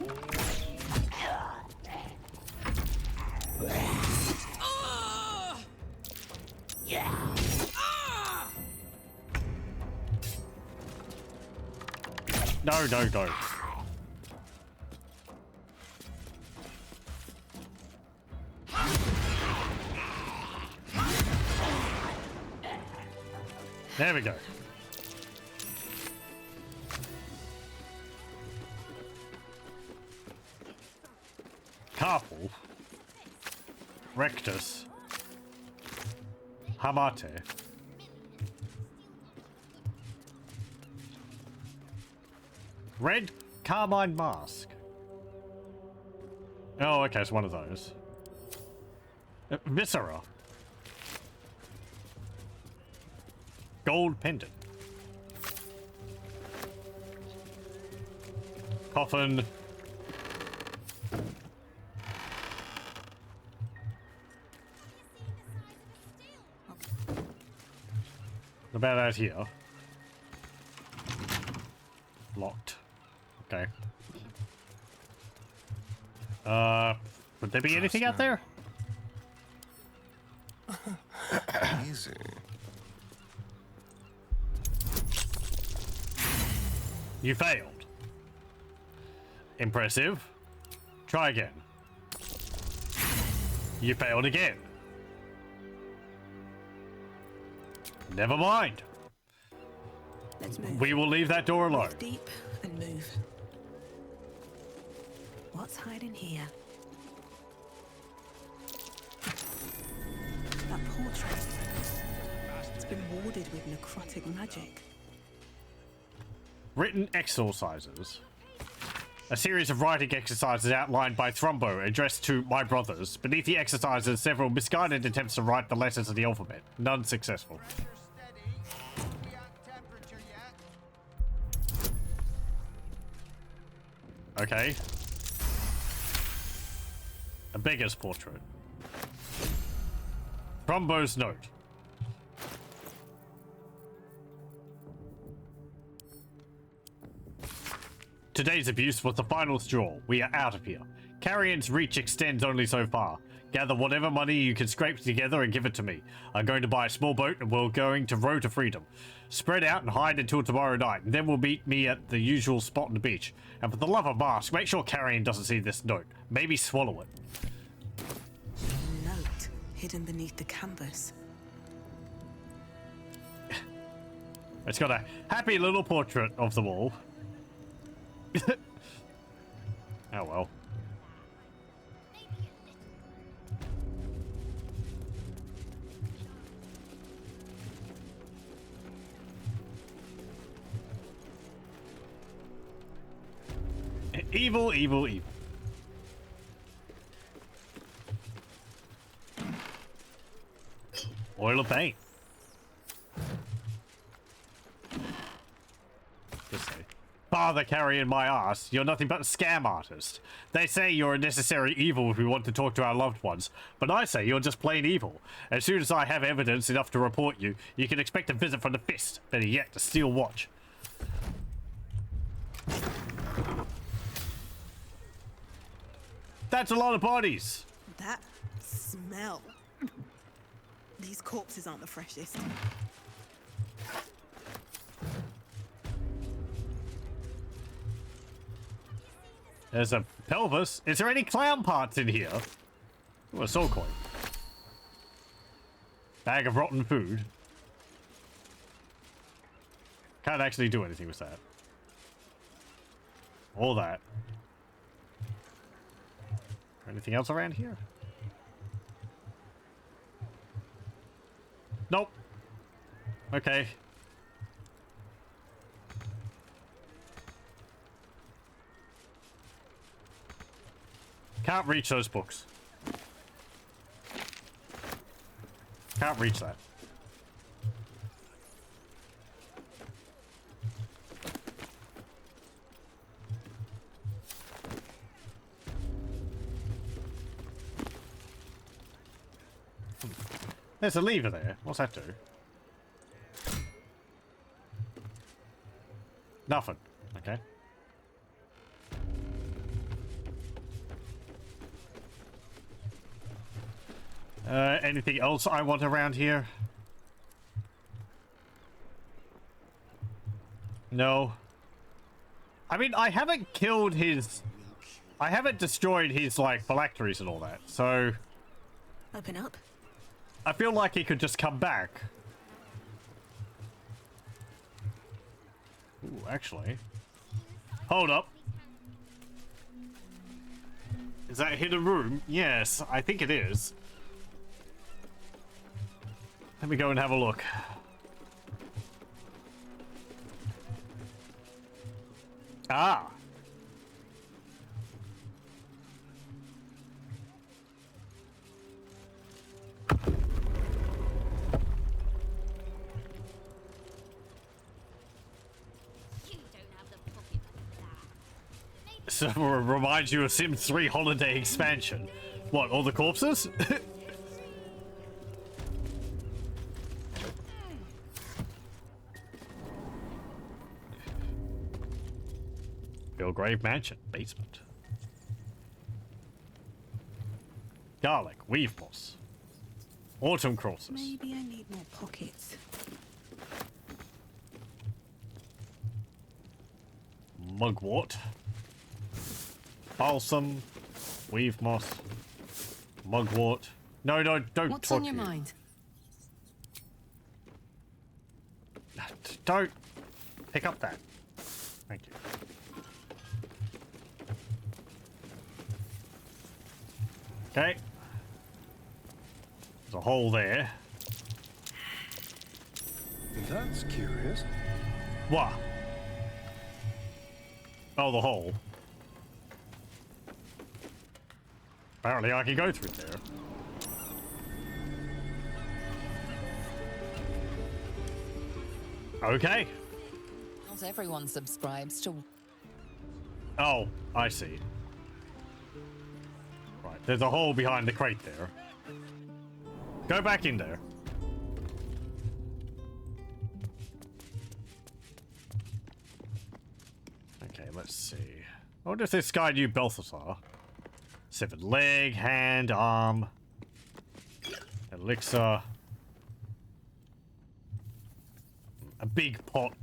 No, no, no. There we go. Carpal. Rectus. Hamate. Red carmine mask. Oh, okay, it's one of those. Viscera. Gold pendant. Coffin. What about out here? Locked. Okay. Would there be anything out there? Easy. You failed. Impressive. Try again. You failed again. Never mind. Let's move. We will leave that door alone. Breathe deep and move. What's hiding here? That portrait. It's been warded with necrotic magic. Written exorcisers. A series of writing exercises outlined by Thrumbo addressed to my brothers. Beneath the exercises, several misguided attempts to write the letters of the alphabet. None successful. Okay. A beggar's portrait. Trumbo's note. Today's abuse was the final straw. We are out of here. Carrion's reach extends only so far. Gather whatever money you can scrape together and give it to me. I'm going to buy a small boat and we're going to row to freedom. Spread out and hide until tomorrow night, and then we'll meet me at the usual spot on the beach. And for the love of Mask, make sure Carrion doesn't see this note. Maybe swallow it. A note hidden beneath the canvas. It's got a happy little portrait of the wall. Oh well. Evil, evil, evil. Oil of paint. Just say. Father carrying my ass, you're nothing but a scam artist. They say you're a necessary evil if we want to talk to our loved ones, but I say you're just plain evil. As soon as I have evidence enough to report you, you can expect a visit from the fist, better yet, a steel watch. That's a lot of bodies. That smell. These corpses aren't the freshest. There's a pelvis. Is there any clown parts in here? Ooh, a soul coin. Bag of rotten food. Can't actually do anything with that. All that. Anything else around here? Nope. Okay. Can't reach those books. Can't reach that. There's a lever there. What's that do? Nothing. Okay. Anything else I want around here? No. I mean, I haven't killed his... I haven't destroyed his, like, phylacteries and all that, so... Open up. I feel like he could just come back. Ooh, actually. Hold up. Is that a hidden room? Yes, I think it is. Let me go and have a look. Ah. So it reminds you of Sims 3 Holiday Expansion. What, all the corpses? Belgrave Mansion, basement. Garlic, weave moss. Autumn crosses. Maybe I need more pockets. Mugwort. Balsam. Weave moss. Mugwort. No, don't What's talk on your to you. mind? Don't pick up that. Thank you. Okay. There's a hole there. That's curious. What? Oh, the hole. Apparently I can go through there. Okay. Not everyone subscribes to... Oh, I see. Right, there's a hole behind the crate there. Go back in there. Okay, let's see. I wonder if this guy knew Balthasar. Severed leg, hand, arm. Elixir. A big pot.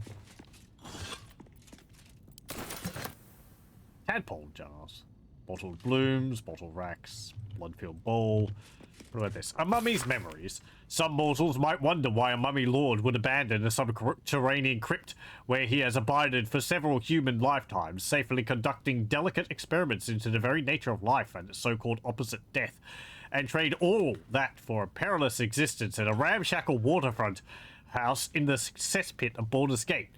Tadpole jars. Bottled blooms, bottle racks, blood-filled bowl. What about this? A mummy's memories. Some mortals might wonder why a mummy lord would abandon a subterranean crypt where he has abided for several human lifetimes, safely conducting delicate experiments into the very nature of life and its so-called opposite death, and trade all that for a perilous existence in a ramshackle waterfront house in the cesspit of Baldur's Gate.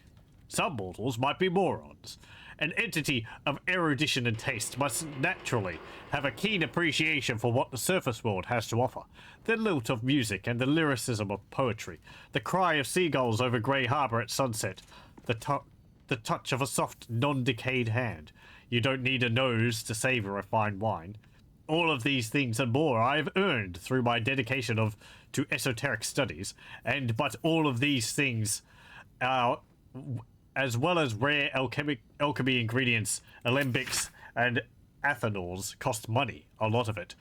Some mortals might be morons. An entity of erudition and taste must naturally have a keen appreciation for what the surface world has to offer. The lilt of music and the lyricism of poetry, the cry of seagulls over Grey Harbour at sunset, the touch of a soft, non-decayed hand. You don't need a nose to savour a fine wine. All of these things and more I have earned through my dedication to esoteric studies, but all of these things are... as well as rare alchemy ingredients, alembics, and athanols cost money, a lot of it.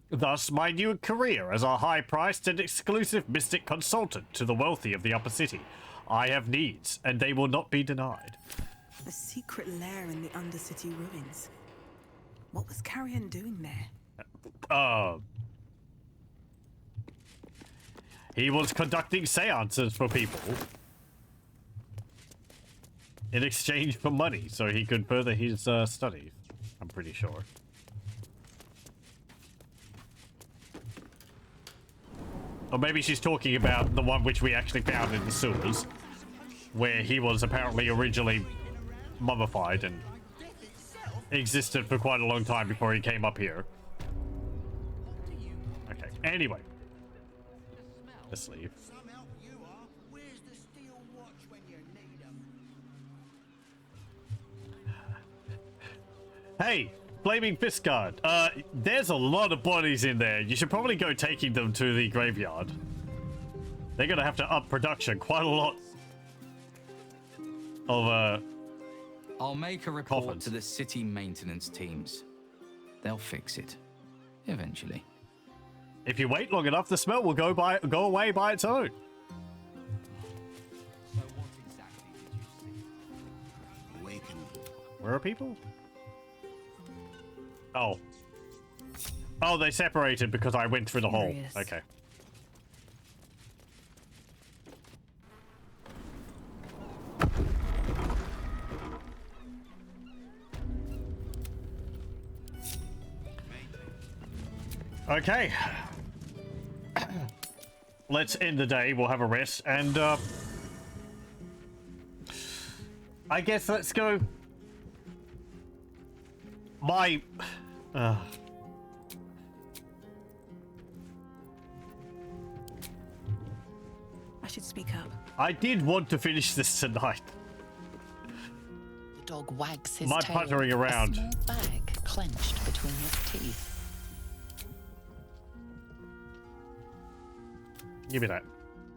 Thus, my new career as a high-priced and exclusive mystic consultant to the wealthy of the upper city. I have needs, and they will not be denied. A secret lair in the Undercity ruins. What was Carrion doing there? He was conducting seances for people. In exchange for money, so he could further his studies. I'm pretty sure. Or maybe she's talking about the one which we actually found in the sewers, where he was apparently originally mummified and existed for quite a long time before he came up here. Okay, anyway. Let's leave. Hey, Flaming Fist Guard. There's a lot of bodies in there. You should probably go taking them to the graveyard. They're gonna have to up production quite a lot of, I'll make a report coffins. to the city maintenance teams. They'll fix it. Eventually. If you wait long enough, the smell will go away by its own. So what exactly did you see? Where are people? Oh. Oh, they separated because I went through the hole. Curious. Okay. Okay. Let's end the day. We'll have a rest and I guess let's go. My I should speak up. I did want to finish this tonight. The dog wags his My tail. puttering around. A small bag clenched between his teeth. Give me that.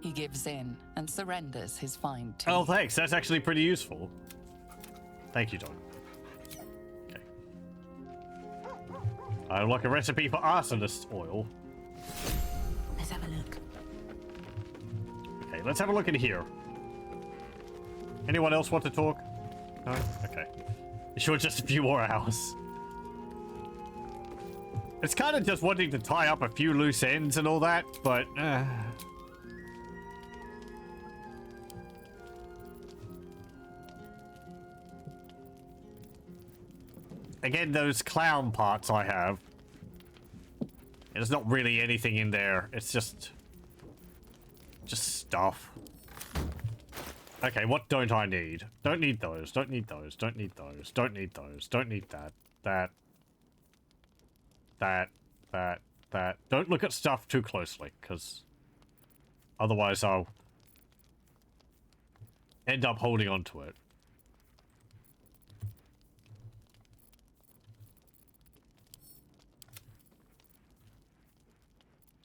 He gives in and surrenders his find to Oh, you. thanks. That's actually pretty useful. Thank you, dog. Okay. I like a recipe for arsonist oil. Let's have a look. Okay, let's have a look in here. Anyone else want to talk? No? Okay. You sure just a few more hours? It's kind of just wanting to tie up a few loose ends and all that, but... Again, those clown parts I have. There's not really anything in there. It's just stuff. Okay, what don't I need? Don't need those. Don't need those. Don't need those. Don't need those. Don't need that. That. Don't look at stuff too closely, because otherwise I'll end up holding on to it.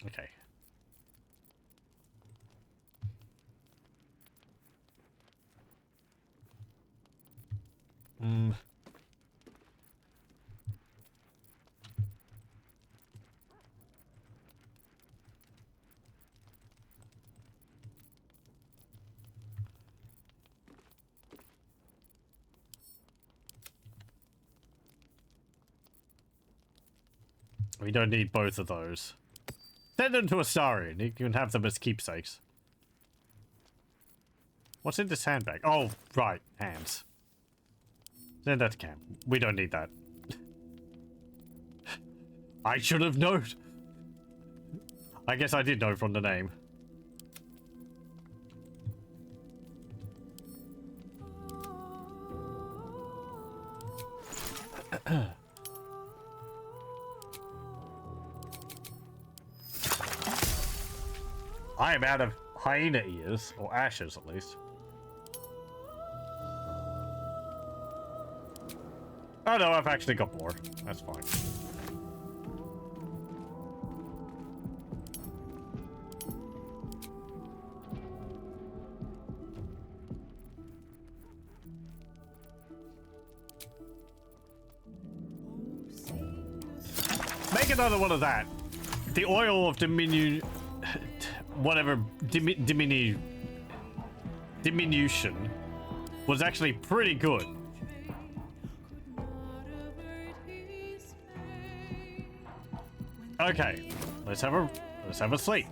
Okay. We don't need both of those. Send them to Astarion. You can have them as keepsakes. What's in this handbag? Oh, right. Hands. Send that to camp. We don't need that. I should have known. I guess I did know from the name. I am out of hyena ears, or ashes at least. Oh no, I've actually got more. That's fine. Make another one of that. The oil of diminution was actually pretty good. Okay, let's have a sleep.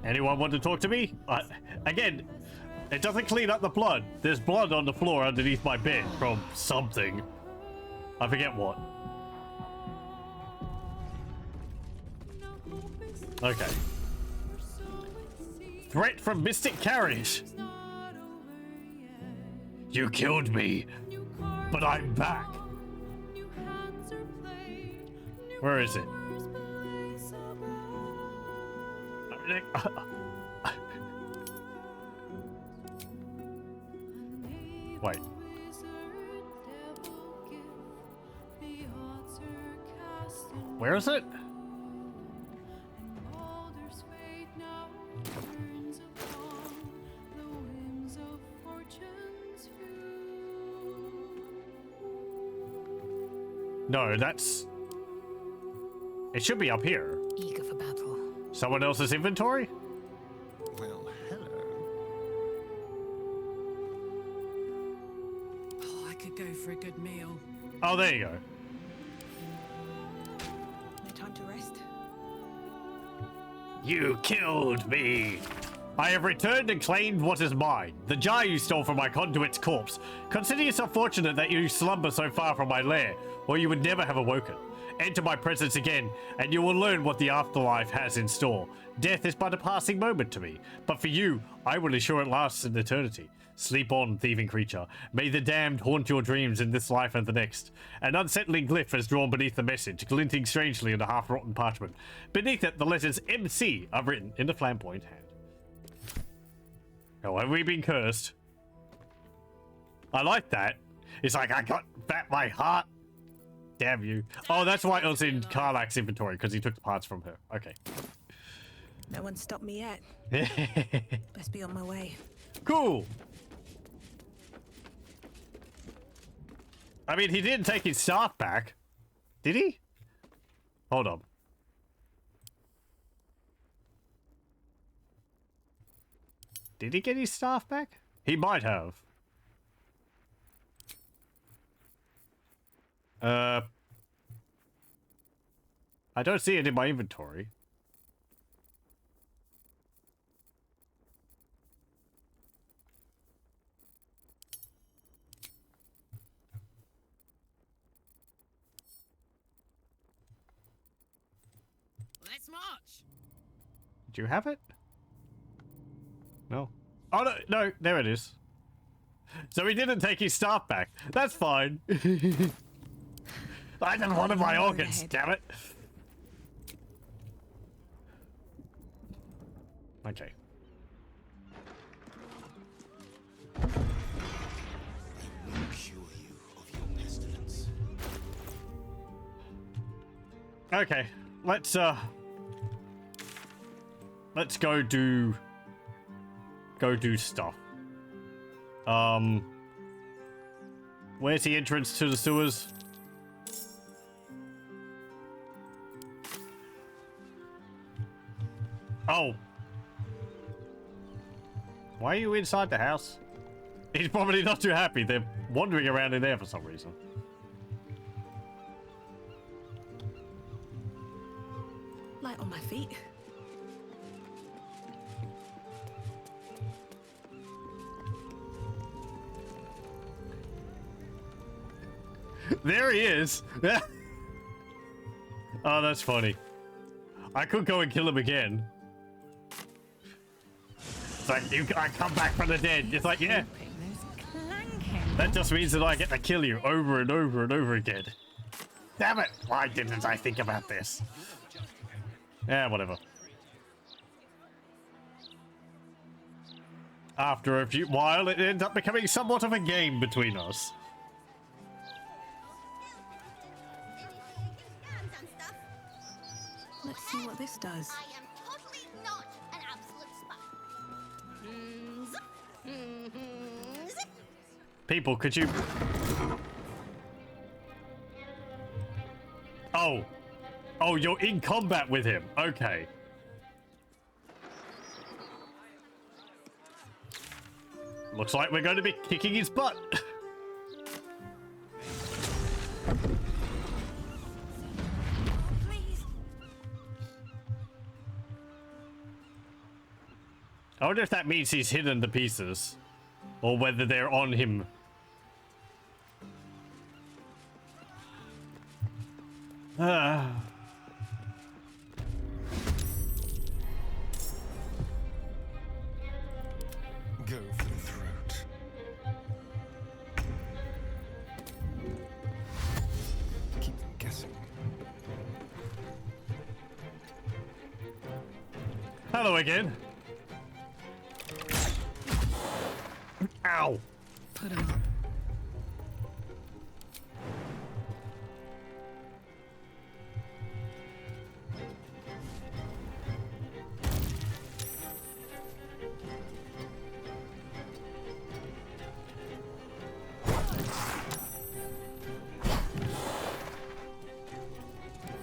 Anyone want to talk to me? Again, it doesn't clean up the blood. There's blood on the floor underneath my bed from something. I forget what. Okay. Threat from Mystic Carriage. You killed me, but I'm back. Where is it? Wait. Where is it? No, that's... It should be up here. Eager for battle. Someone else's inventory? Well, hello. for a good meal. Oh, there you go. No time to rest. You killed me. I have returned and claimed what is mine. The jar you stole from my conduit's corpse. Consider yourself fortunate that you slumber so far from my lair, or you would never have awoken. Enter my presence again, and you will learn what the afterlife has in store. Death is but a passing moment to me, but for you, I will ensure it lasts an eternity. Sleep on, thieving creature. May the damned haunt your dreams in this life and the next. An unsettling glyph is drawn beneath the message, glinting strangely in a half-rotten parchment. Beneath it, the letters MC are written in a flamboyant hand. Oh, have we been cursed? I like that. It's like, I got back my heart. Damn you. Oh, that's why it was in Karlach's inventory, because he took the parts from her. Okay. No one stopped me yet. Best be on my way. Cool. I mean, he didn't take his staff back. Did he? Hold on. Did he get his staff back? He might have. I don't see it in my inventory. Let's march. Did you have it? No. Oh, no, no, there it is. So he didn't take his staff back. That's fine. I just wanted my organs, damn it. Okay. Okay, let's go do stuff. Where's the entrance to the sewers? Oh. Why are you inside the house? He's probably not too happy. They're wandering around in there for some reason. Light on my feet. There he is. Oh, that's funny. I could go and kill him again. It's like, I come back from the dead. It's like, yeah. That just means that I get to kill you over and over and over again. Damn it. Why didn't I think about this? Yeah, whatever. After a few while, it ends up becoming somewhat of a game between us. Let's see what this does. I am totally not an absolute spy. People, could you... Oh. Oh, you're in combat with him. Okay. Looks like we're going to be kicking his butt. I wonder if that means he's hidden the pieces, or whether they're on him. Go for the throat. Keep them guessing. Hello again. Ow. Put him up.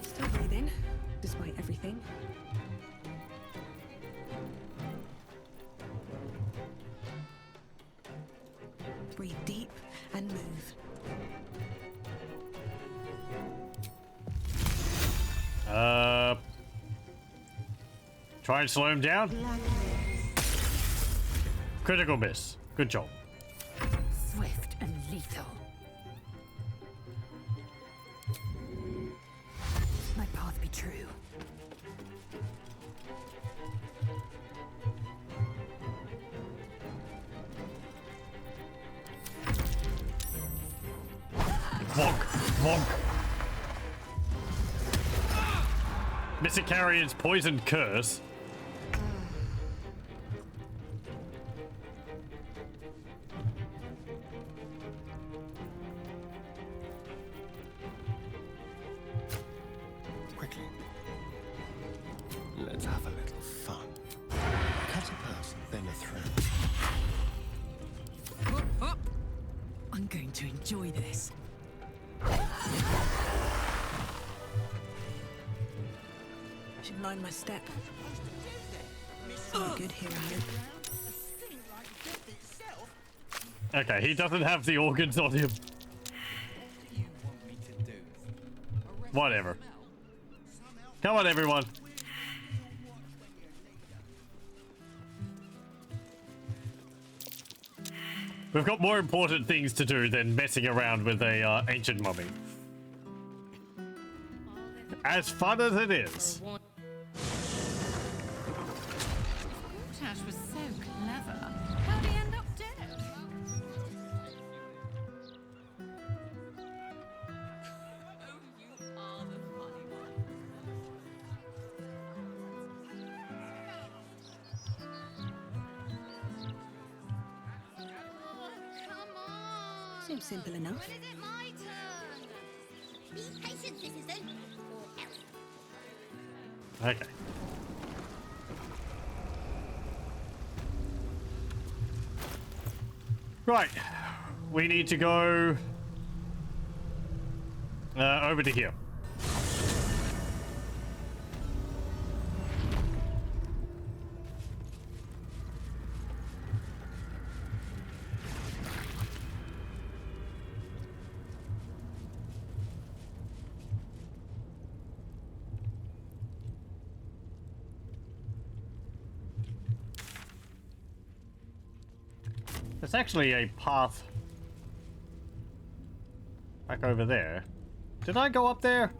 Still breathing, despite everything. Breathe deep and move. Try and slow him down. Critical miss. Good job. Swift and lethal. My path be true. Vonk. Vonk. Mr. Carrion's poisoned curse. Quickly. Let's have a little fun. Cut a person, then a thread. Up. I'm going to enjoy this. Should line my step. Oh, good here, I Okay, he doesn't have the organs on him. Whatever. Come on, everyone. We've got more important things to do than messing around with a ancient mummy. As fun as it is. Tash was so clever. How'd he end up dead? Seems simple enough. Be patient, citizen, or else. Okay. Right. We need to go over to here. There's actually a path back over there. Did I go up there?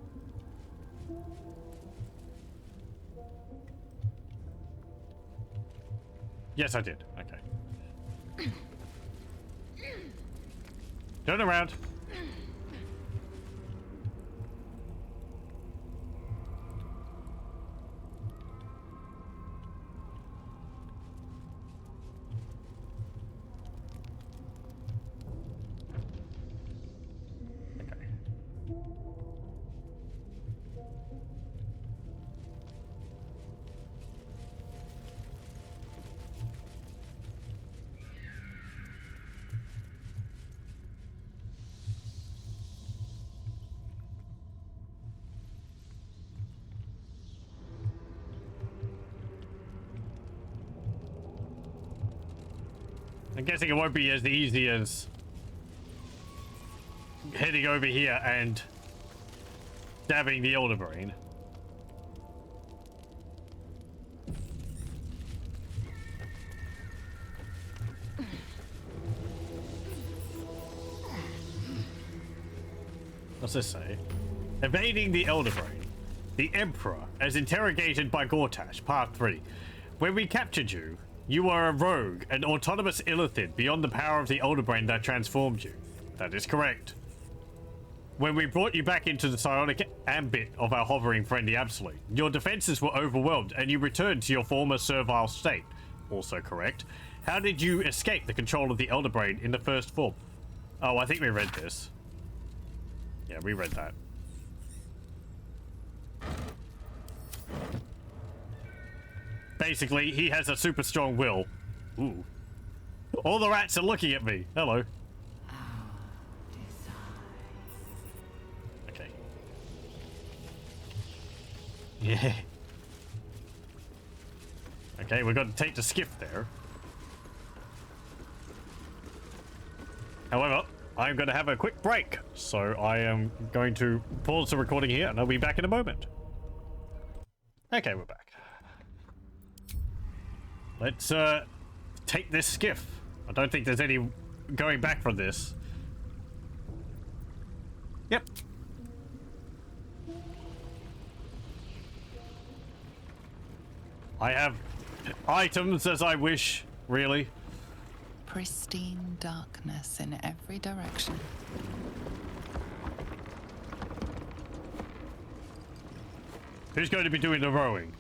Yes, I did. Okay. Turn around. I'm guessing it won't be as easy as heading over here and stabbing the Elder Brain. What's this say? Evading the Elder Brain. The Emperor, as interrogated by Gortash, Part 3. When we captured you, you were a rogue, an autonomous illithid beyond the power of the Elder Brain that transformed you. That is correct. When we brought you back into the psionic ambit of our hovering friend the Absolute, your defenses were overwhelmed and you returned to your former servile state. Also correct. How did you escape the control of the Elder Brain in the first form? Oh, I think we read this. Yeah, we read that. Basically, he has a super strong will. Ooh. All the rats are looking at me. Hello. Okay. Yeah. Okay, we're going to take the skiff there. However, I'm going to have a quick break. So I am going to pause the recording here and I'll be back in a moment. Okay, we're back. Let's take this skiff. I don't think there's any going back from this. Yep. I have items as I wish, really. Pristine darkness in every direction. Who's going to be doing the rowing?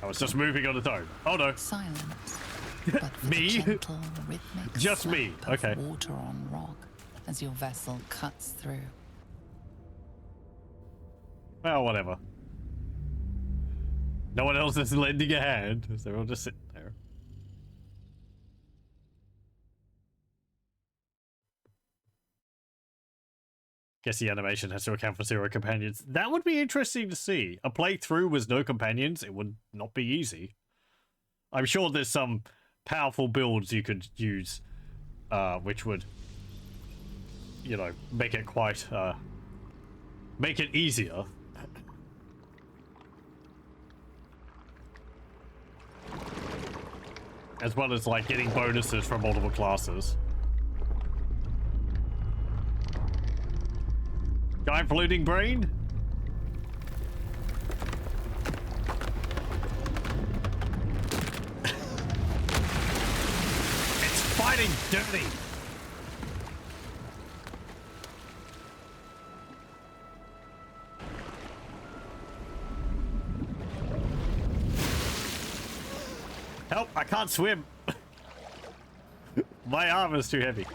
I was just moving on its own. Oh no. Silence. But for Me? the gentle, rhythmic Just me. slap of Okay. water on rock as your vessel cuts through. Well, whatever. No one else is lending a hand, so they're all just sitting there. Guess the animation has to account for 0 companions. That would be interesting to see. A playthrough with no companions, it would not be easy. I'm sure there's some powerful builds you could use, which would, you know, make it quite, make it easier. As well as, like, getting bonuses from multiple classes. Giant polluting brain? It's fighting dirty! Help! I can't swim! My arm is too heavy.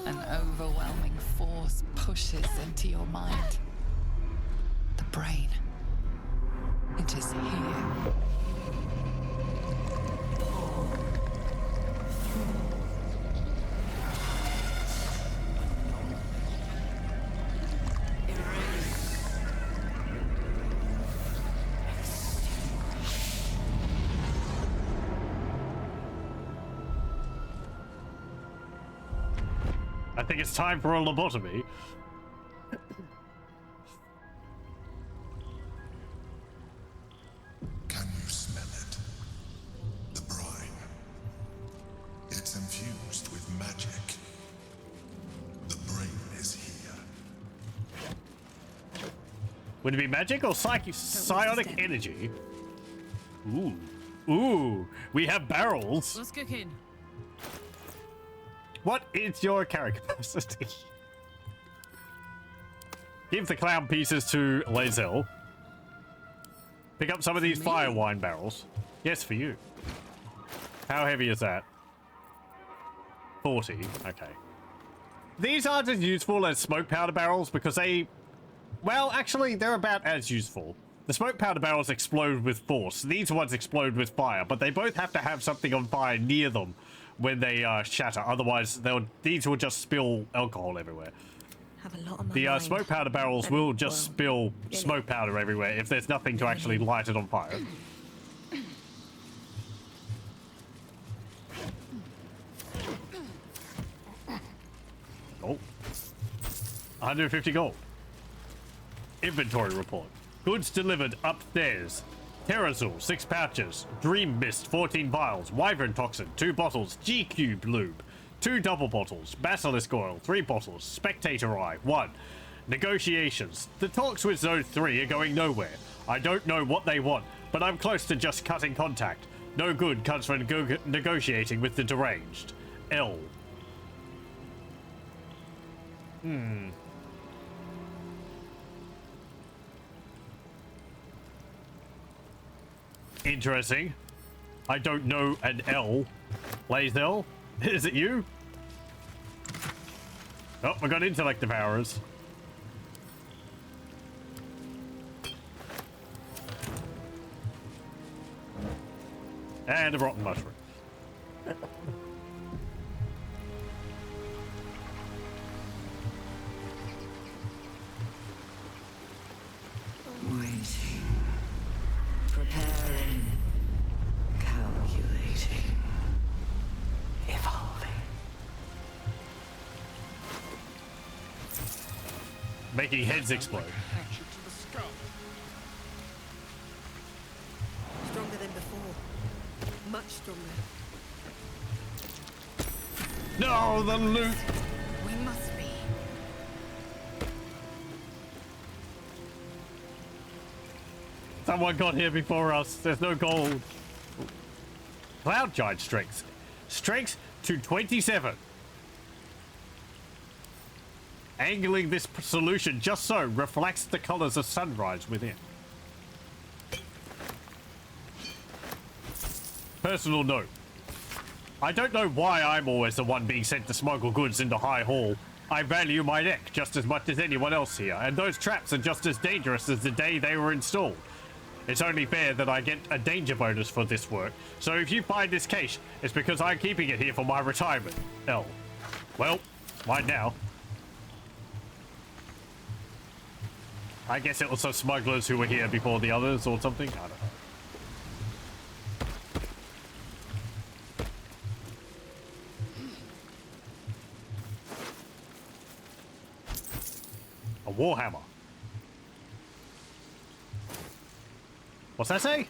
An overwhelming force pushes into your mind. The brain. It is here. I think it's time for a lobotomy. Can you smell it? The brine. It's infused with magic. The brain is here. Would it be magic or psionic energy? Ooh. Ooh. We have barrels. Let's cook in. What is your character capacity? Give the clown pieces to Lae'zel. Pick up some of these fire wine barrels. Yes, for you. How heavy is that? 40. Okay. These aren't as useful as smoke powder barrels because they... Well, actually, they're about as useful. The smoke powder barrels explode with force. These ones explode with fire, but they both have to have something on fire near them when they shatter. Otherwise, these will just spill alcohol everywhere. Have a lot on my The mind. smoke powder barrels And, will just well, spill really. smoke powder everywhere if there's nothing to actually light it on fire. Oh. 150 gold. Inventory report. Goods delivered upstairs. Terrazol, 6 pouches. Dream Mist, 14 vials. Wyvern Toxin, 2 bottles. G-Cube Lube, 2 double bottles. Basilisk Oil, 3 bottles. Spectator Eye, 1. Negotiations. The talks with Zone 3 are going nowhere. I don't know what they want, but I'm close to just cutting contact. No good comes from negotiating with the deranged. L. Interesting. I don't know an L. Lae'zel? Is it you? Oh, we got intellect devourers. And a rotten mushroom. making heads explode. Stronger than before. Much stronger. No, the loot. We must be. Someone got here before us. There's no gold. Cloud giant strength. Strength to 27. Angling this solution just so reflects the colors of sunrise within. Personal note. I don't know why I'm always the one being sent to smuggle goods into High Hall. I value my neck just as much as anyone else here, and those traps are just as dangerous as the day they were installed. It's only fair that I get a danger bonus for this work, so if you find this cache, it's because I'm keeping it here for my retirement. L. Well, mine now. I guess it was some smugglers who were here before the others or something. I don't know. A warhammer. What's that say?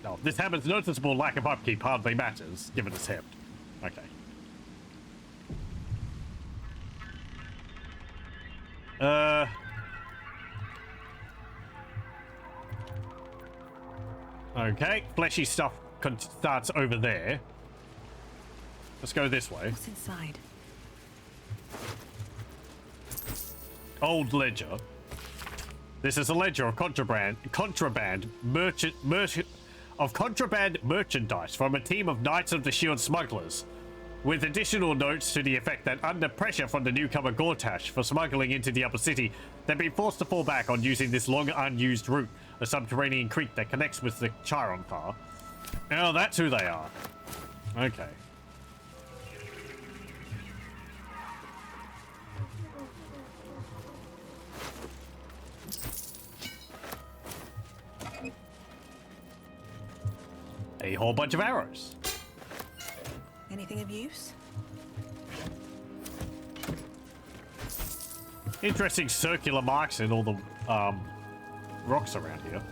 No, this hammer's noticeable lack of upkeep hardly matters, given its heft. Okay. Okay, fleshy stuff starts over there. Let's go this way. What's inside? Old ledger. This is a ledger of contraband merchandise from a team of Knights of the Shield smugglers, with additional notes to the effect that under pressure from the newcomer Gortash for smuggling into the upper city, they've been forced to fall back on using this long unused route, a subterranean creek that connects with the Chiron Car. Oh, that's who they are. Okay. A whole bunch of arrows. Anything of use? Interesting circular marks in all the rocks around here.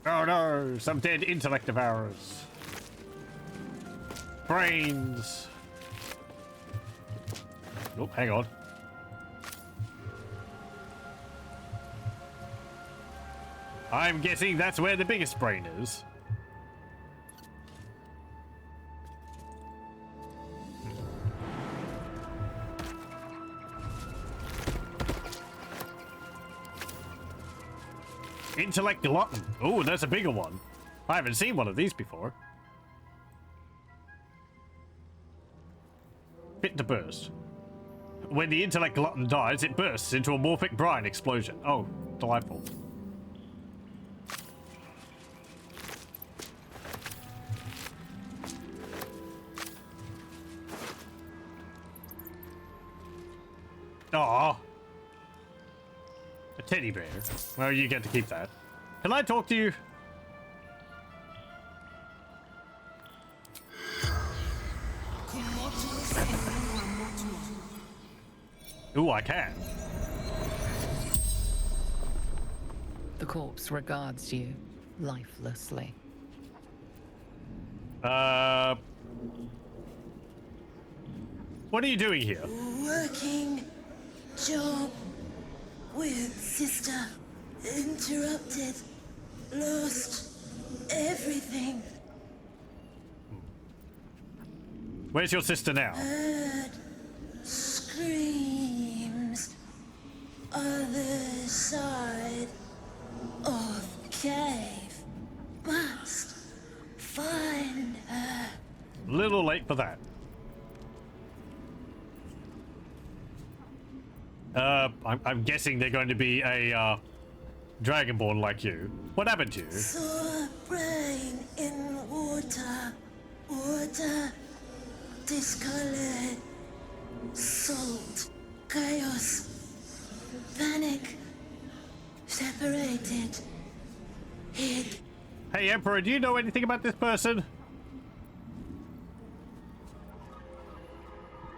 Oh no, some dead intellect of arrows. Brains. Oh, hang on. I'm guessing that's where the biggest brain is. Intellect glutton. Oh, that's a bigger one. I haven't seen one of these before. Fit to burst. When the intellect glutton dies, it bursts into a morphic brine explosion. Oh, delightful. Aww. A teddy bear. Well, you get to keep that. Can I talk to you? Ooh, I can. The corpse regards you lifelessly. What are you doing here? Working job with sister. Interrupted. Lost everything. Where's your sister now? Heard screams. Other side of cave. Must find her. Little late for that. I'm guessing they're going to be a Dragonborn like you. What happened to you? Saw brain in water. Water discolored. Salt. Chaos. Panic. Separated. Hid. Hey, Emperor, do you know anything about this person?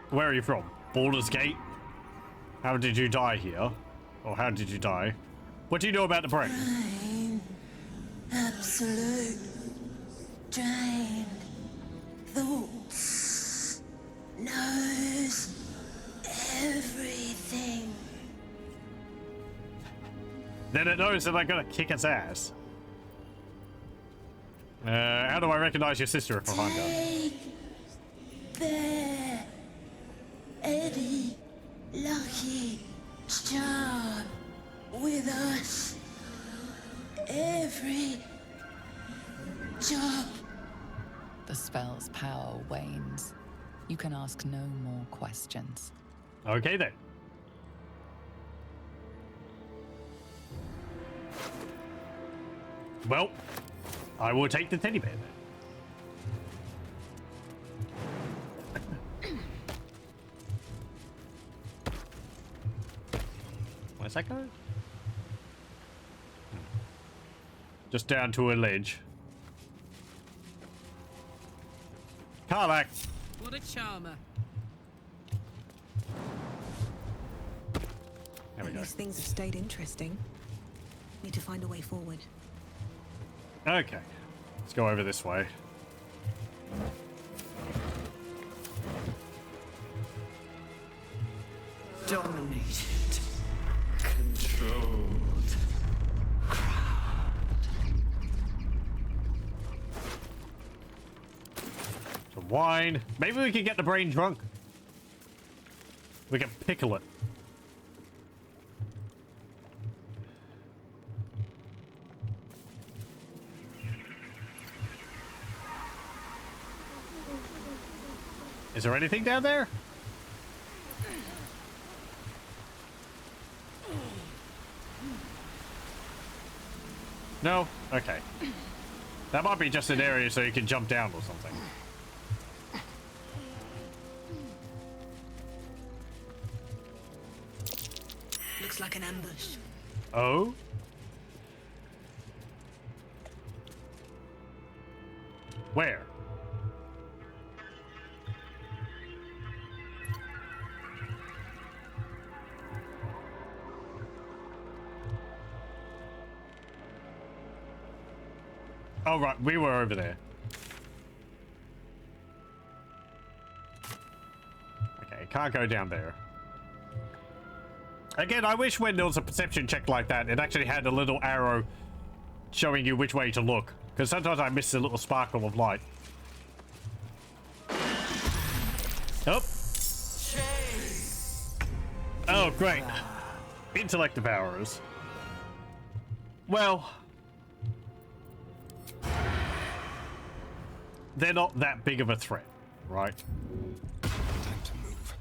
Where are you from? Baldur's Gate? How did you die here? Or how did you die? What do you know about the brain? Drained. Absolute. Drained. Thoughts. Knows. Everything. Then it knows that I'm gonna kick its ass. How do I recognize your sister if I find her? Take Bear. Eddie. Lucky. Charm. With us. Every job. The spell's power wanes. You can ask no more questions. Okay then. Well, I will take the teddy bear then. Where's that go? Just down to a ledge. Karlak! What a charmer. There we go. These things have stayed interesting. Need to find a way forward. Okay. Let's go over this way. Dominated. Controlled. Some wine. Maybe we can get the brain drunk. We can pickle it. Is there anything down there? No? Okay. That might be just an area so you can jump down or something. Looks like an ambush. Oh? Where? Oh, right, we were over there. Okay, can't go down there. Again, I wish when there was a perception check like that, it actually had a little arrow showing you which way to look. Because sometimes I miss the little sparkle of light. Oh. Oh, great. Intellect devourers. Well, they're not that big of a threat, right? Time to move.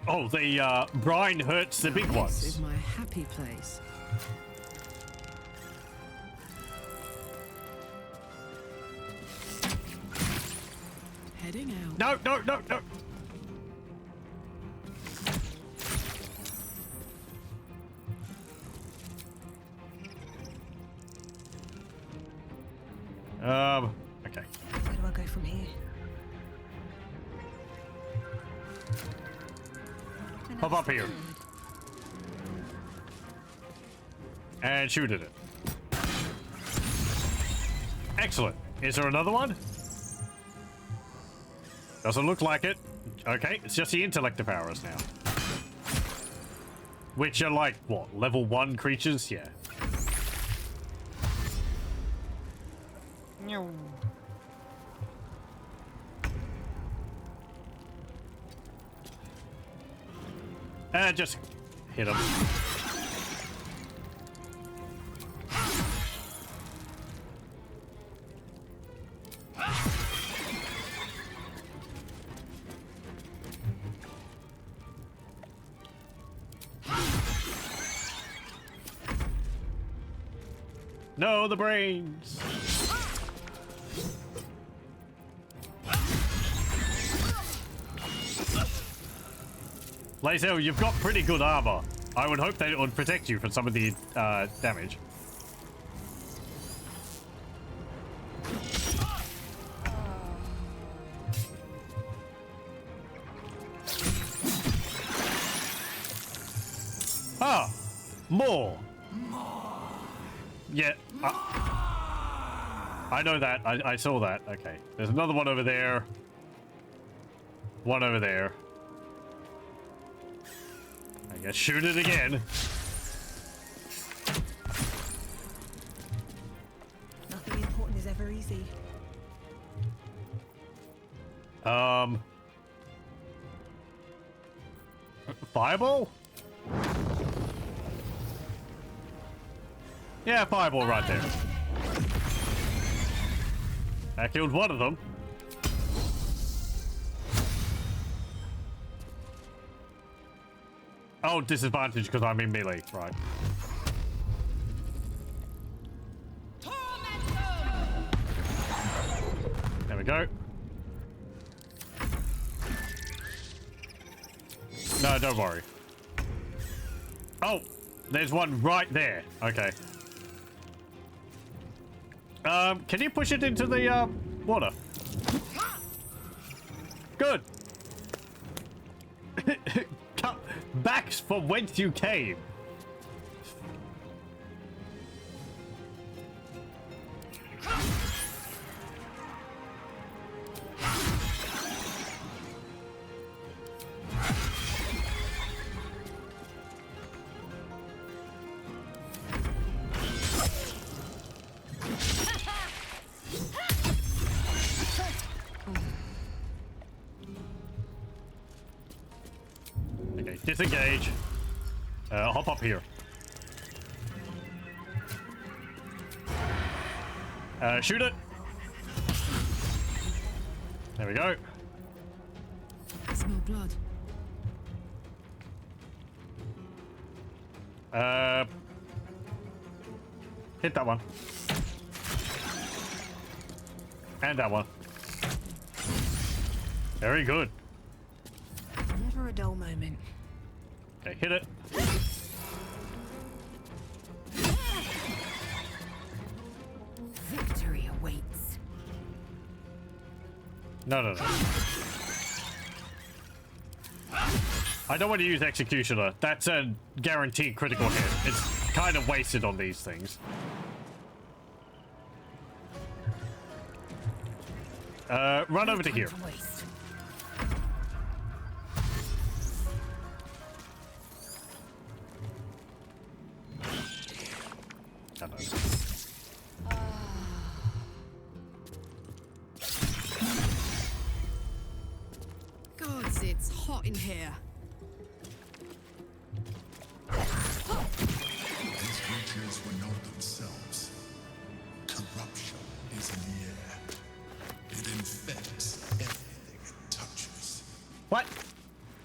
Oh, the brine hurts the big ones. This is my happy place. Heading out. No, no, no, no. Okay. Where do I go from here? Hop up here. And shoot at it. Excellent. Is there another one? Doesn't look like it. Okay, it's just the intellect devourers now. Which are like, what, level 1 creatures? Yeah. Just hit him. No, the brains. Lazel, you've got pretty good armor. I would hope that it would protect you from some of the damage. Ah, more. Yeah, I know that. I saw that. Okay, there's another one over there. One over there. I guess shoot it again. Nothing important is ever easy. Fireball? Yeah, fireball right there. I killed one of them. Oh, disadvantage because I'm in melee, right. There we go. No, don't worry. Oh, there's one right there. Okay. Can you push it into the, water? Good. Cut back from whence you came. Okay, disengage. Hop up here. Shoot it. There we go. I smell blood. Hit that one. And that one. Very good. Never a dull moment. Okay, hit it. Victory awaits. No. I don't want to use Executioner. That's a guaranteed critical hit. It's kind of wasted on these things. Run over to here. Gods, it's hot in here. These creatures were not themselves. Corruption is in the air. It infects everything it touches. What?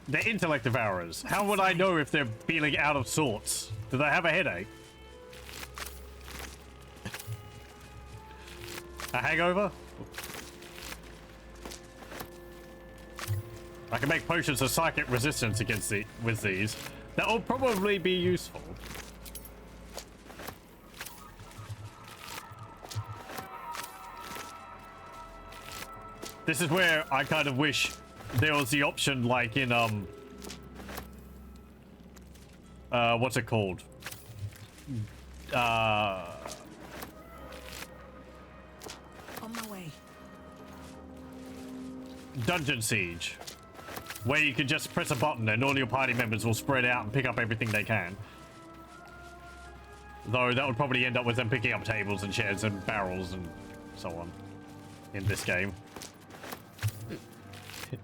They're intellect devourers. How would I know if they're feeling out of sorts? Do they have a headache? A hangover? I can make potions of psychic resistance against with these. That will probably be useful. This is where I kind of wish there was the option, like in what's it called? On my way. Dungeon Siege, where you can just press a button and all your party members will spread out and pick up everything they can. Though that would probably end up with them picking up tables and chairs and barrels and so on in this game.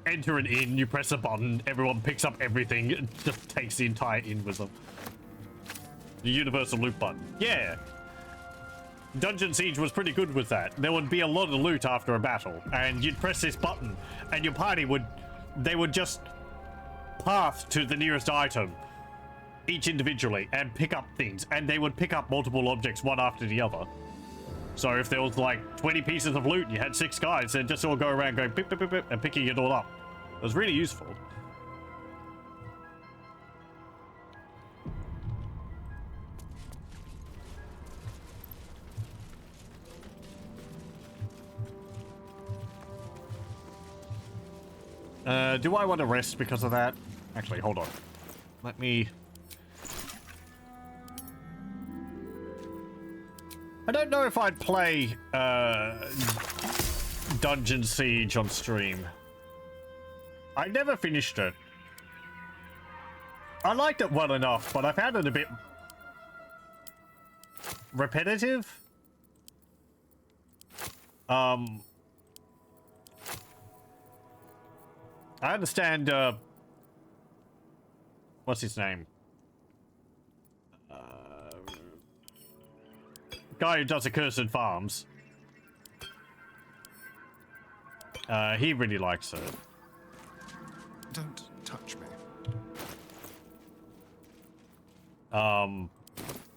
Enter an inn, you press a button, everyone picks up everything, and just takes the entire inn with them. The universal loot button. Yeah! Dungeon Siege was pretty good with that. There would be a lot of loot after a battle, and you'd press this button, and your party would just path to the nearest item, each individually, and pick up things, and they would pick up multiple objects one after the other. So if there was like 20 pieces of loot and you had 6 guys, they'd just all go around going pip, pip, pip, pip, and picking it all up. It was really useful. Do I want to rest because of that? Actually, hold on. Let me... I don't know if I'd play Dungeon Siege on stream. I never finished it. I liked it well enough, but I found it a bit repetitive. I understand, what's his name? Guy who does Accursed Farms. He really likes it. Don't touch me.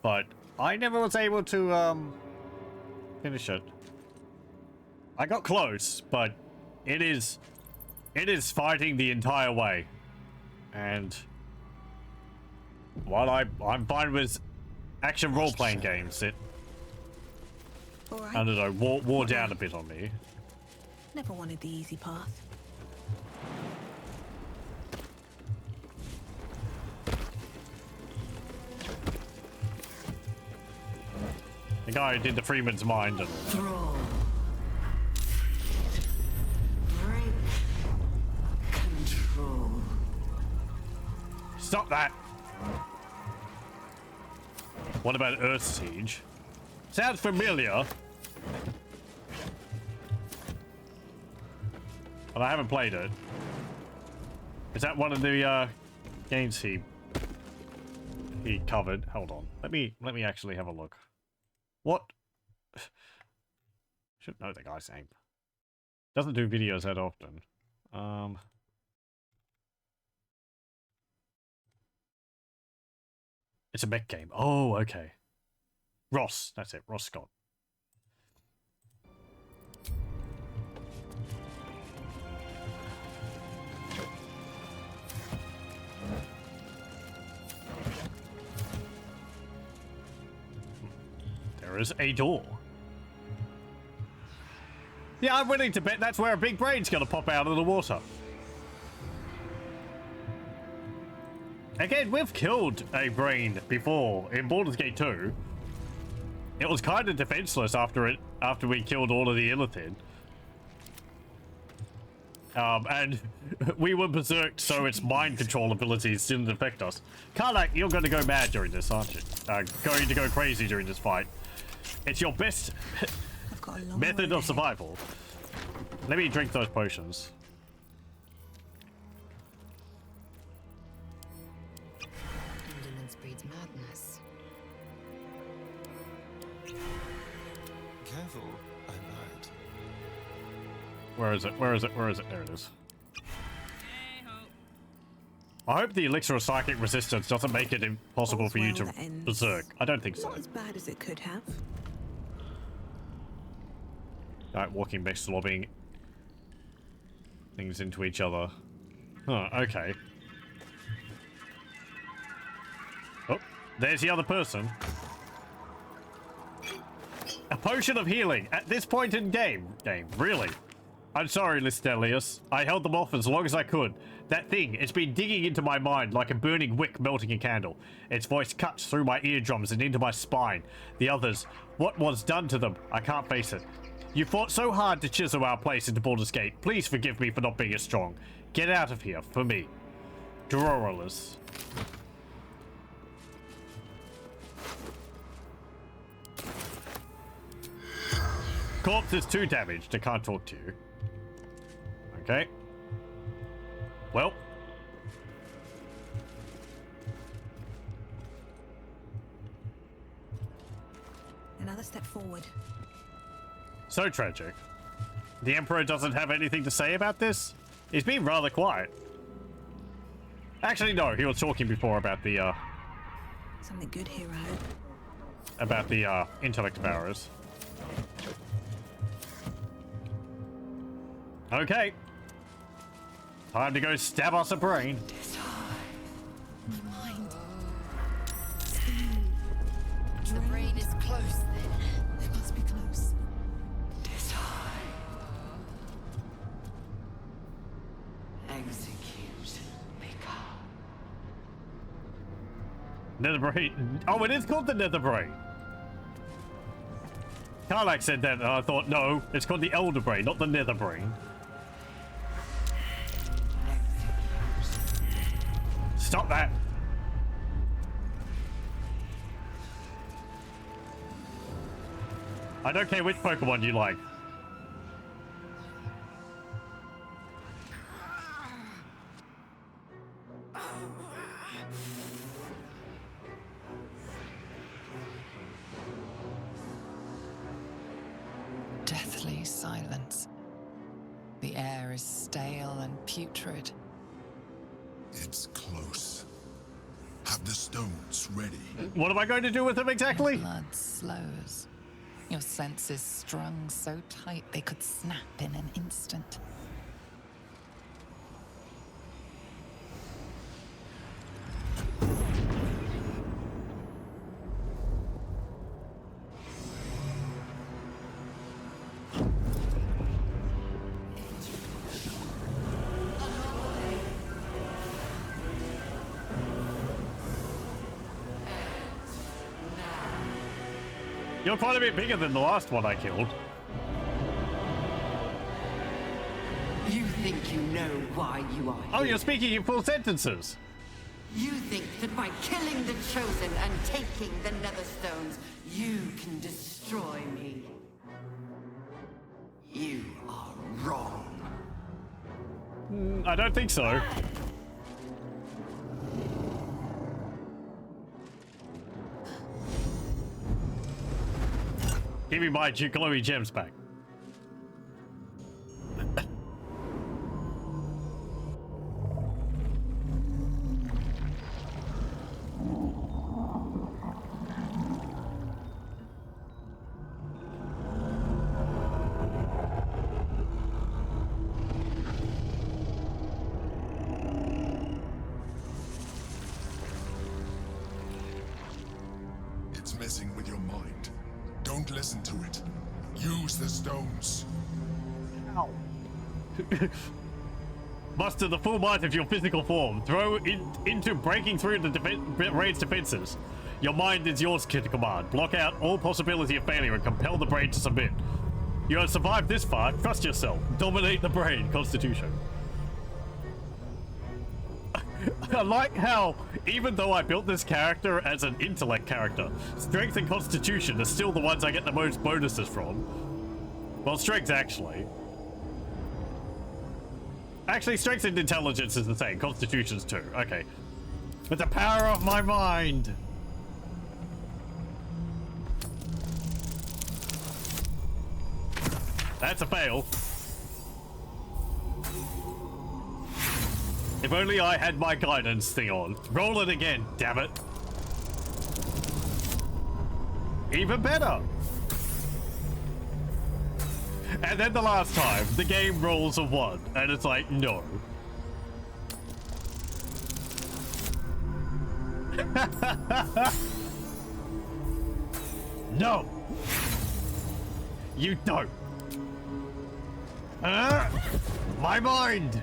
But I never was able to, finish it. I got close, but it is fighting the entire way. And while I'm fine with action role-playing games, it, Right. I don't know, wore down a bit on me. Never wanted the easy path. The guy who did the Freeman's Mind and... Thrall. Break control. Stop that! What about Earth Siege? Sounds familiar. But I haven't played it. Is that one of the games he covered? Hold on. Let me actually have a look. What? Should know the guy's name. Doesn't do videos that often. It's a mech game. Oh, okay. Ross, that's it. Ross Scott. There is a door. Yeah, I'm willing to bet that's where a big brain's gonna pop out of the water. Again, we've killed a brain before in Baldur's Gate 2. It was kind of defenseless after we killed all of the Illithid. And we were berserked, so its mind control abilities didn't affect us. Karlak, you're going to go mad during this, aren't you? Going to go crazy during this fight. It's your best method of survival. Let me drink those potions. Indolence breeds madness. Careful, I might. Where is it? Where is it? Where is it? There it is. I hope the elixir of psychic resistance doesn't make it impossible for you to berserk. I don't think so. Not as bad as it could have. Alright, walking back, slobbing things into each other. Oh, okay. Oh, there's the other person. A potion of healing at this point in game, really? I'm sorry, Listelius. I held them off as long as I could. That thing, it's been digging into my mind like a burning wick melting a candle. Its voice cuts through my eardrums and into my spine. The others, what was done to them, I can't face it. You fought so hard to chisel our place into Baldur's Gate. Please forgive me for not being as strong. Get out of here, for me. Drorolus. Corpse is 2 damaged. I can't talk to you. Okay. Well. Another step forward. So tragic. The Emperor doesn't have anything to say about this? He's been rather quiet. Actually, no. He was talking before about the, Something good here, I hope. about the, intellect devourers. Okay. Time to go stab us a brain. My mind. The brain is close then. It must be close. Execute Pheak. Nether brain. Oh, it is called the Nether brain. Karlak said that, and I thought, no, it's called the Elder brain, not the Nether brain. Stop that. I don't care which Pokemon you like. Deathly silence. The air is stale and putrid. It's close. Have the stones ready. What am I going to do with them exactly? Your blood slows. Your senses strung so tight they could snap in an instant. You're quite a bit bigger than the last one I killed. You think you know why you are Oh, here. you're speaking in full sentences. You think that by killing the Chosen and taking the Netherstones, you can destroy me. You are wrong. I don't think so. Give me my glowy gems back. It's messing with your mind. Don't listen to it. Use the stones. Ow. Muster the full might of your physical form. Throw into breaking through the raid's defenses. Your mind is yours to command. Block out all possibility of failure and compel the brain to submit. You have survived this far. Trust yourself. Dominate the brain. Constitution. I like how, even though I built this character as an intellect character, strength and constitution are still the ones I get the most bonuses from. Well, strength actually. Actually, strength and intelligence is the same. Constitution's too. Okay. With the power of my mind. That's a fail. If only I had my guidance thing on. Roll it again, damn it. Even better. And then the last time, the game rolls a 1, and it's like, no. No. You don't. My mind.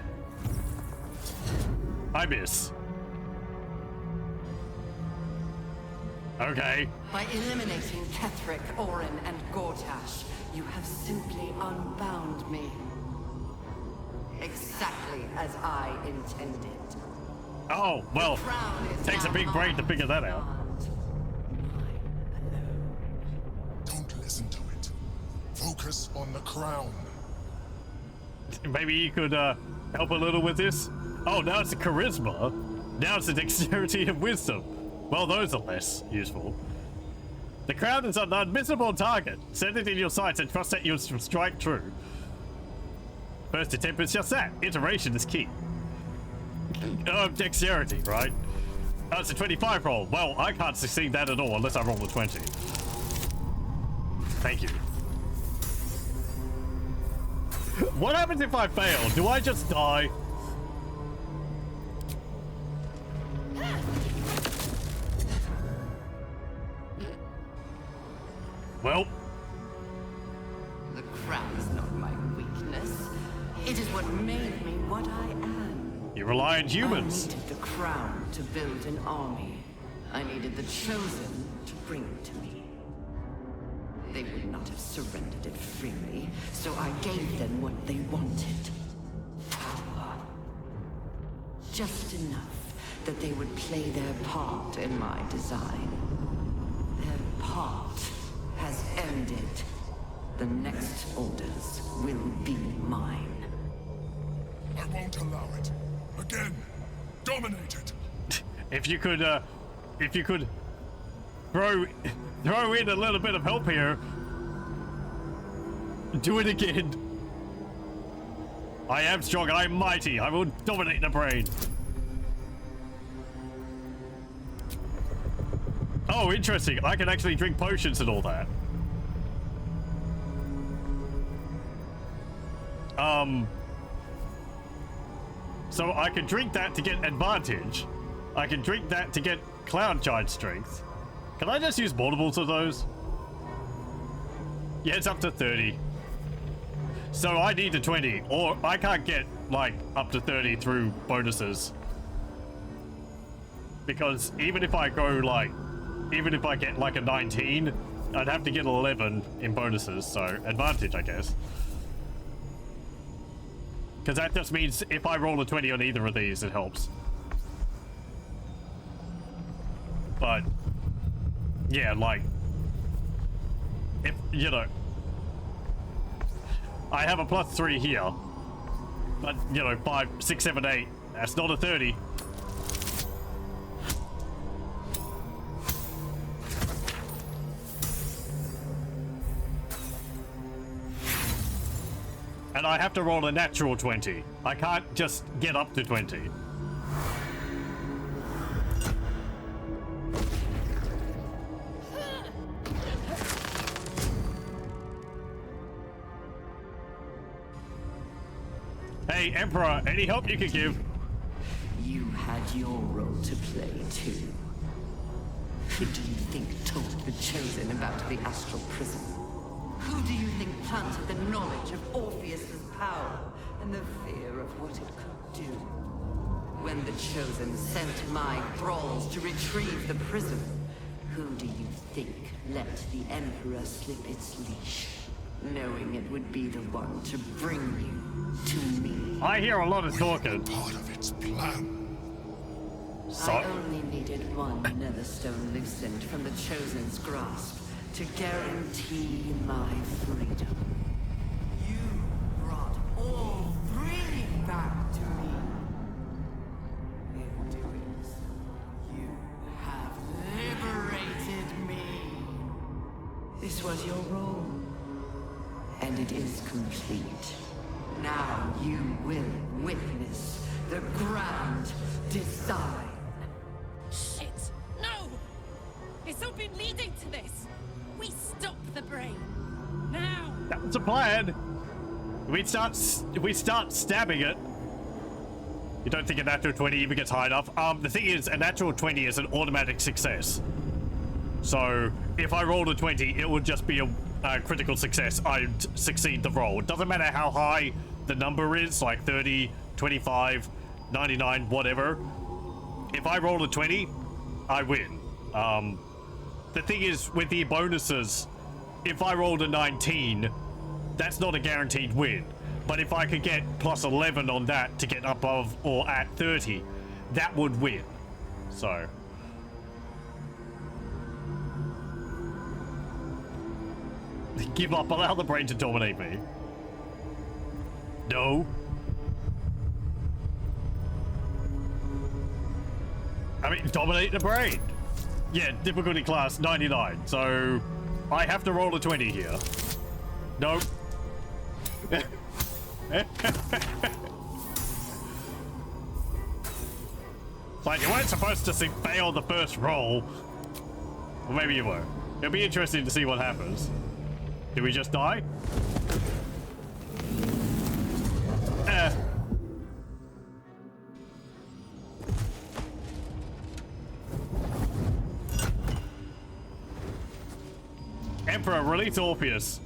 I miss. Okay. By eliminating Ketheric, Orin, and Gortash, you have simply unbound me. Exactly as I intended. Oh, well, takes a big brain to figure that out. Don't listen to it. Focus on the crown. Maybe you could help a little with this? Oh, now it's a charisma. Now it's a dexterity and wisdom. Well, those are less useful. The crown is an unmissable target. Set it in your sights and trust that you'll strike true. First attempt is just that. Iteration is key. Dexterity, right? Oh, it's a 25 roll. Well, I can't succeed that at all unless I roll a 20. Thank you. What happens if I fail? Do I just die? Well. The crown is not my weakness. It is what made me what I am. You rely on humans. I needed the crown to build an army. I needed the chosen to bring it to me. They would not have surrendered it freely, so I gave them what they wanted. Power. Just enough that they would play their part in my design. Their part has ended. The next orders will be mine. I won't allow it. Again, dominate it. If you could throw in a little bit of help here. Do it again. I am strong, I am mighty. I will dominate the brain. Oh, interesting. I can actually drink potions and all that. So I can drink that to get advantage. I can drink that to get cloud charge strength. Can I just use multiples of those? Yeah, it's up to 30. So I need a 20, or I can't get like up to 30 through bonuses. Because even if I go like, even if I get like a 19, I'd have to get 11 in bonuses, so advantage, I guess. Because that just means if I roll a 20 on either of these, it helps. But, yeah, like, if, you know, I have a +3 here, but, you know, 5, 6, 7, 8, that's not a 30. And I have to roll a natural 20. I can't just get up to 20. Hey, Emperor, any help you could give? You had your role to play too. Who do you think told the Chosen about the astral prison? Who do you think planted the knowledge of Orpheus's power and the fear of what it could do? When the Chosen sent my thralls to retrieve the prism, who do you think let the Emperor slip its leash, knowing it would be the one to bring you to me? I hear a lot of talking. Part of its plan. So? I only needed one Netherstone loosened from the Chosen's grasp to guarantee my freedom. You brought all three back to me. In doing so, you have liberated me. This was your role, and it is complete. Now you will witness the grand design. Shit! No! It's all been leading to this. We stop the brain. Now! That was a plan. We start stabbing it. You don't think a natural 20 even gets high enough? The thing is, a natural 20 is an automatic success. So, if I rolled a 20, it would just be a critical success. I'd succeed the roll. It doesn't matter how high the number is, like 30, 25, 99, whatever. If I roll a 20, I win. The thing is, with the bonuses, if I rolled a 19, that's not a guaranteed win. But if I could get plus 11 on that to get above or at 30, that would win. So. Give up, allow the brain to dominate me. No. I mean, dominate the brain. Yeah, difficulty class 99. So I have to roll a 20 here. Nope. Like, you weren't supposed to fail the first roll. Or maybe you were. It'll be interesting to see what happens. Did we just die? Emperor, release Orpheus.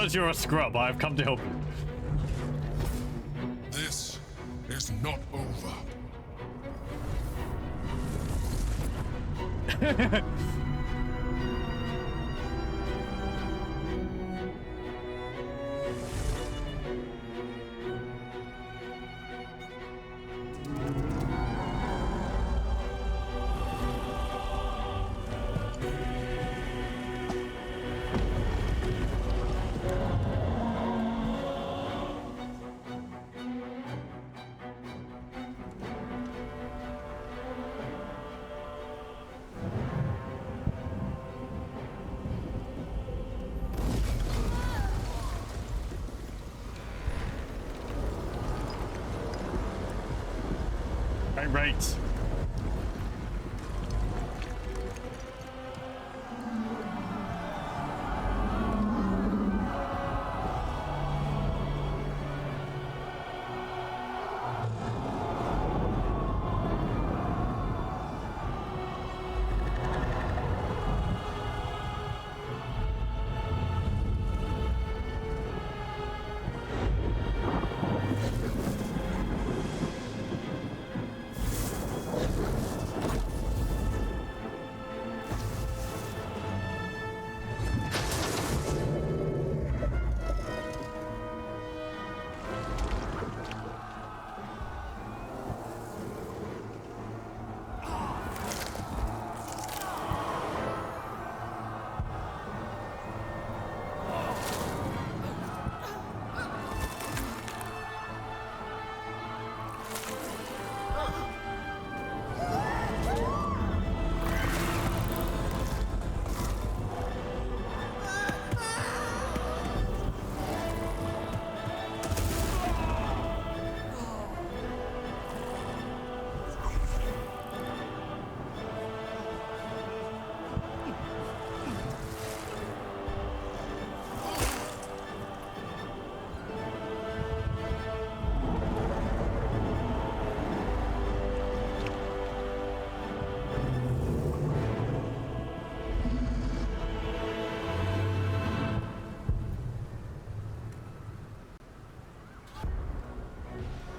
because you're a scrub, I've come to help you. This is not over. Right.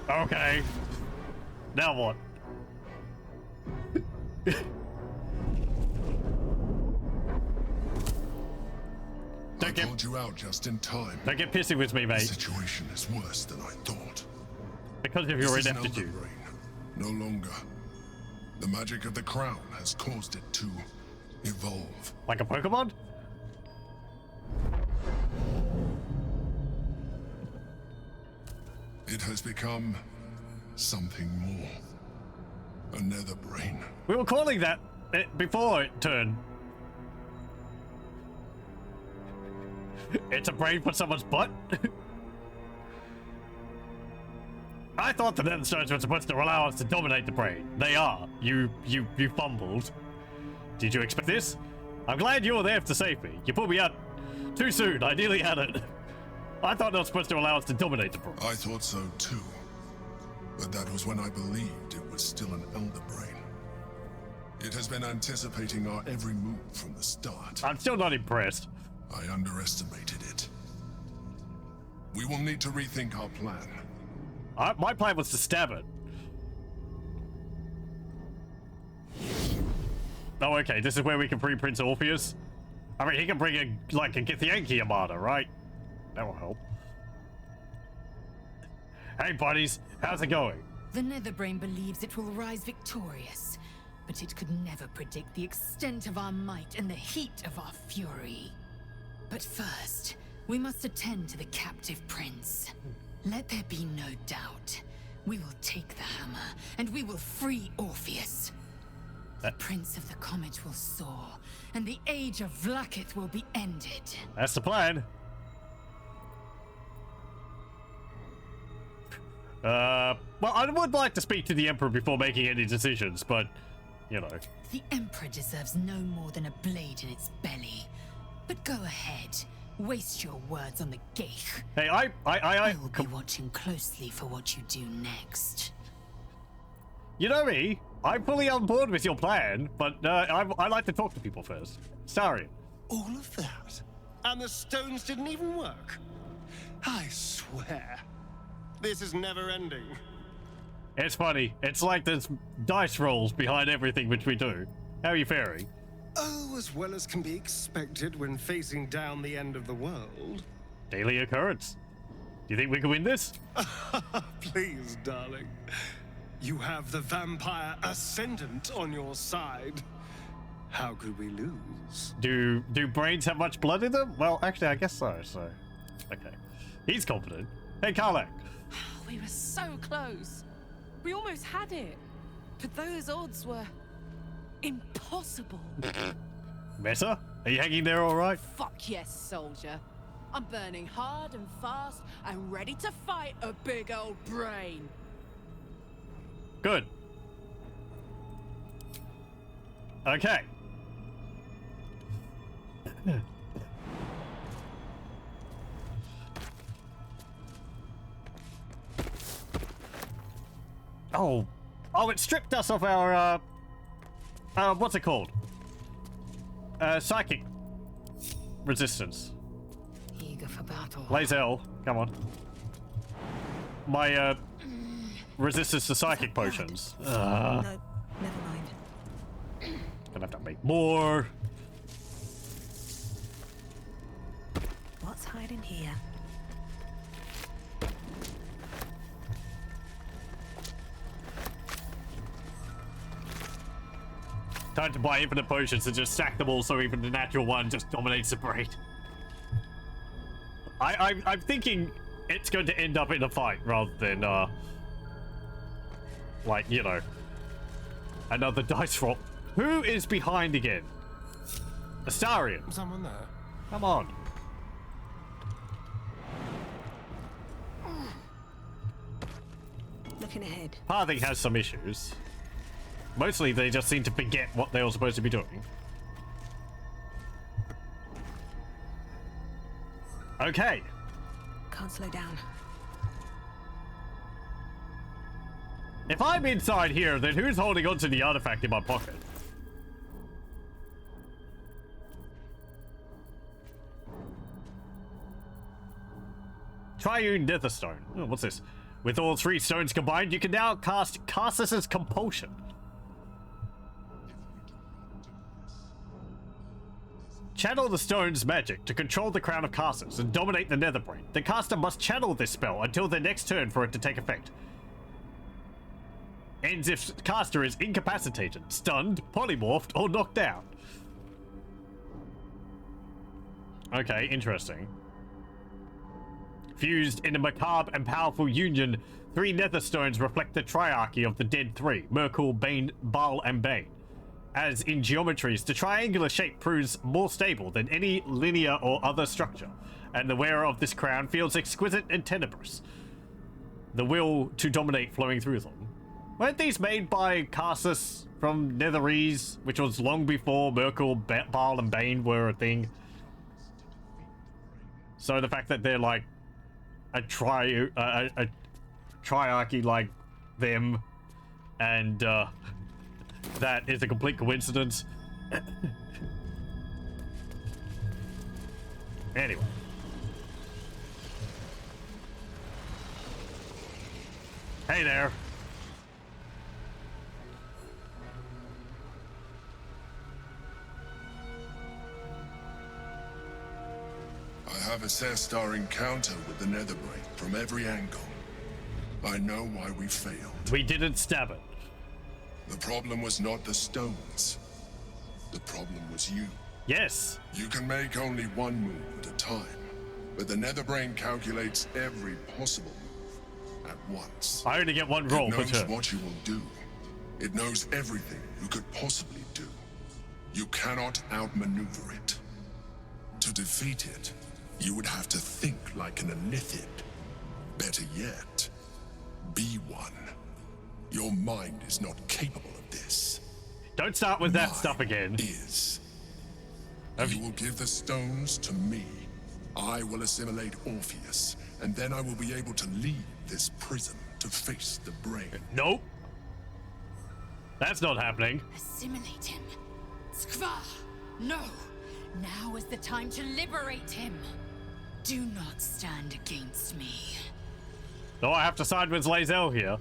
Okay. Now what? I called you out just in time. Don't get pissy with me, mate. The situation is worse than I thought. Because of your ineptitude. No longer. The magic of the crown has caused it to evolve. Like a Pokemon? It has become something more. A nether brain. We were calling that before it turned. It's a brain for someone's butt? I thought the nether stones were supposed to allow us to dominate the brain. They are. You fumbled. Did you expect this? I'm glad you were there to save me. You pulled me out too soon. I nearly had it. I thought they were supposed to allow us to dominate the brain. I thought so too. But that was when I believed it was still an elder brain. It has been anticipating our every move from the start. I'm still not impressed. I underestimated it. We will need to rethink our plan. My plan was to stab it. Oh, okay. This is where we can free Prince Orpheus. I mean, he can bring a Githyanki Armada, right? That will help. Hey, buddies. How's it going? The Netherbrain believes it will rise victorious, but it could never predict the extent of our might and the heat of our fury. But first, we must attend to the captive prince. Let there be no doubt. We will take the hammer, and we will free Orpheus. The Prince of the Comet will soar, and the age of Vlaakith will be ended. That's the plan. Well, I would like to speak to the Emperor before making any decisions, but, you know. The Emperor deserves no more than a blade in its belly. But go ahead. Waste your words on the Geich. Hey, I will be watching closely for what you do next. You know me. I'm fully on board with your plan, but I like to talk to people first. Sorry. All of that? And the stones didn't even work. I swear, this is never ending. It's funny. It's like there's dice rolls behind everything which we do. How are you faring? Oh, as well as can be expected when facing down the end of the world. Daily occurrence. Do you think we can win this? Please, darling. You have the vampire ascendant on your side. How could we lose? Do brains have much blood in them? Well, actually, I guess so. So, okay. He's confident. Hey, Karlak. We were so close. We almost had it. But those odds were impossible. Meta? Are you hanging there all right? Fuck yes, soldier. I'm burning hard and fast and ready to fight a big old brain. Good. Okay. Oh, it stripped us of our, what's it called? Psychic resistance. Eager for battle. Lazel, come on. My, resistance to psychic potions. No, never mind. Gonna have to make more. What's hiding here? Time to buy infinite potions and just stack them all so even the natural one just dominates the brain. I'm thinking it's going to end up in a fight rather than, like, you know, another dice roll. Who is behind again? Astarion. Someone there. Come on. Looking ahead. Pathing has some issues. Mostly they just seem to forget what they were supposed to be doing. Okay. Can't slow down. If I'm inside here, then who's holding onto the artifact in my pocket? Triune Netherstone. Oh, what's this? With all three stones combined, you can now cast Karsus's Compulsion. Channel the stone's magic to control the crown of Karsus and dominate the Netherbrain. The caster must channel this spell until their next turn for it to take effect. Ends if caster is incapacitated, stunned, polymorphed, or knocked out. Okay, interesting. Fused in a macabre and powerful union, three Netherstones reflect the triarchy of the dead three, Merkul, Bane, Baal, and Bane. As in geometries, the triangular shape proves more stable than any linear or other structure, and the wearer of this crown feels exquisite and tenebrous. The will to dominate flowing through them. Weren't these made by Karsus from Netherese, which was long before Merkul, Baal, and Bane were a thing? So the fact that they're like a triarchy like them, and that is a complete coincidence. Anyway. Hey there. I have assessed our encounter with the Netherbrain from every angle. I know why we failed. We didn't stab it. The problem was not the stones. The problem was you. Yes. You can make only one move at a time, but the Netherbrain calculates every possible move at once. I only get one roll per turn. It knows turn. what you will do. It knows everything you could possibly do. You cannot outmaneuver it. To defeat it, you would have to think like an Unwanted. Better yet, be one. Your mind is not capable of this. Don't start with that stuff again. You will give the stones to me. I will assimilate Orpheus, and then I will be able to leave this prison to face the brain. Nope. That's not happening. Assimilate him. Skva! No! Now is the time to liberate him. Do not stand against me. No, I have to side with Lae'zel here.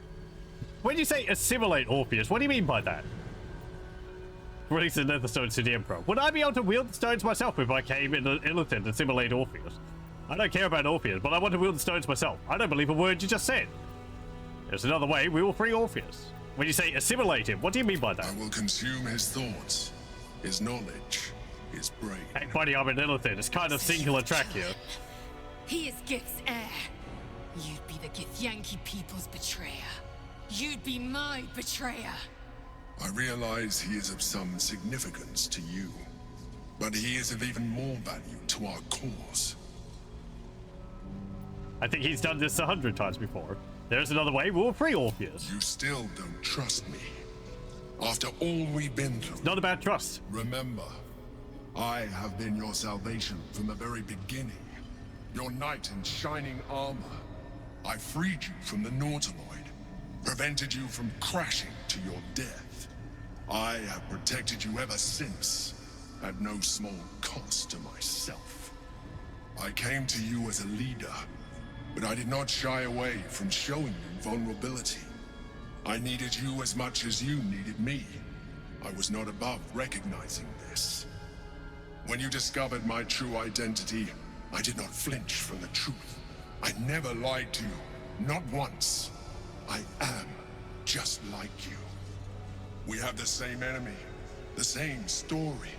When you say assimilate Orpheus, what do you mean by that? Release the Netherstones to the Emperor. Would I be able to wield the stones myself if I came in an Illithid and assimilate Orpheus? I don't care about Orpheus, but I want to wield the stones myself. I don't believe a word you just said. There's another way, we will free Orpheus. When you say assimilate him, what do you mean by that? I will consume his thoughts, his knowledge, his brain. Hey buddy, I'm an Illithid. It's kind of singular track here. He is Gith's heir. You'd be the Githyanki people's betrayer. You'd be my betrayer. I realize he is of some significance to you, but he is of even more value to our cause. I think he's done this 100 times before. There's another way, we'll free Orpheus. You still don't trust me. After all we've been through. It's not about trust. Remember, I have been your salvation from the very beginning. Your knight in shining armor. I freed you from the Nautiloid, prevented you from crashing to your death. I have protected you ever since, at no small cost to myself. I came to you as a leader, but I did not shy away from showing you vulnerability. I needed you as much as you needed me. I was not above recognizing this. When you discovered my true identity, I did not flinch from the truth. I never lied to you, not once. I am just like you. We have the same enemy, the same story.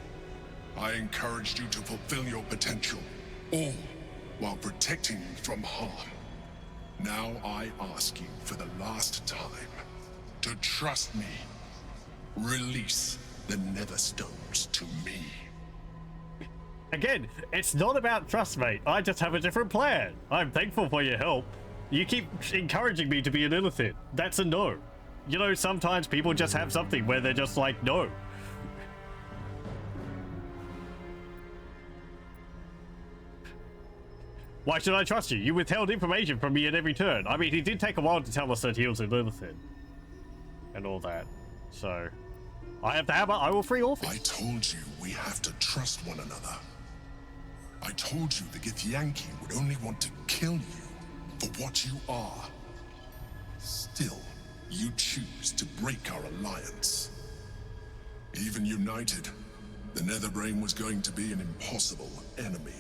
I encouraged you to fulfill your potential, all while protecting you from harm. Now I ask you for the last time to trust me. Release the Netherstones to me. Again, it's not about trust, mate. I just have a different plan. I'm thankful for your help. You keep encouraging me to be an Illithid. That's a no. You know, sometimes people just have something where they're just like, no. Why should I trust you? You withheld information from me at every turn. I mean, he did take a while to tell us that he was an Illithid. And all that. So, I have the hammer, I will free Orpheus. I told you we have to trust one another. I told you the Githyanki would only want to kill you for what you are. Still, you choose to break our alliance. Even united, the Netherbrain was going to be an impossible enemy.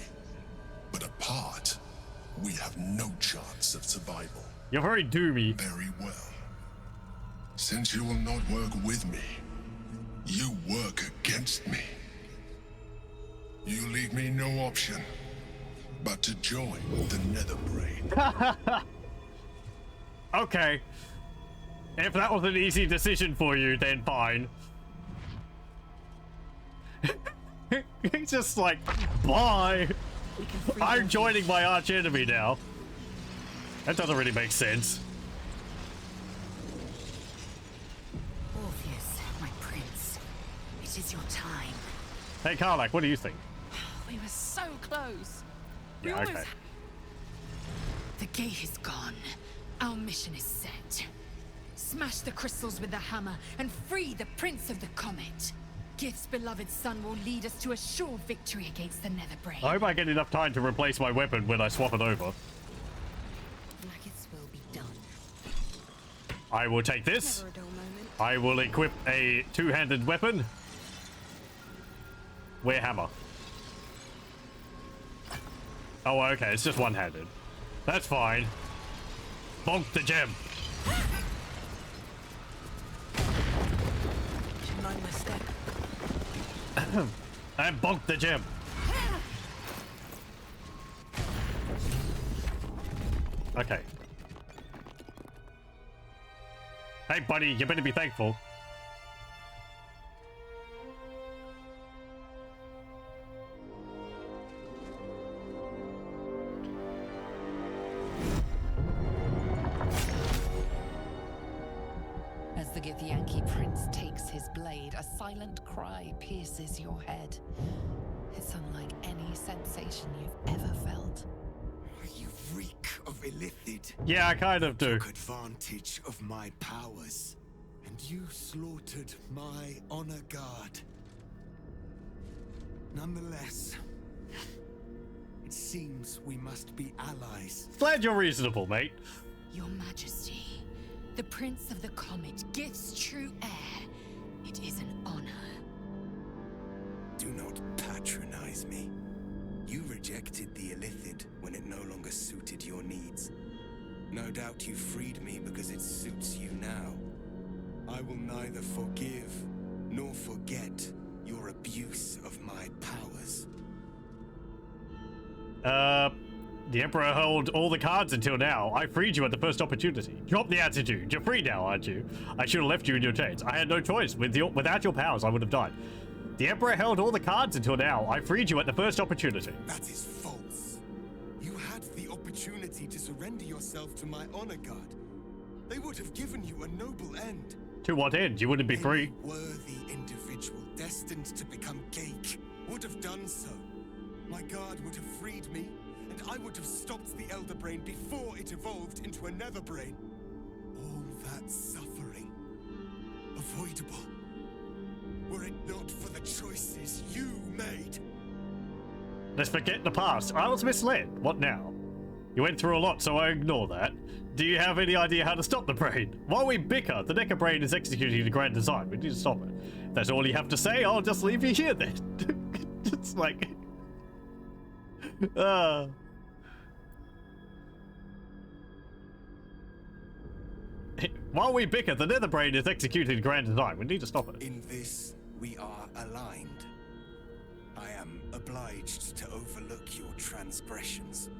But apart, we have no chance of survival. You're very doomy. Very well. Since you will not work with me, you work against me. You leave me no option but to join the Netherbrain. Okay. If that was an easy decision for you, then fine. He's just like, bye. I'm joining my arch enemy now. That doesn't really make sense. Orpheus, my prince. It is your time. Hey, Karlach, what do you think? We were so close. We Yeah, almost... okay. The gate is gone. Our mission is set. Smash the crystals with the hammer and free the Prince of the Comet. Gith's beloved son will lead us to a sure victory against the Netherbrain. I hope I get enough time to replace my weapon when I swap it over. Nuggets will be done. I will take this. I will equip a two-handed weapon. Wear hammer. Oh, okay, it's just one-handed. That's fine. Bonk the gem. Should mind my step. And bonk the gem. Okay. Hey, buddy, you better be thankful. As the Githyanki prince takes his blade, a silent cry pierces your head. It's unlike any sensation you've ever felt. You reek of illithid. Yeah, I kind of do. Took advantage of my powers, and you slaughtered my honor guard. Nonetheless, it seems we must be allies. Glad you're reasonable, mate. Your Majesty, the Prince of the Comet gives true air. It is an honor. Do not patronize me. You rejected the Illithid when it no longer suited your needs. No doubt you freed me because it suits you now. I will neither forgive nor forget your abuse of my powers. The Emperor held all the cards until now. I freed you at the first opportunity. Drop the attitude. You're free now, aren't you? I should have left you in your chains. I had no choice. Without your powers, I would have died. The Emperor held all the cards until now. I freed you at the first opportunity. That is false. You had the opportunity to surrender yourself to my honor guard. They would have given you a noble end. To what end? You wouldn't be free. Any worthy individual destined to become Geik would have done so. My guard would have freed me, and I would have stopped the Elder Brain before it evolved into a Nether Brain. All that suffering, avoidable, were it not for the choices you made. Let's forget the past. I was misled. What now? You went through a lot, so I ignore that. Do you have any idea how to stop the brain? While we bicker, the Necker brain is executing the grand design. We need to stop it. If that's all you have to say, I'll just leave you here then. It's like... While we bicker, the Nether brain is executing the grand design. We need to stop it. In this, we are aligned. I am obliged to overlook your transgressions.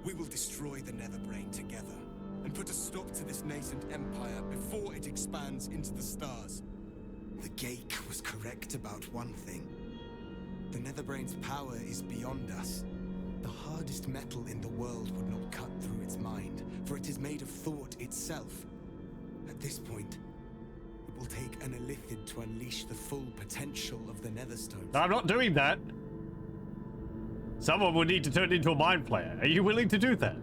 We will destroy the Nether brain together and put a stop to this nascent empire before it expands into the stars. The Geik was correct about one thing. The Netherbrain's power is beyond us. The hardest metal in the world would not cut through its mind, for it is made of thought itself. At this point, it will take an Illithid to unleash the full potential of the Netherstone. I'm not doing that. Someone will need to turn into a mind player. Are you willing to do that?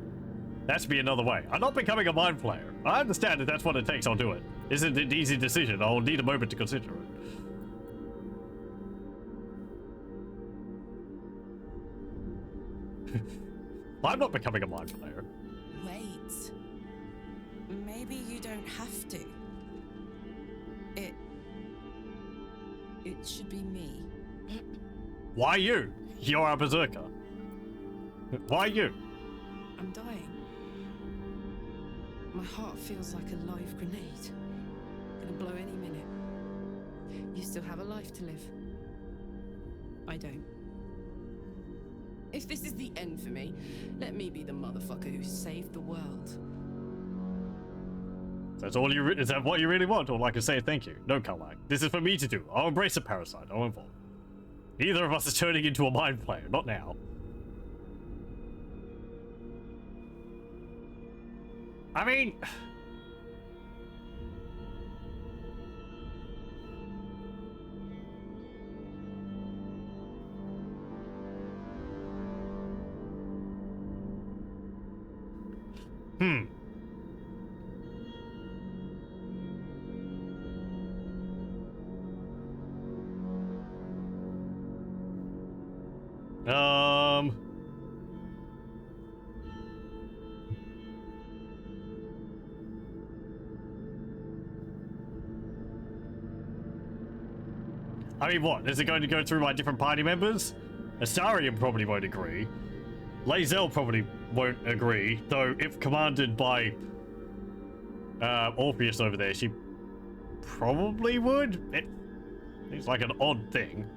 That should be another way. I'm not becoming a mind player. I understand if that's what it takes, I'll do it. Isn't it an easy decision? I'll need a moment to consider it. I'm not becoming a mind player. Wait. Maybe you don't have to. It should be me. Why you? You're a berserker. Why you? I'm dying. My heart feels like a live grenade. Gonna blow any minute. You still have a life to live. I don't. If this is the end for me, let me be the motherfucker who saved the world. That's all you. Is that what you really want? Or like I say, thank you. No, Carmine. This is for me to do. I'll embrace a parasite. I'll involve. Neither of us is turning into a mind player. Not now. I mean... I mean, what? Is it going to go through my different party members? Astarion probably won't agree. Lae'zel probably won't agree, though if commanded by Orpheus over there, she probably would. It seems like an odd thing.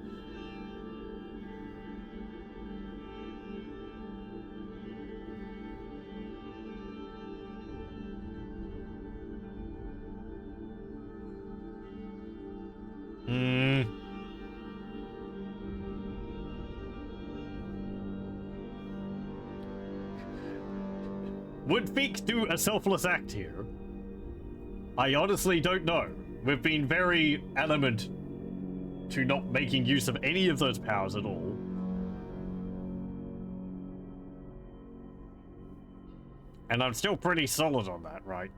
Would Pheak do a selfless act here? I honestly don't know. We've been very adamant to not making use of any of those powers at all. And I'm still pretty solid on that, right?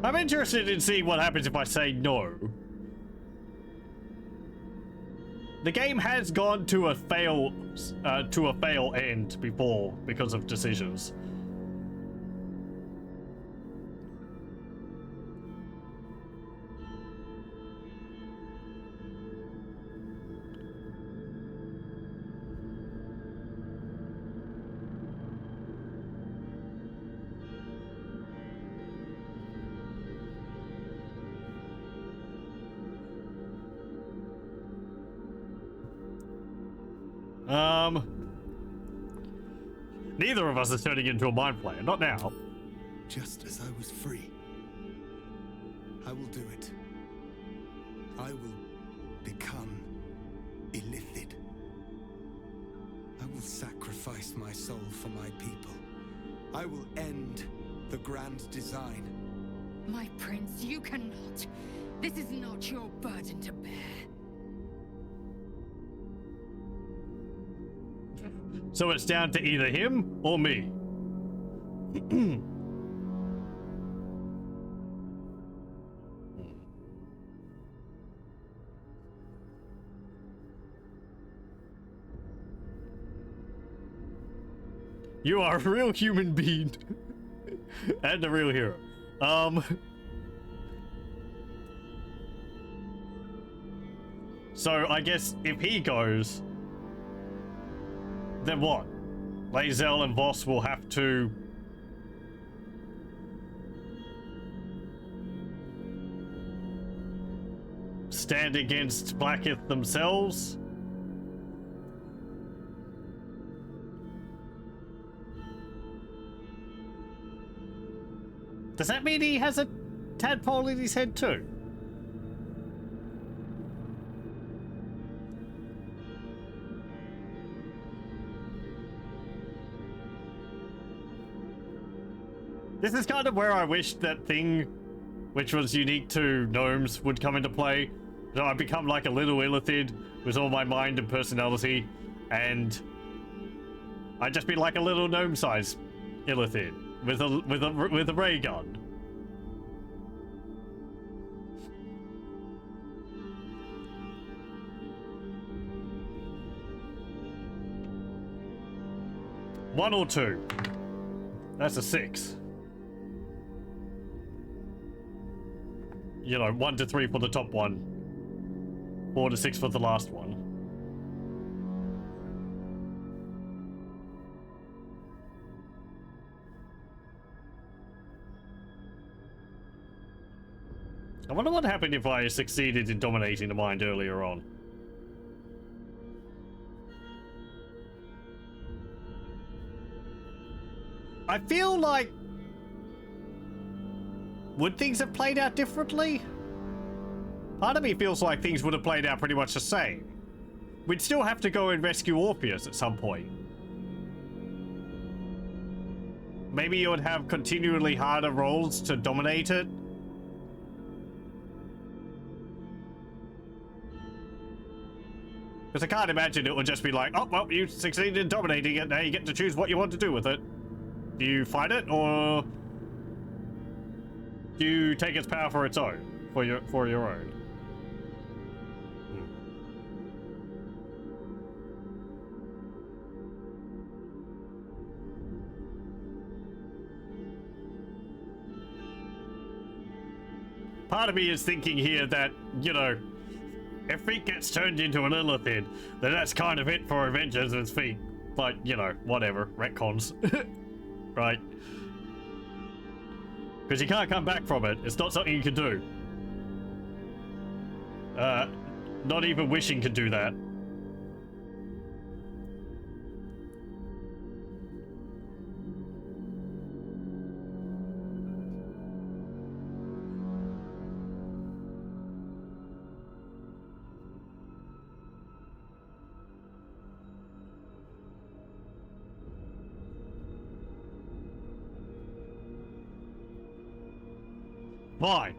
I'm interested in seeing what happens if I say no. The game has gone to a fail end before because of decisions. Neither of us is turning into a mind flayer. Not now. Just as I was free, I will do it. I will become illithid. I will sacrifice my soul for my people. I will end the grand design. My prince, you cannot. This is not your burden to bear. So it's down to either him or me. You are a real human being. And a real hero. So I guess if he goes, then what? Lae'zel and Voss will have to stand against Blackith themselves? Does that mean he has a tadpole in his head too? This is kind of where I wish that thing, which was unique to gnomes, would come into play. So I become like a little illithid with all my mind and personality, and I'd just be like a little gnome-sized illithid with a ray gun. One or two. That's a 6. You know, 1 to 3 for the top one, 4 to 6 for the last one. I wonder what happened if I succeeded in dominating the mind earlier on. I feel like... would things have played out differently? Part of me feels like things would have played out pretty much the same. We'd still have to go and rescue Orpheus at some point. Maybe you would have continually harder roles to dominate it. Because I can't imagine it would just be like, oh, well, you succeeded in dominating it, now you get to choose what you want to do with it. Do you fight it, or do you take its power for its own, for your own? Part of me is thinking here that, you know, if Pheak gets turned into an illithid, then that's kind of it for Avengers and Pheak. But, you know, whatever, retcons. Right? Because you can't come back from it. It's not something you can do. Not even wishing can do that. Fine.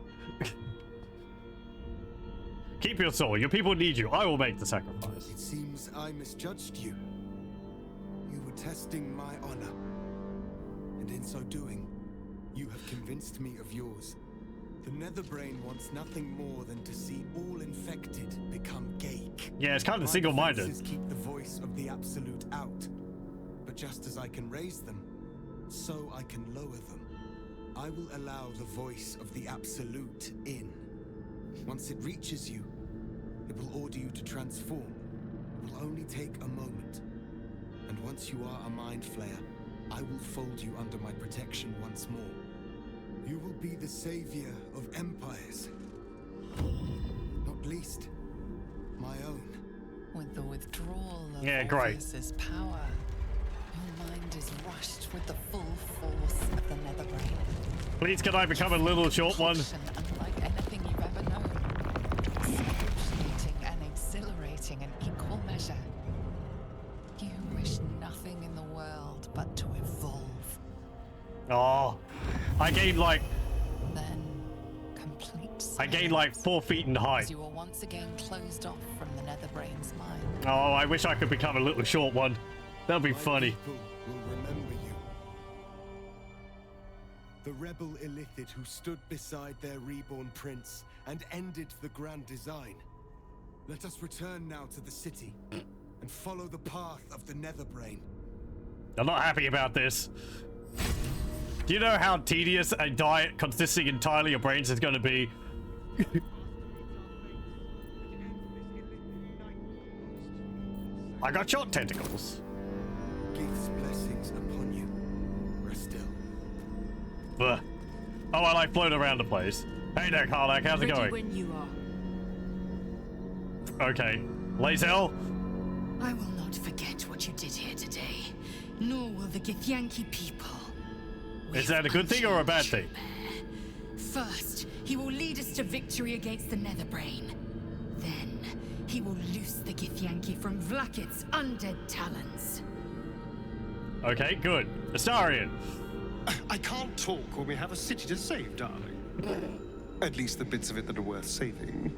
Keep your soul. Your people need you. I will make the sacrifice. It seems I misjudged you. You were testing my honor. And in so doing, you have convinced me of yours. The Netherbrain wants nothing more than to see all infected become Gaik. Yeah, it's kind of My single-minded. defenses keep the voice of the Absolute out. But just as I can raise them, so I can lower them. I will allow the voice of the Absolute in. Once it reaches you, it will order you to transform. It will only take a moment. And once you are a Mind Flayer, I will fold you under my protection once more. You will be the savior of empires. Not least, my own. With the withdrawal of great. Orpheus's power, your mind is rushed with the full force of the Netherbrain. Please, can I become a little short one? Unlike anything you've ever known. Excruciating and exhilarating in equal measure. You wish nothing in the world but to evolve. Oh, I gained like... Then, complete silence. I gained like 4 feet in height. As you were once again closed off from the Netherbrain's mind. Oh, I wish I could become a little short one. That'd be funny. People will remember you. The rebel Illithid who stood beside their reborn prince and ended the grand design. Let us return now to the city and follow the path of the Netherbrain. I'm not happy about this. Do you know how tedious a diet consisting entirely of brains is going to be? I got short tentacles. Gifts blessings upon you. Rest still. Ugh. Oh, I like float around the place. Hey there, Karlak, how's it going? When you are. Okay. Lazel? I will not forget what you did here today, nor will the Githyanki people. Is that a good thing or a bad thing? First, he will lead us to victory against the Netherbrain. Then, he will loose the Githyanki from Vlakit's undead talons. Okay, good. Astarion. I can't talk when we have a city to save, darling. At least the bits of it that are worth saving.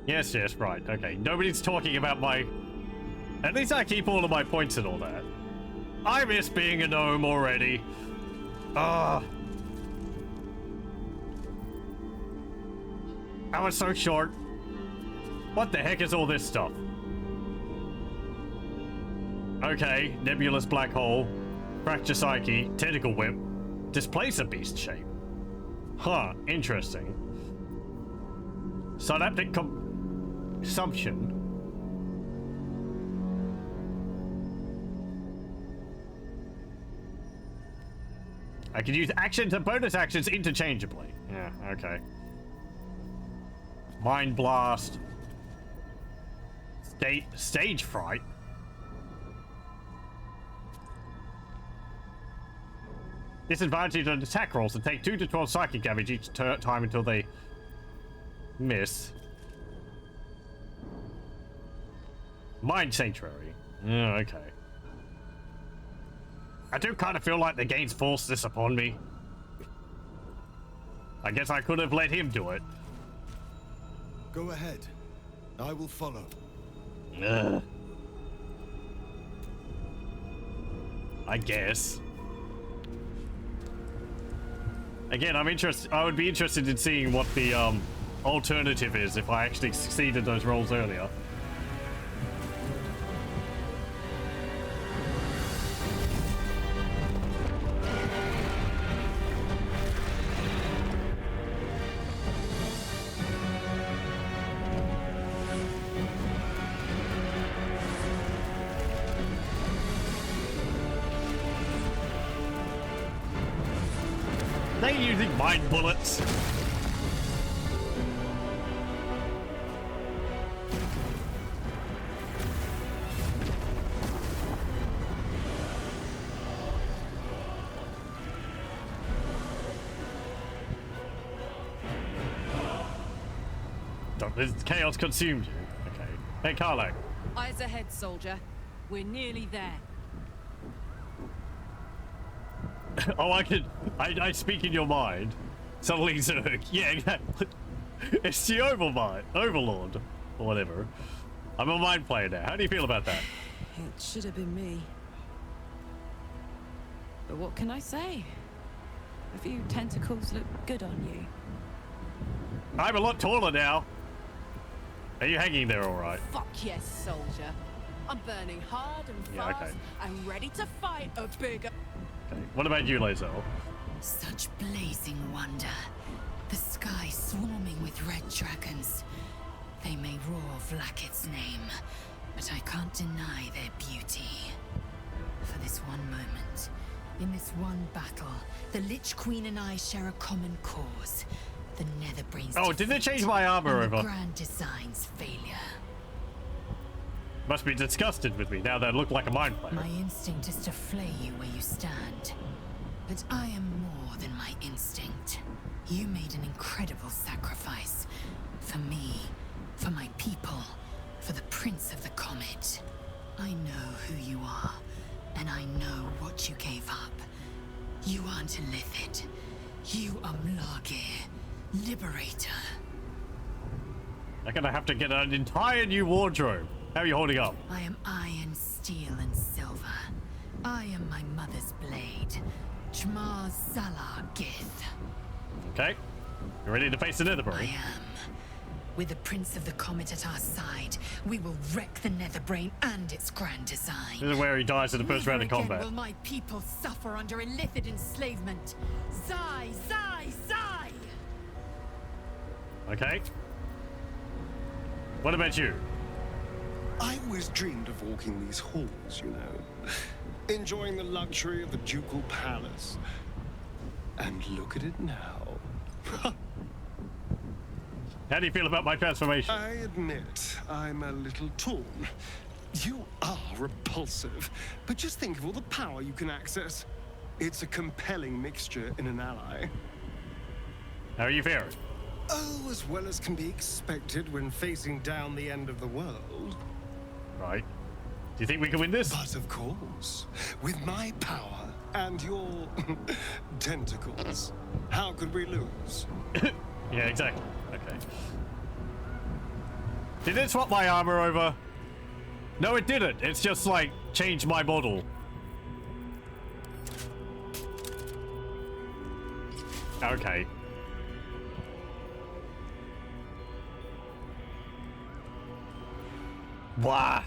Yes, right. Okay, nobody's talking about my... At least I keep all of my points and all that. I miss being a gnome already. I was so short. What the heck is all this stuff? Okay, nebulous black hole, fracture psyche, tentacle whip, displacer beast shape. Huh, interesting. Synaptic consumption. I can use actions and bonus actions interchangeably. Yeah, okay. Mind blast. Stage fright. Disadvantage on attack rolls and take 2 to 12 psychic damage each time until they miss. Mind sanctuary. Yeah, okay. I do kind of feel like the game's forced this upon me. I guess I could have let him do it. Go ahead. I will follow. Ugh. I guess. Again, I would be interested in seeing what the alternative is if I actually succeeded those rolls earlier. They're using mind bullets. This chaos consumed you. Okay. Hey, Karlak. Eyes ahead, soldier. We're nearly there. Oh, I speak in your mind. Suddenly Zerg. Yeah, exactly. It's the Overlord. Or whatever. I'm a mind player now. How do you feel about that? It should have been me. But what can I say? A few tentacles look good on you. I'm a lot taller now. Are you hanging there all right? Fuck yes, soldier. I'm burning hard and fast. okay. I'm ready to fight a bigger... Okay. What about you, Lae'zel? Such blazing wonder. The sky swarming with red dragons. They may roar Vlaakith's name, but I can't deny their beauty. For this one moment, in this one battle, the Lich Queen and I share a common cause. The Netherbrain's Oh, did they change my armor and the over? Grand Design's failure. Must be disgusted with me now that I look like a mind flayer. My instinct is to flay you where you stand. But I am more than my instinct. You made an incredible sacrifice. For me, for my people, for the Prince of the Comet. I know who you are, and I know what you gave up. You aren't a Lithid. You are Mlargir, Liberator. I'm gonna have to get an entire new wardrobe. How are you holding up? I am iron, steel, and silver. I am my mother's blade, Jmar Zalar Gith. Okay. You ready to face the Netherbrain? I am. With the Prince of the Comet at our side, we will wreck the Netherbrain and its grand design. This is where he dies in the first round of Never combat. again will my people suffer under Illithid enslavement. Zai, Zai, Zai! Okay. What about you? I always dreamed of walking these halls, you know. Enjoying the luxury of the ducal palace. And look at it now. How do you feel about my transformation? I admit, I'm a little torn. You are repulsive, but just think of all the power you can access. It's a compelling mixture in an ally. How are you faring? Oh, as well as can be expected when facing down the end of the world. Right. Do you think we can win this? But of course, with my power and your tentacles, how could we lose? Yeah, exactly. Okay. Did it swap my armor over? No, it didn't. It's just like changed my model. Okay. Blah.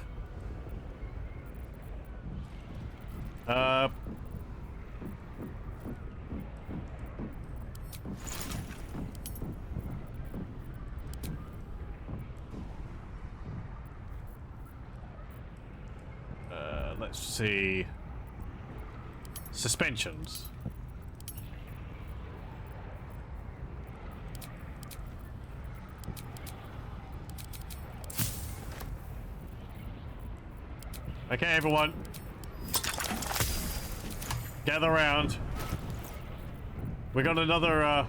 Let's see. Suspensions. Okay, everyone. Gather around. We got another,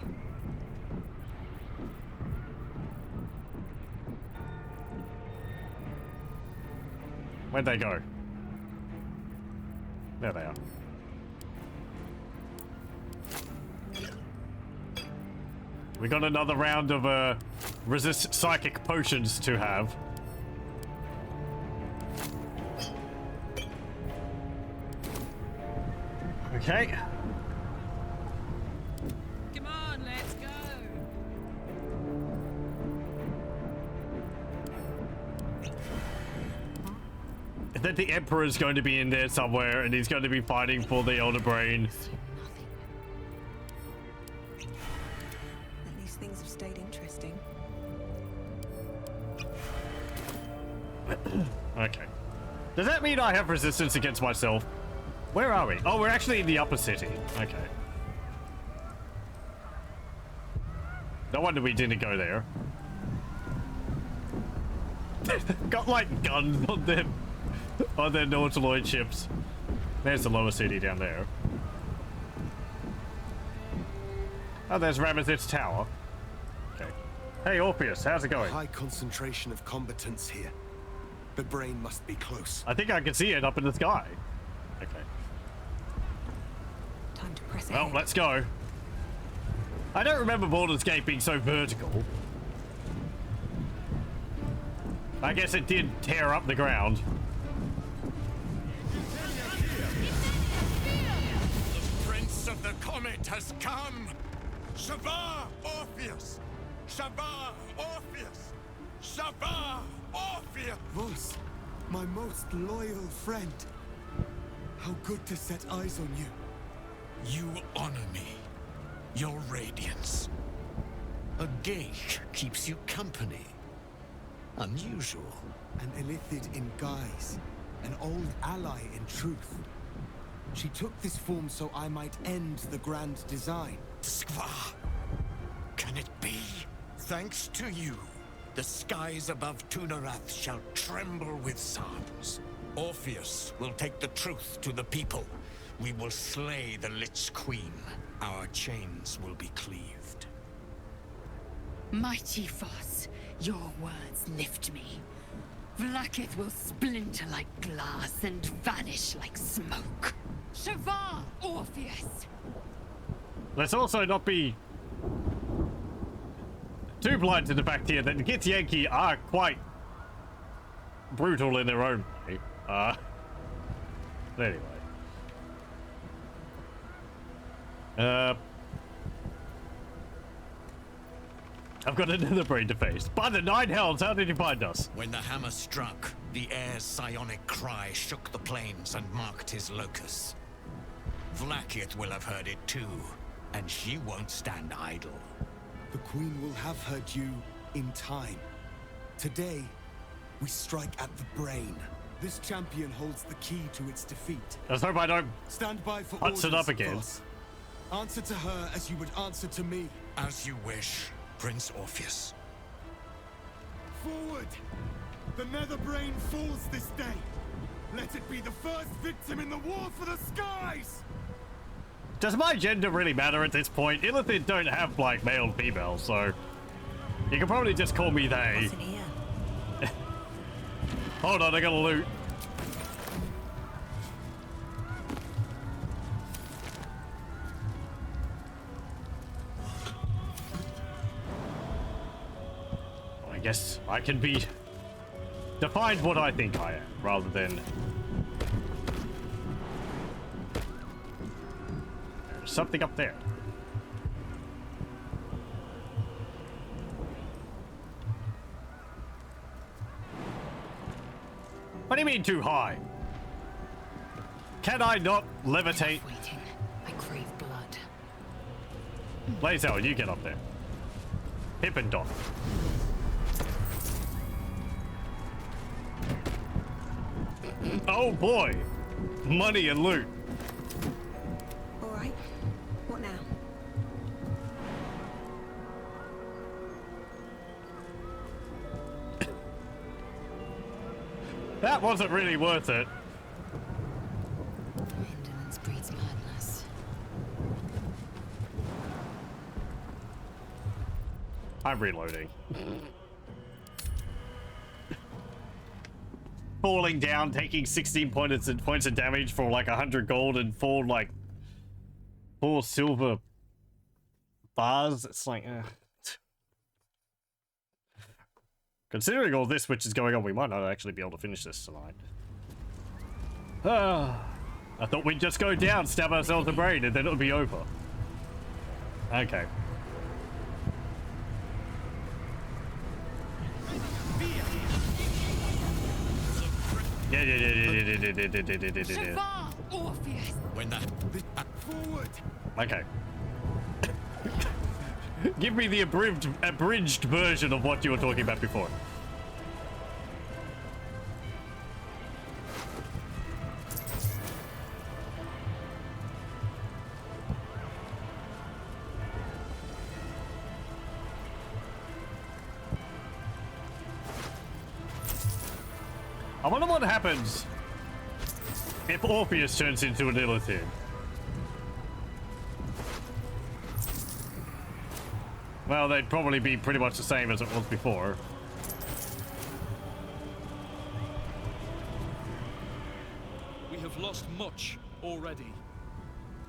Where'd they go? There they are. We got another round of, resist psychic potions to have. Okay. Come on, let's go. That the Emperor's going to be in there somewhere and he's going to be fighting for the Elder Brain. At least things have stayed interesting. Okay. Does that mean I have resistance against myself? Where are we? Oh, we're actually in the upper city. Okay. No wonder we didn't go there. Got like guns on them. On their Nautiloid ships. There's the lower city down there. Oh, there's Ramazith's tower. Okay. Hey, Orpheus, how's it going? High concentration of combatants here. The brain must be close. I think I can see it up in the sky. Okay. Time to press Well, ahead. let's go. I don't remember Baldur's Gate being so vertical. I guess it did tear up the ground. The Prince of the comet has come! Shavar Orpheus! Shavar Orpheus! Shavar Orpheus! Vos, my most loyal friend. How good to set eyes on you. You honor me. Your radiance. A geek keeps you company. Unusual. An illithid in guise. An old ally in truth. She took this form so I might end the grand design. Skva! Can it be? Thanks to you, the skies above Tunarath shall tremble with psalms. Orpheus will take the truth to the people. We will slay the Lich Queen. Our chains will be cleaved. Mighty Voss, your words lift me. Vlaakith will splinter like glass and vanish like smoke. Shavar Orpheus! Let's also not be too blind to the fact here that the Githyanki are quite brutal in their own way. Anyway. I've got another brain to face. By the nine hells, how did you find us? When the hammer struck, the air's psionic cry shook the plains and marked his locus. Vlaakith will have heard it too, and she won't stand idle. The Queen will have her due in time. Today, we strike at the brain. This champion holds the key to its defeat. Let's hope I don't stand by for punch it up again. Boss. Answer to her as you would answer to me. As you wish, Prince Orpheus. Forward! The nether brain falls this day. Let it be the first victim in the war for the skies! Does my gender really matter at this point? Illithid don't have like male and female, so you can probably just call me they. Hold on, I gotta loot. I guess I can be defined what I think I am, rather than there's something up there. What do you mean too high? Can I not levitate? Waiting. I crave blood. Lazel, you get up there. Hip and Dot. Oh boy! Money and loot. All right. What now? That wasn't really worth it. Indolence breeds madness. I'm reloading. Falling down, taking 16 points of damage for like 100 gold and 4 silver bars. It's like, considering all this which is going on, we might not actually be able to finish this tonight. I thought we'd just go down, stab ourselves in the brain, and then it'll be over. Okay. Yeah. Orpheus. When that forward. Okay. Give me the abridged version of what you were talking about before. I wonder what happens if Orpheus turns into an illithid. Well, they'd probably be pretty much the same as it was before. We have lost much already,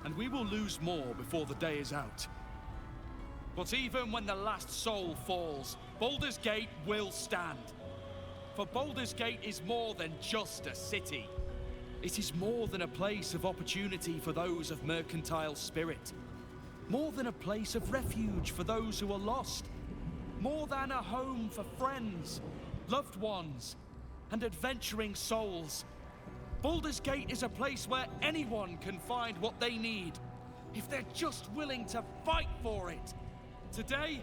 and we will lose more before the day is out. But even when the last soul falls, Baldur's Gate will stand. For Baldur's Gate is more than just a city. It is more than a place of opportunity for those of mercantile spirit. More than a place of refuge for those who are lost. More than a home for friends, loved ones, and adventuring souls. Baldur's Gate is a place where anyone can find what they need, if they're just willing to fight for it. Today,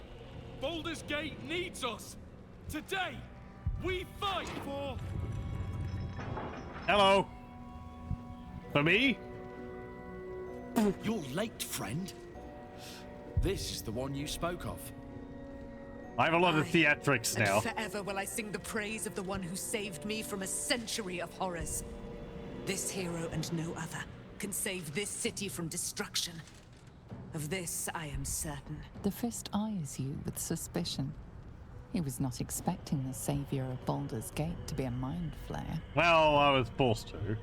Baldur's Gate needs us. Today, we fight for... Hello. For me? You're late, friend. This is the one you spoke of. I have a lot of theatrics now. And forever will I sing the praise of the one who saved me from a century of horrors. This hero and no other can save this city from destruction. Of this, I am certain. The Fist eyes you with suspicion. He was not expecting the savior of Baldur's Gate to be a mind flayer. Well, I was forced to.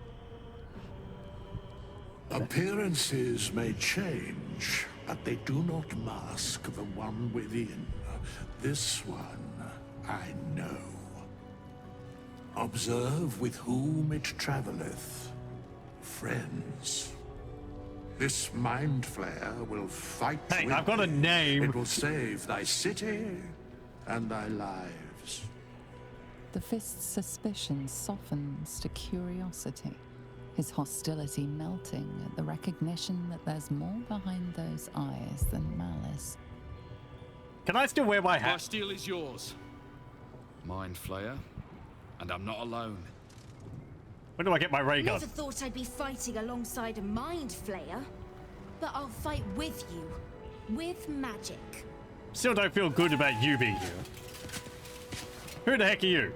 Appearances may change, but they do not mask the one within. This one, I know. Observe with whom it traveleth. Friends. This mind flayer will fight with I've got a thee. name. It will save thy city and thy lives. The Fist's suspicion softens to curiosity, his hostility melting at the recognition that there's more behind those eyes than malice. Can I still wear my hat? My steel is yours, Mind Flayer, and I'm not alone. When do I get my ray gun? Never thought I'd be fighting alongside a mind flayer, but I'll fight with you, with magic. Still don't feel good about you being here. Who the heck are you?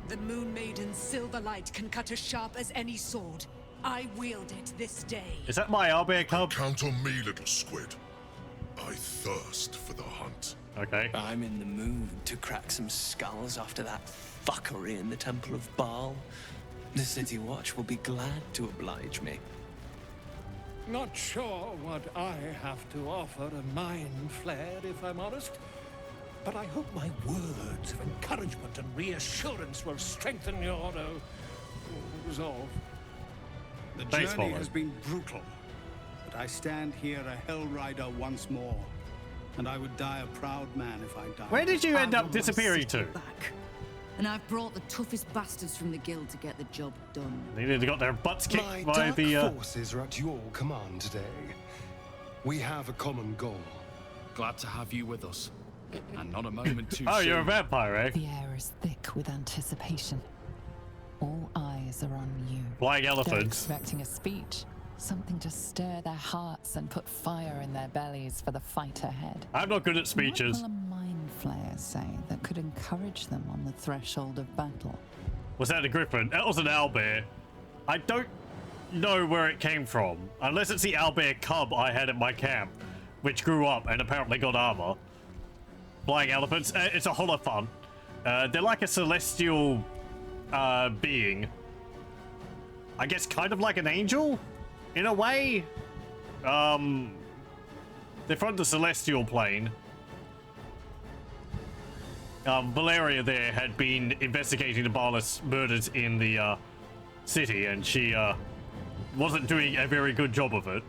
The Moon Maiden's silver light can cut as sharp as any sword. I wield it this day. Is that my owlbear cub? Count on me, little squid. I thirst for the hunt. Okay. I'm in the mood to crack some skulls after that fuckery in the Temple of Baal. The City Watch will be glad to oblige me. Not sure what I have to offer a mind flare, if I'm honest. But I hope my words of encouragement and reassurance will strengthen your resolve. The journey has been brutal, but I stand here a Hell Rider once more. And I would die a proud man if I died. Where did you end up disappearing to? And I've brought the toughest bastards from the guild to get the job done. They nearly got their butts kicked My by dark the forces are at your command today. We have a common goal. Glad to have you with us. And not a moment too Oh, soon. you're a vampire, eh? The air is thick with anticipation. All eyes are on you. Flying They're elephants. expecting a speech. Something to stir their hearts and put fire in their bellies for the fight ahead. I'm not good at speeches. What will a mind flayer say that could encourage them on the threshold of battle? Was that a griffin? That was an owlbear. I don't know where it came from. Unless it's the owlbear cub I had at my camp, which grew up and apparently got armor. Flying elephants. It's a holophant. They're like a celestial being. I guess kind of like an angel? In a way. They're from the celestial plane. Valeria there had been investigating the Barless murders in the city, and she wasn't doing a very good job of it.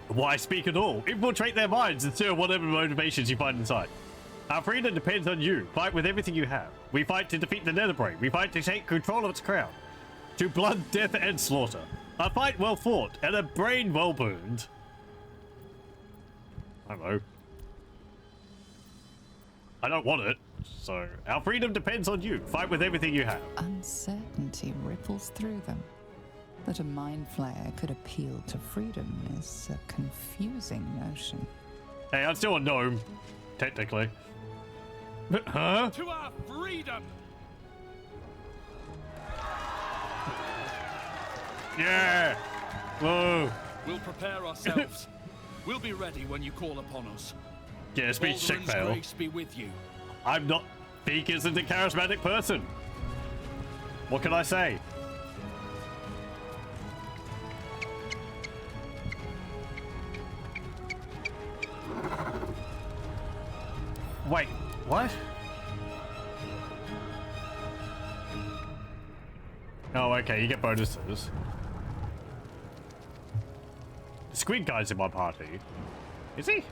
Why speak at all? Infiltrate their minds and stir whatever motivations you find inside. Our freedom depends on you. Fight with everything you have. We fight to defeat the Netherbrain. We fight to take control of its crown. To blood, death, and slaughter. A fight well fought, and a brain well burned. I don't know. I don't want it, so our freedom depends on you. Fight with everything you have. Uncertainty ripples through them. That a mind flayer could appeal to freedom is a confusing notion. Hey, I'm still a gnome, technically. Huh? To our freedom! Yeah! Whoa! We'll prepare ourselves. We'll be ready when you call upon us. Yeah, speech check Baldurin's fail. grace be with you. I'm not... Pheak isn't a charismatic person. What can I say? Wait, what? Oh, okay, you get bonuses. The squid guy's in my party. Is he?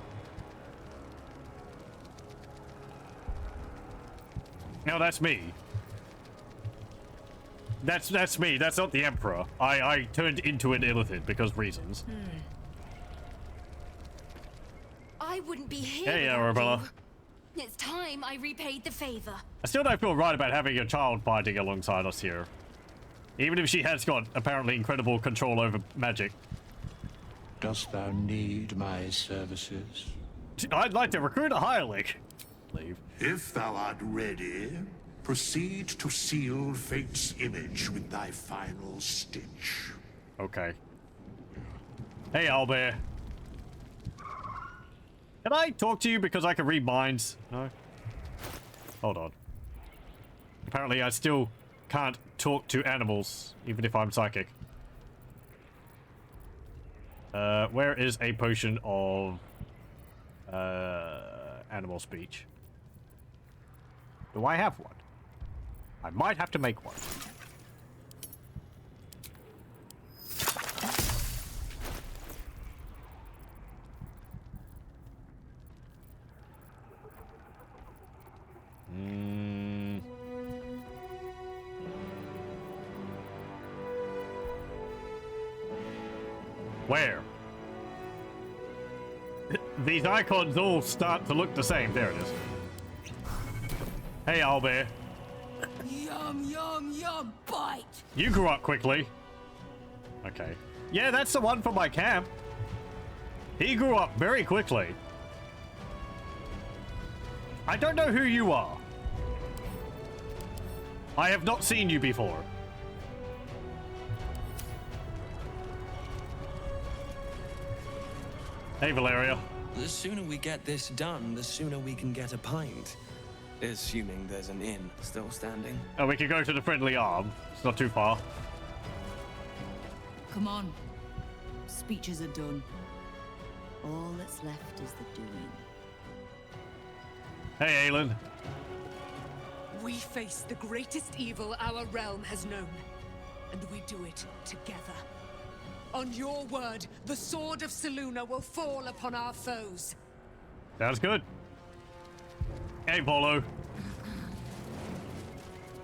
No, that's me. That's me. That's not the Emperor. I turned into an illithid because reasons. I wouldn't be here. Hey, without Arabella. you. It's time I repaid the favor. I still don't feel right about having a child fighting alongside us here. Even if she has got apparently incredible control over magic. Dost thou need my services? I'd like to recruit a hireling. Leave. If thou art ready, proceed to seal fate's image with thy final stitch. Okay. Hey, Owlbear. Can I talk to you because I can read minds? No? Hold on. Apparently I still can't talk to animals, even if I'm psychic. Where is a potion of animal speech? Do I have one? I might have to make one. Where? These icons all start to look the same. There it is. Hey, Owlbear. Yum, yum, yum, bite! You grew up quickly. Okay. Yeah, that's the one from my camp. He grew up very quickly. I don't know who you are. I have not seen you before. Hey, Valeria. The sooner we get this done, the sooner we can get a pint. Assuming there's an inn still standing. Oh, we could go to the Friendly Arm. It's not too far. Come on. Speeches are done. All that's left is the doing. Hey, Aelin. We face the greatest evil our realm has known, and we do it together. On your word, the sword of Selûne will fall upon our foes. Sounds good. Hey, Polo.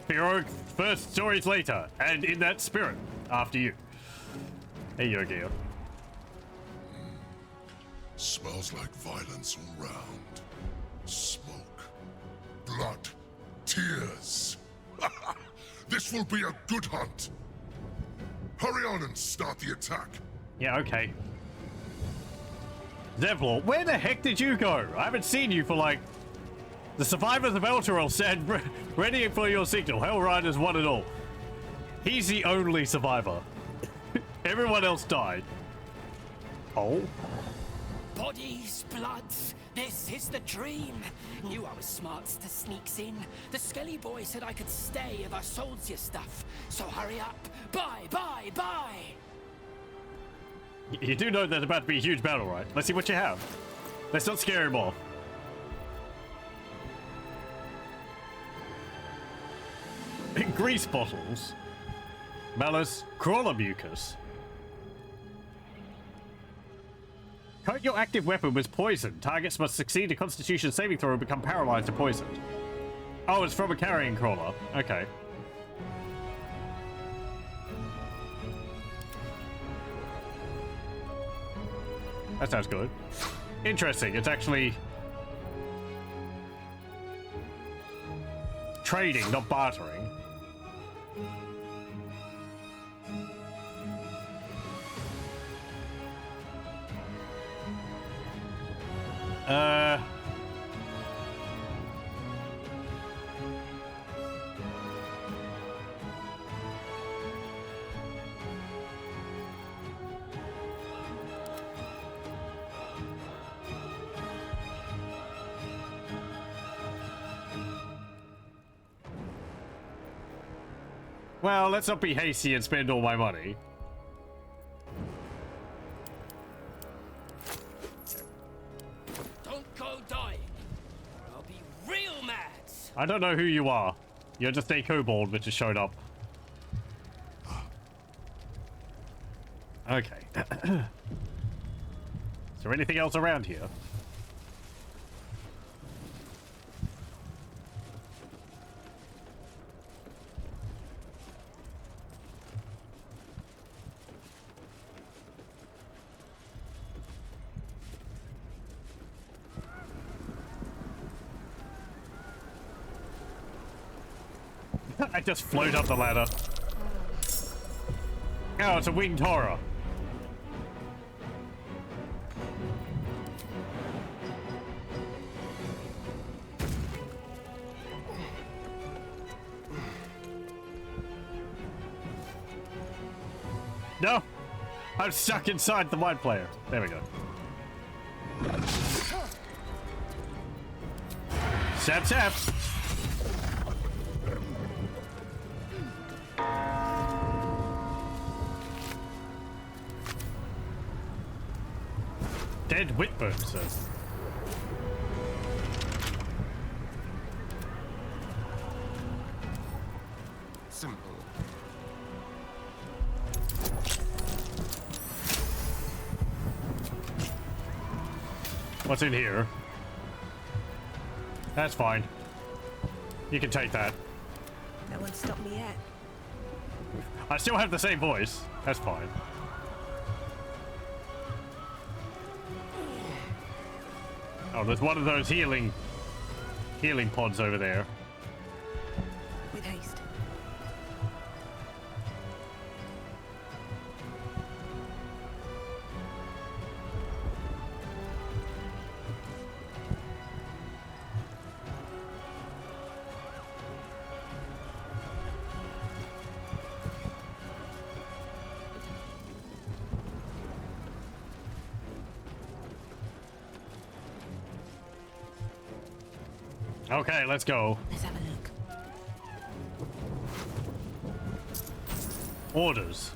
Heroic first, stories later, and in that spirit, after you. Hey, Yogi. Smells like violence all round. Smoke. Blood. Tears. This will be a good hunt. Hurry on and start the attack. Yeah, okay. Zevlor, where the heck did you go? I haven't seen you for like... The survivors of Elturel said, ready for your signal. Hellriders won it all. He's the only survivor. Everyone else died. Oh? Bodies, bloods, this is the dream. Knew I was smart to sneaks in. The Skelly boy said I could stay if I sold your stuff. So hurry up. Bye, bye, bye. You do know there's about to be a huge battle, right? Let's see what you have. Let's not scare him off. Grease bottles. Malice. Crawler mucus. Coat your active weapon with poison. Targets must succeed a constitution saving throw and become paralyzed or poisoned. Oh, it's from a carrying crawler. Okay. That sounds good. Interesting. It's actually trading, not bartering. Well, let's not be hasty and spend all my money. Don't go dying. I'll be real mad. I don't know who you are. You're just a kobold that just showed up. Okay. Is there anything else around here? I just float up the ladder. Oh, it's a winged horror. No! I'm stuck inside the wide player. There we go. Stab, stab! Dead Whitburn, sir. Simple. What's in here? That's fine. You can take that. That won't stop me yet. I still have the same voice. That's fine. Oh, there's one of those healing pods over there. With haste. Okay, let's go. Let's have a look. Orders.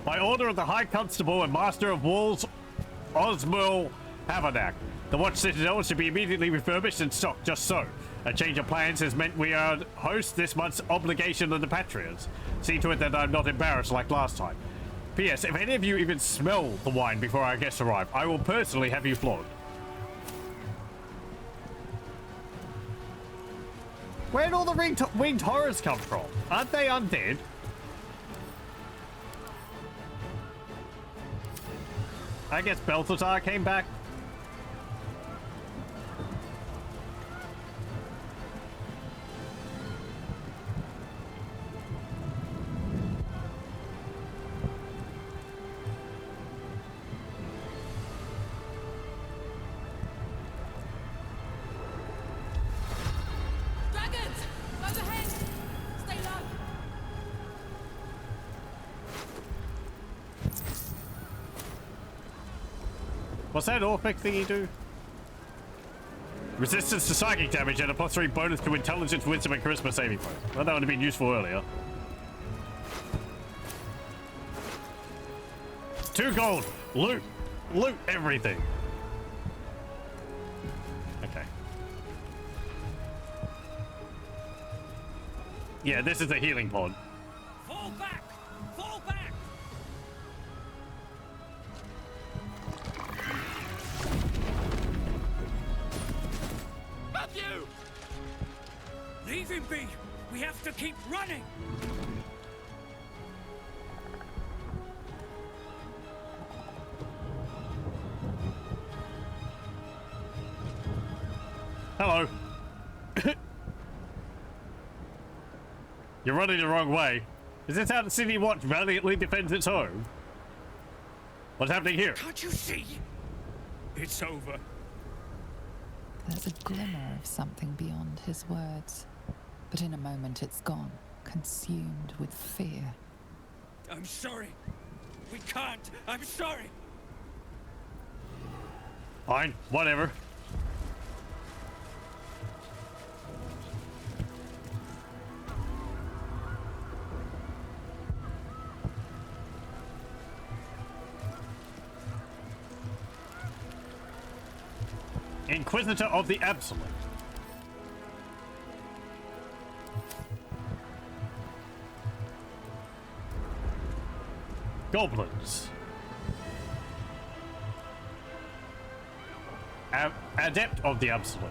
By order of the High Constable and Master of Walls, Osmul Havernack, the Watch Citadel is to be immediately refurbished and stocked just so. A change of plans has meant we are host this month's obligation of the Patriots. See to it that I'm not embarrassed like last time. P.S. If any of you even smell the wine before our guests arrive, I will personally have you flogged. Where'd all the winged horrors come from? Aren't they undead? I guess Balthazar came back. What's that Orphic thing you do? Resistance to psychic damage and a +3 bonus to intelligence, wisdom, and charisma saving throws. Well, that would have been useful earlier. 2 gold. Loot. Loot everything. Okay. Yeah, this is a healing pod. Fall back! Fall back! Matthew! Leave him be! We have to keep running! Hello. You're running the wrong way. Is this how the City Watch valiantly defends its home? What's happening here? Can't you see? It's over. There's a glimmer of something beyond his words, but in a moment it's gone, consumed with fear. I'm sorry. We can't. I'm sorry. Fine, whatever. Inquisitor of the Absolute. Goblins. Adept of the Absolute.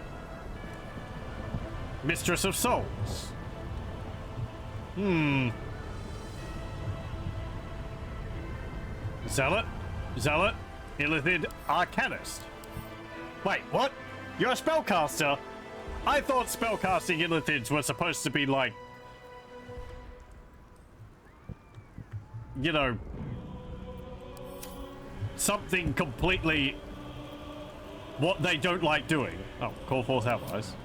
Mistress of Souls. Zealot. Zealot. Illithid Arcanist. Wait, what? You're a spellcaster? I thought spellcasting Illithids were supposed to be like... you know... something completely... what they don't like doing. Oh, call forth allies.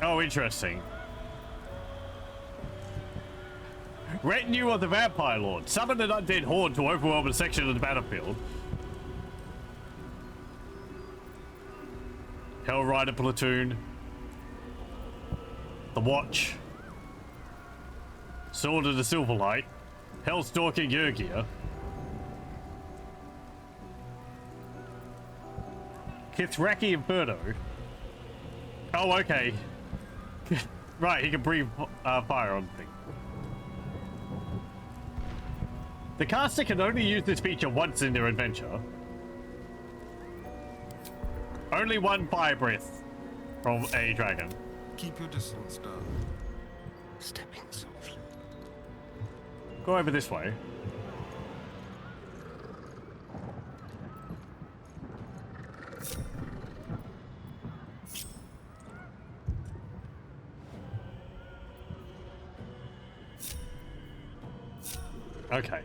Oh, interesting. Retinue of the Vampire Lord. Summon an undead horde to overwhelm a section of the battlefield. Hell Rider Platoon. The Watch. Sword of the Silverlight. Hellstalker Yurgia. Kithraki Inferno. Oh, okay. Right, he can breathe fire on things. The caster can only use this feature once in their adventure. Only one fire breath from a dragon. Keep your distance, darling. Stepping softly. Go over this way. Okay.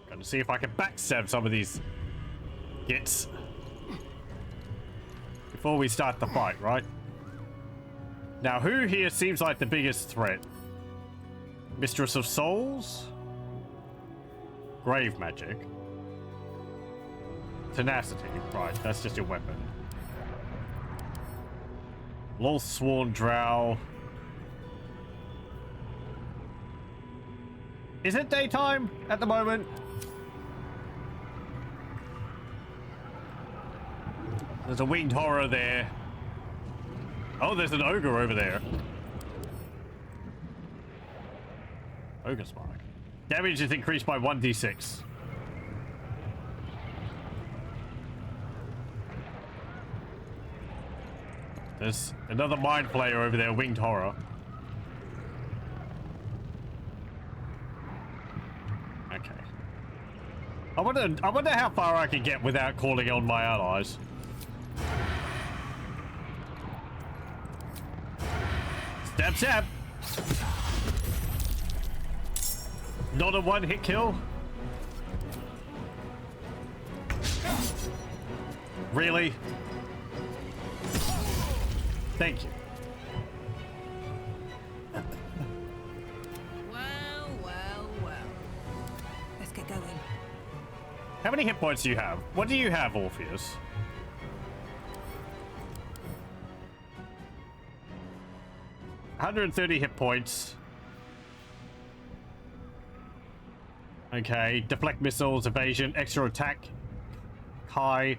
Gonna see if I can backstab some of these gits before we start the fight, right? Now, who here seems like the biggest threat? Mistress of Souls? Grave Magic? Tenacity. Right, that's just your weapon. Loth Sworn Drow. Is it daytime at the moment? There's a winged horror there. Oh, there's an ogre over there. Ogre Spark. Damage is increased by 1d6. There's another mind player over there, winged horror. Okay. I wonder how far I can get without calling on my allies. Stab, stab. Not a one-hit kill. Really? Thank you. Well, well, well. Let's get going. How many hit points do you have? What do you have, Orpheus? $130 hit points. Okay, deflect missiles, evasion, extra attack, Kai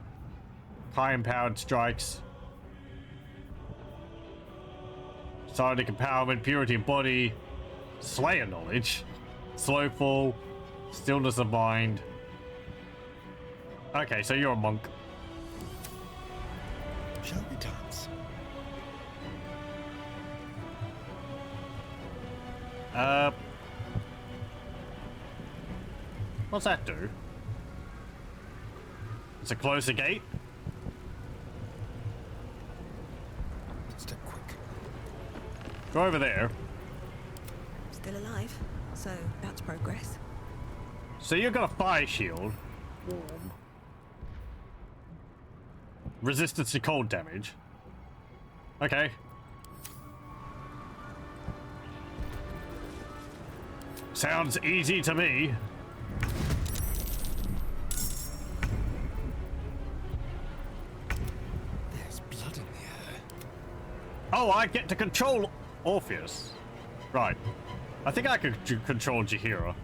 empowered strikes, psionic empowerment, purity of body, slayer knowledge, slow fall, stillness of mind. Okay, so you're a monk. Shall we dance? What's that do? It's a close the gate? Step quick. Go over there. Still alive, so that's progress. So you've got a fire shield. Warm. Resistance to cold damage. Okay. Sounds easy to me. There's blood in the air. Oh, I get to control Orpheus. Right. I think I could control Jaheira.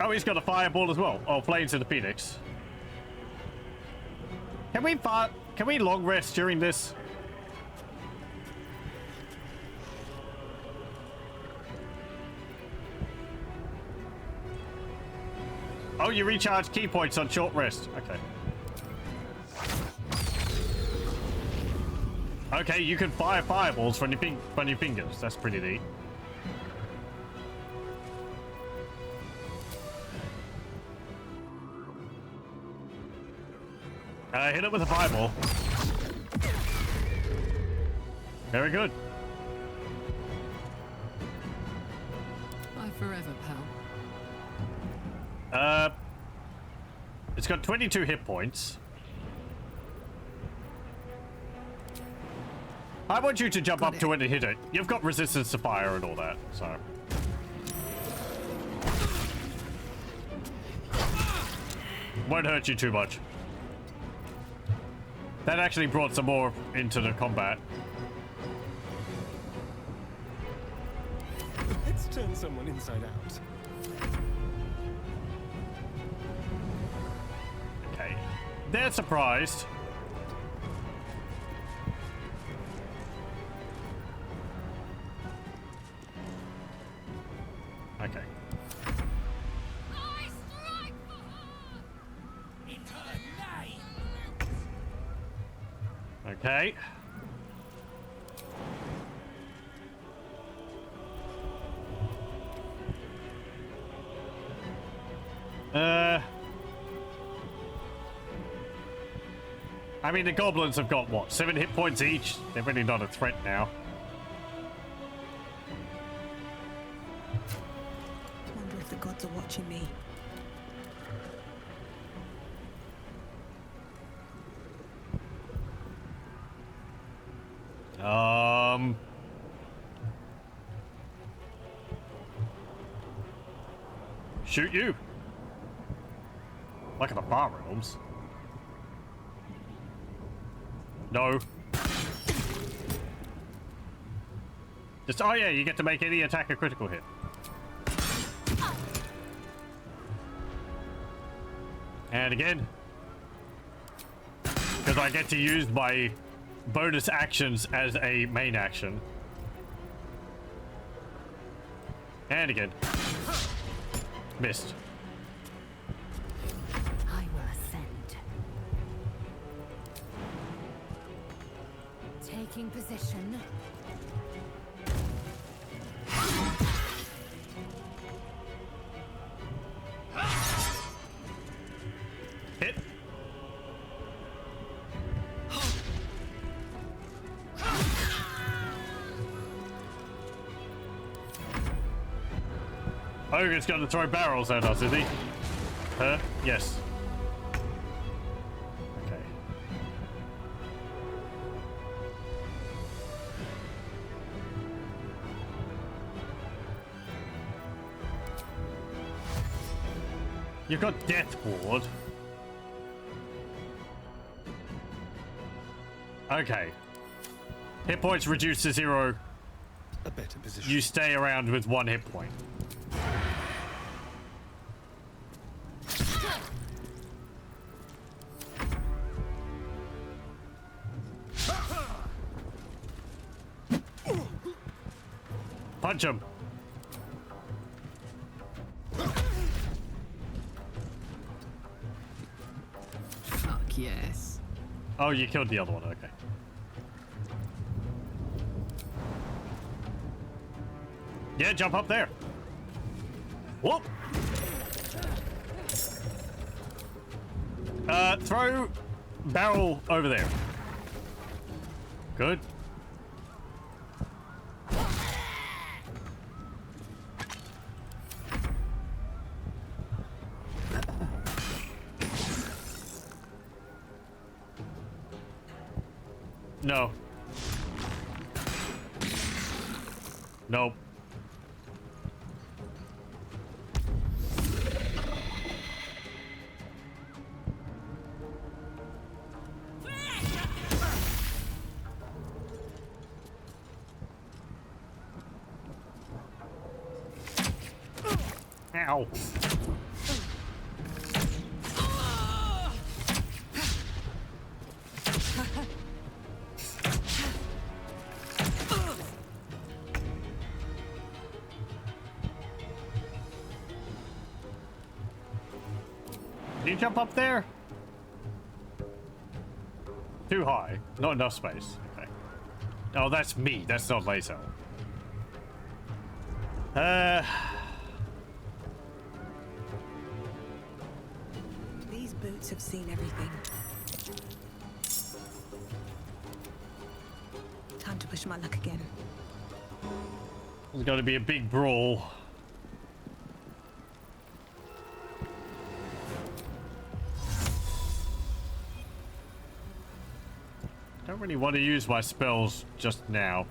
Oh, he's got a fireball as well. Oh, flames in the Phoenix. Can we long rest during this? Oh, you recharge key points on short rest. Okay. Okay, you can fire fireballs from your fingers. That's pretty neat. Hit it with a fireball. Very good. Bye forever, pal. It's got 22 hit points. I want you to jump up to it and hit it. You've got resistance to fire and all that, so. Won't hurt you too much. That actually brought some more into the combat. Let's turn someone inside out. Okay. They're surprised. Okay. Okay. I mean, the goblins have got, what, 7 hit points each? They're really not a threat now. I wonder if the gods are watching me. Shoot you. Like in the far realms. No. Just, oh yeah, you get to make any attack a critical hit. And again. Because I get to use my bonus actions as a main action. And again. Missed. I will ascend. Taking position. Hit. Ogre's got to throw barrels at us, is he? Her? Yes. Okay. You've got Death Ward. Okay. Hit points reduced to 0. A better position. You stay around with 1 hit point. Punch him. Fuck yes. Oh, you killed the other one, okay. Yeah, jump up there. Whoop. Throw barrel over there. Good. No. Nope. Ow. Can you jump up there? Too high. Not enough space. Okay. Oh, that's me. That's not myself. These boots have seen everything. Time to push my luck again. There's got to be a big brawl. Don't really want to use my spells just now.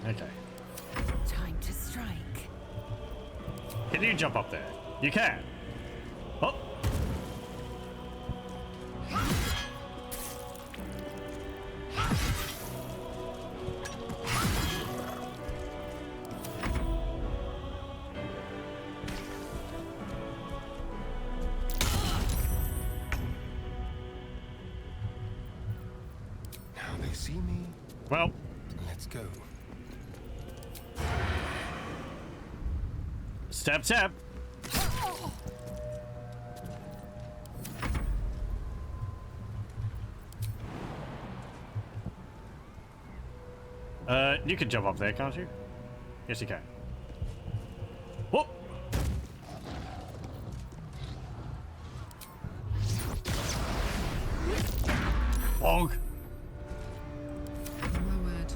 Okay. Time to strike. Can you jump up there? You can. Oh. Now they see me. Well, let's go. Step, step. You can jump up there, can't you? Yes, you can. Whoop! Bonk! My word.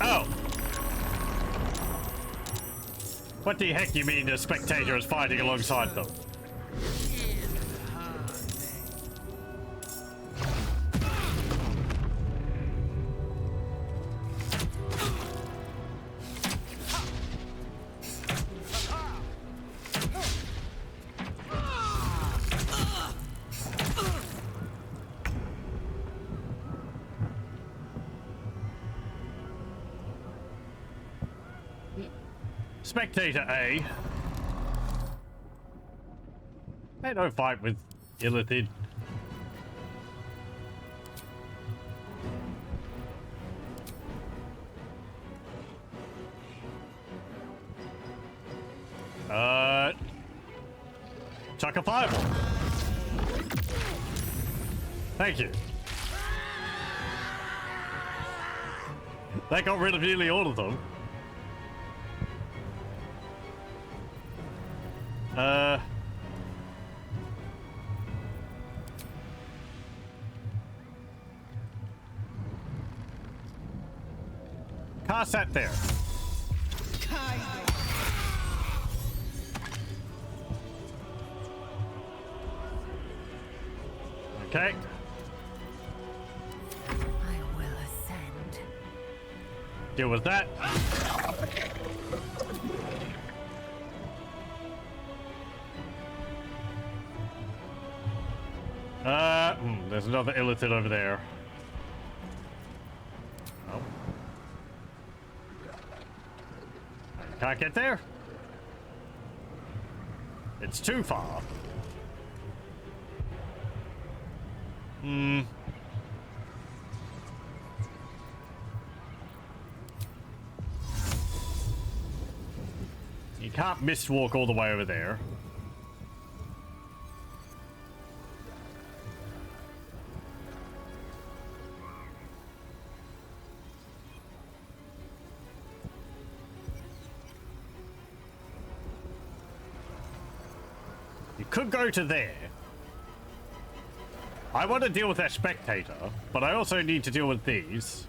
Oh! What the heck you mean the spectator is fighting alongside them? Spectator A. They don't fight with Illithid. Chuck a fireball. Thank you. That got rid of nearly all of them. Cast that there. Okay. I will ascend. Deal with that. There's another Illithid over there. Oh. Can't get there? It's too far. You can't mist walk all the way over there. You could go to there. I want to deal with that spectator, but I also need to deal with these.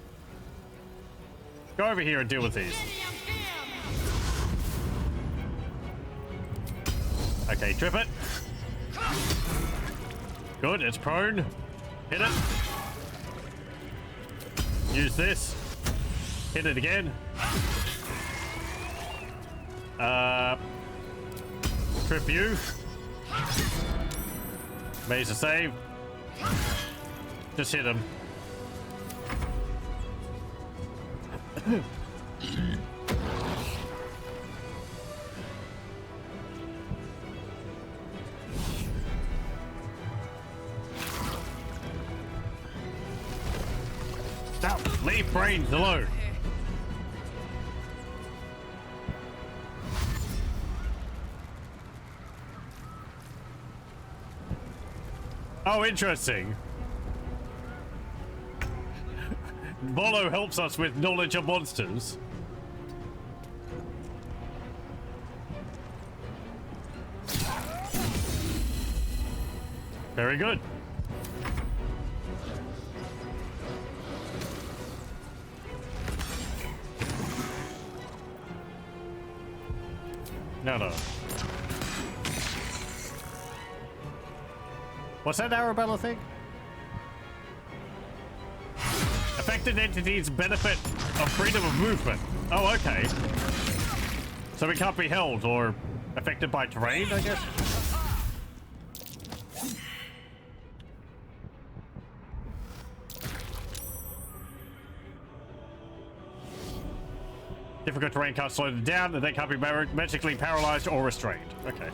Go over here and deal with these. Okay, trip it. Good, it's prone. Hit it. Use this. Hit it again. Trip you. Maze a save. Just hit him. Stop! Leave brains alone! Oh, interesting. Volo helps us with knowledge of monsters. Very good. No. What's that Arabella thing? Affected entities benefit of freedom of movement. Oh, okay. So we can't be held or affected by terrain, I guess? Difficult terrain can't slow them down, and they can't be magically paralyzed or restrained. Okay.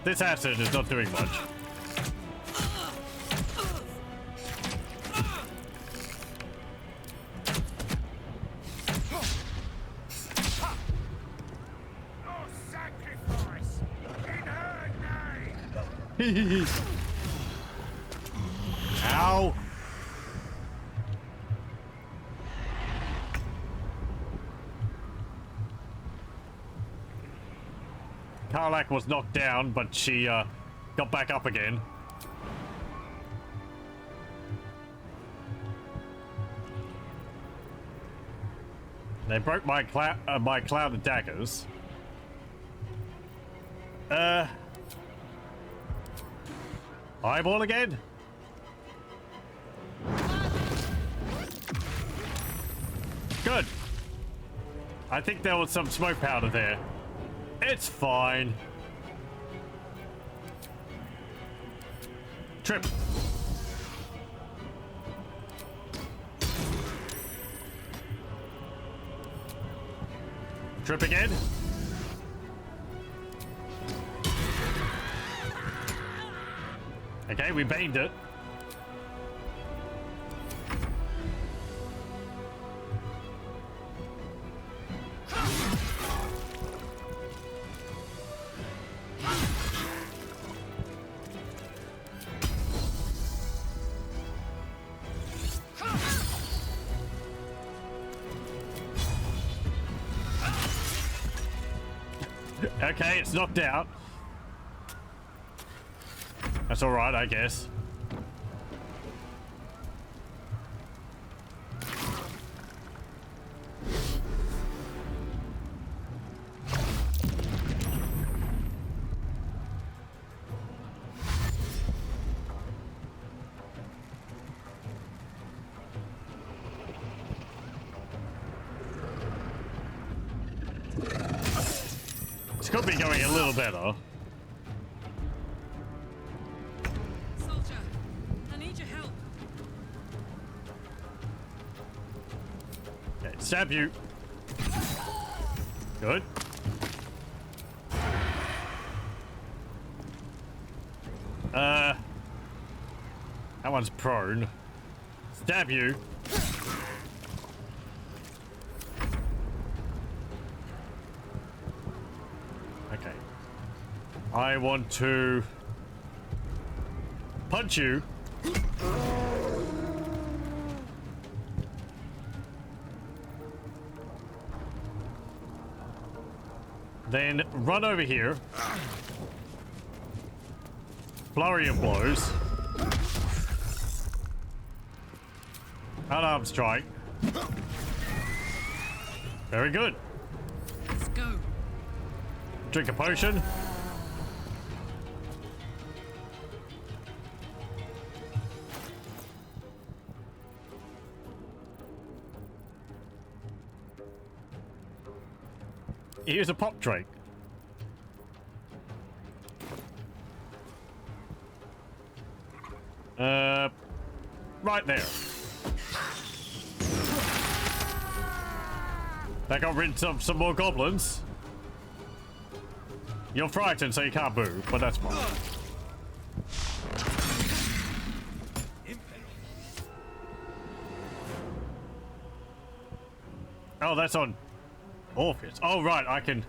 This acid is not doing much. Ow! Karlak was knocked down, but she got back up again. They broke my cloud of daggers. Eyeball again? Good. I think there was some smoke powder there. It's fine. Trip. Trip again. Okay, we baned it. Okay, it's knocked out. That's all right, I guess. This could be going a little better. Soldier, I need your help. Okay, stab you. Good. That one's prone. Stab you. Okay. I want to punch you. Then run over here. Flurry of blows. Unarmed strike. Very good. Let's go. Drink a potion. Here's a pop drink. Right there. That got rid of some more goblins. You're frightened, so you can't move, but that's fine. Oh, that's on Orpheus. Oh, right, I can...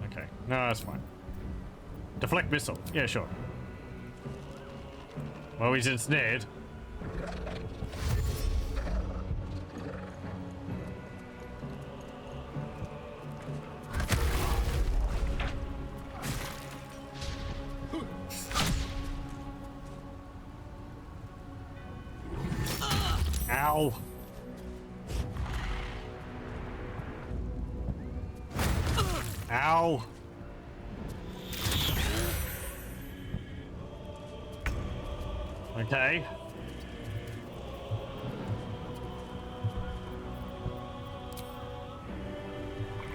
Okay, no, that's fine. Deflect missile. Yeah, sure. Well, he's ensnared. Ow. Ow. Okay.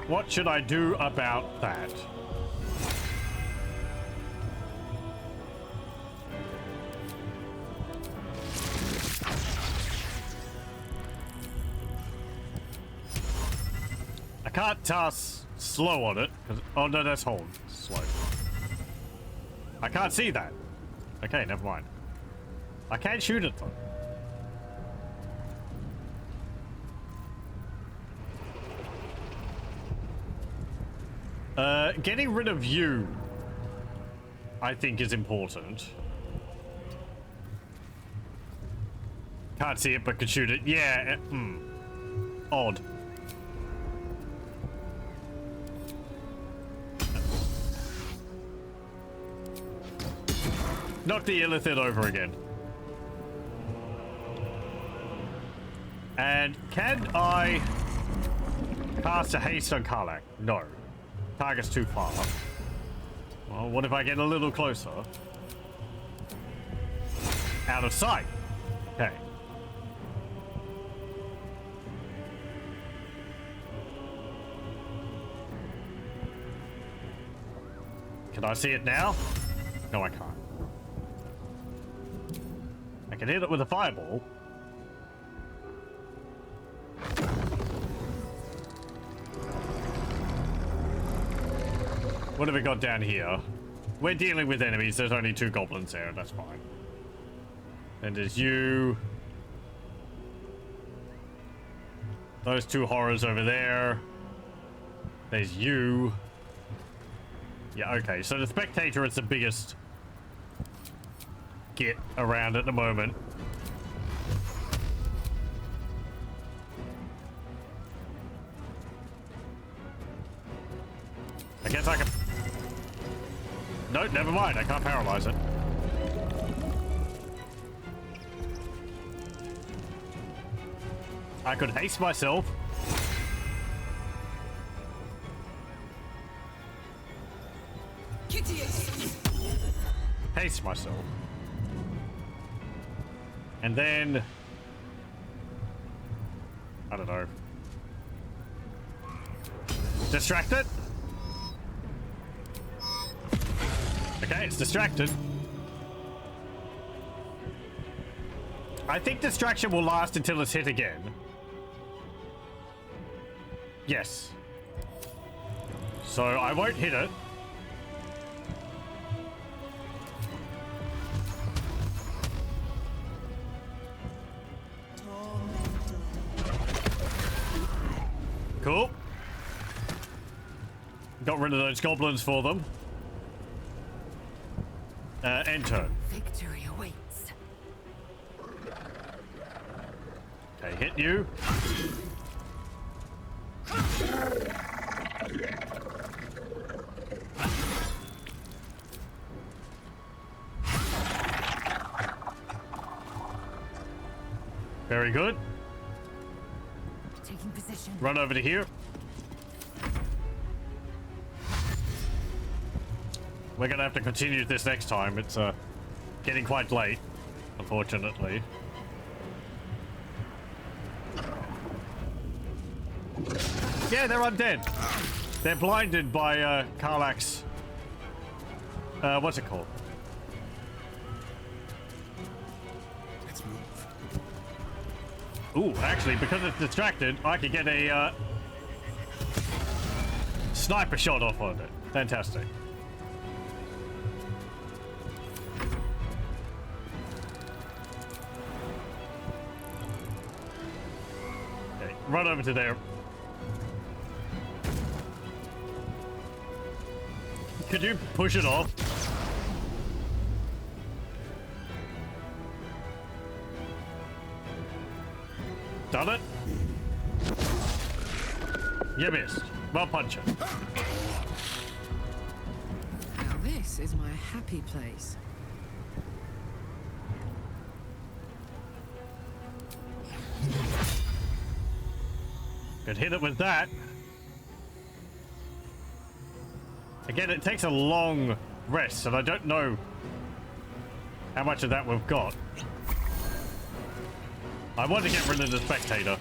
What should I do about that? I can't toss slow on it, because... Oh, no, that's hold. Slow. I can't see that. Okay, never mind. I can't shoot it, though. Getting rid of you, I think, is important. Can't see it, but could shoot it. Yeah, odd. Knock the illithid over again. And can I cast a haste on Karlach? No. Target's too far. Well, what if I get a little closer? Out of sight. Okay. Can I see it now? No, I can't. I can hit it with a fireball. What have we got down here? We're dealing with enemies. There's only 2 goblins there. That's fine. And there's you. Those 2 horrors over there. There's you. Yeah, okay. So the spectator is the biggest git around at the moment. I guess I can... No, never mind. I can't paralyze it. I could haste myself. Haste myself. And then... I don't know. Distract it? Okay, it's distracted. I think distraction will last until it's hit again. Yes. So I won't hit it. Cool. Got rid of those goblins for them. Enter. Victory awaits. Okay, hit you. Very good. Taking position. Run over to here. We're gonna have to continue this next time. It's getting quite late, unfortunately. Yeah, they're undead. They're blinded by Karlach's what's it called? Let's move. Ooh, actually, because it's distracted, I could get a sniper shot off on it. Fantastic. Okay, run over to there. Could you push it off? Done it? You missed. Well, punch it. Now this is my happy place. Could hit it with that. Again, it takes a long rest, and I don't know how much of that we've got. I want to get rid of the spectator.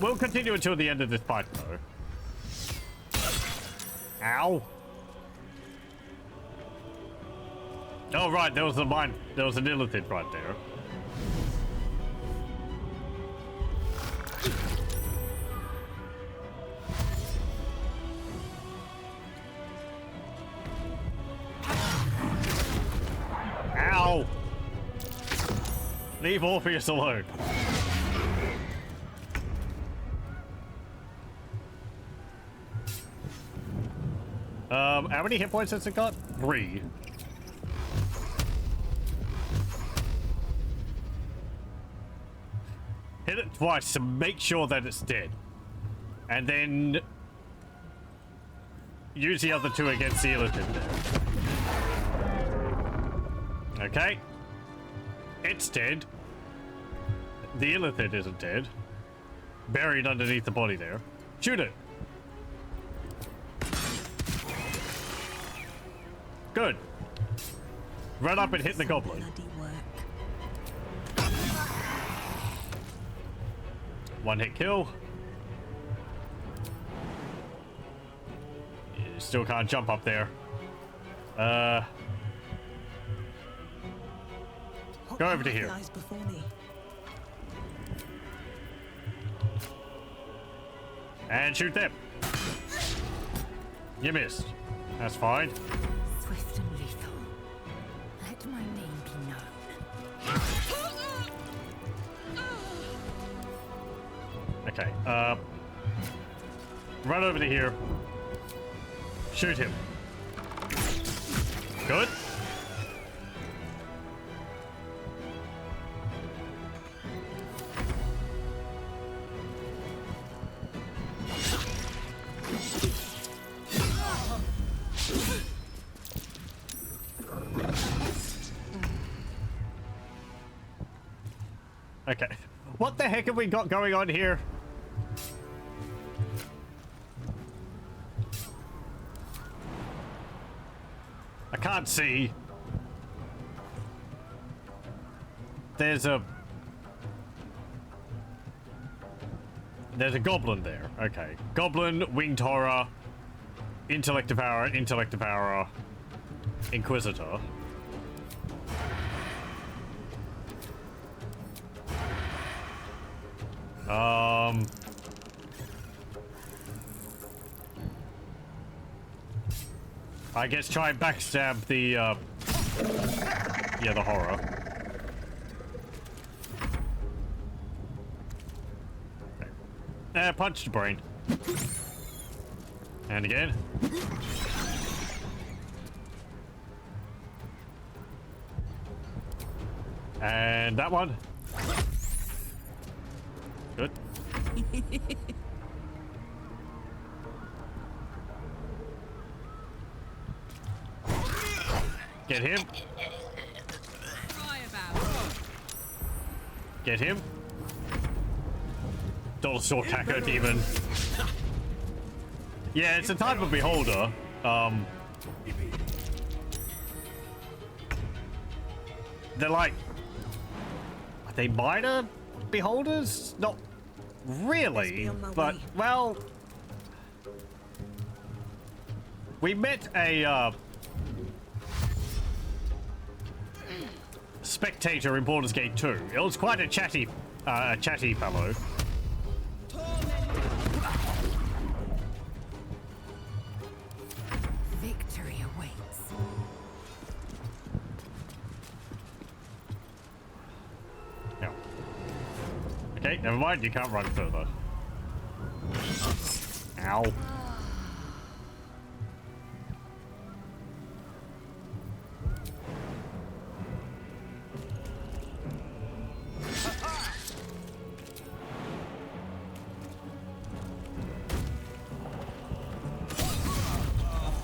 We'll continue until the end of this fight, though. Ow. Oh, right, there was a mine. There was an illithid right there. Ow. Leave Orpheus alone. How many hit points has it got? 3. Hit it twice to make sure that it's dead. And then use the other 2 against the illithid. Okay. It's dead. The illithid isn't dead. Buried underneath the body there. Shoot it. Good. Run up and hit the goblin. One hit kill. You still can't jump up there. Go over to here. And shoot them. You missed. That's fine. Swift and lethal. Let my name be known. Okay, run over to here. Shoot him. Good. Okay. What the heck have we got going on here? I can't see. There's a goblin there. Okay. Goblin, winged horror, intellect devourer, inquisitor. I guess try and backstab the, yeah, the horror. Punch the brain. And again. And that one. Good. Get him. Get him. Dinosaur Taco Demon. Yeah, it's a type of beholder. They're like... Are they minor beholders? Not really, but, well... We met a, spectator in Baldur's Gate 2. It was quite a chatty fellow. Victory awaits. Yeah. Okay, never mind. You can't run further. Ow.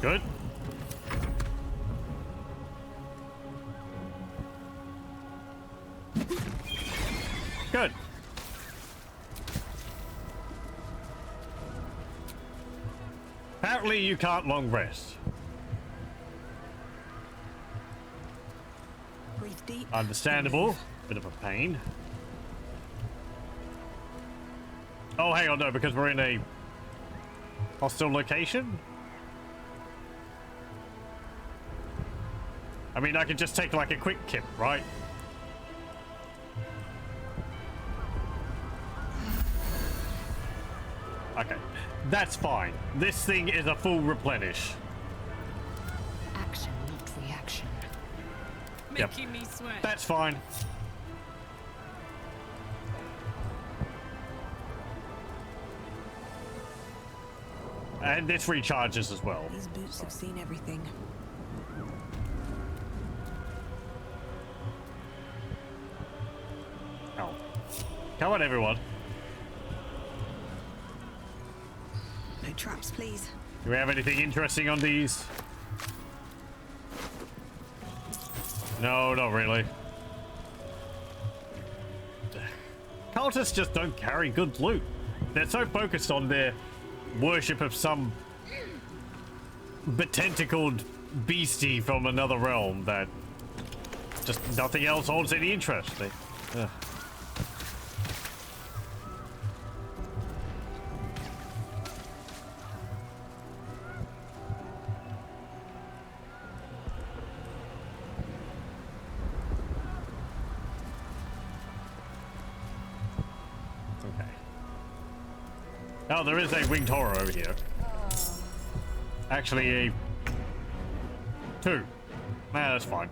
Good. Good. Apparently you can't long rest. Breathe deep. Understandable. Bit of a pain. Oh, hang on, no, because we're in a hostile location? I mean, I could just take like a quick kip, right? Okay, that's fine. This thing is a full replenish. Action, not reaction. Making me sweat. That's fine. And this recharges as well. These boots have seen everything. Oh. Come on, everyone. No traps, please. Do we have anything interesting on these? No, not really. Cultists just don't carry good loot. They're so focused on their worship of some betentacled beastie from another realm that just nothing else holds any interest. Ugh. Oh, there is a winged horror over here. Actually, a... 2. Nah, that's fine.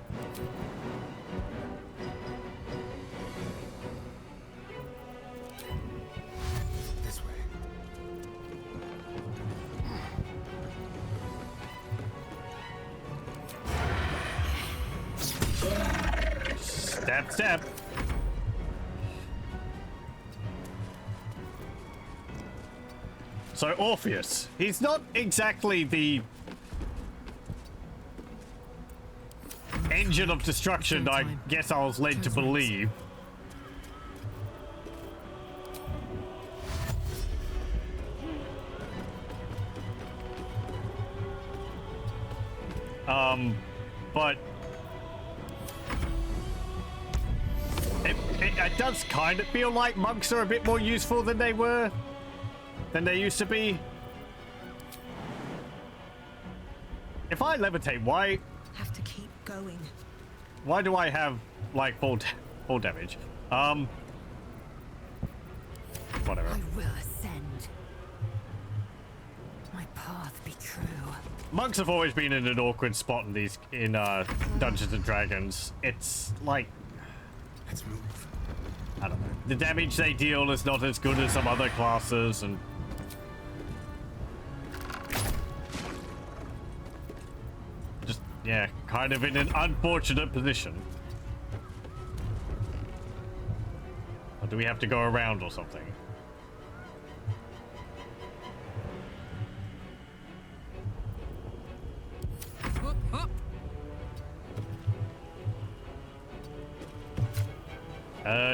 This way. Stab, stab. So Orpheus, he's not exactly the engine of destruction I guess I was led to believe. But it does kind of feel like monks are a bit more useful than they were. Than they used to be. If I levitate, why? Have to keep going. Why do I have like full damage? Whatever. I will ascend. My path be true. Monks have always been in an awkward spot in these Dungeons and Dragons. It's like, let's move. I don't know. The damage they deal is not as good as some other classes, and yeah, kind of in an unfortunate position. Or do we have to go around or something?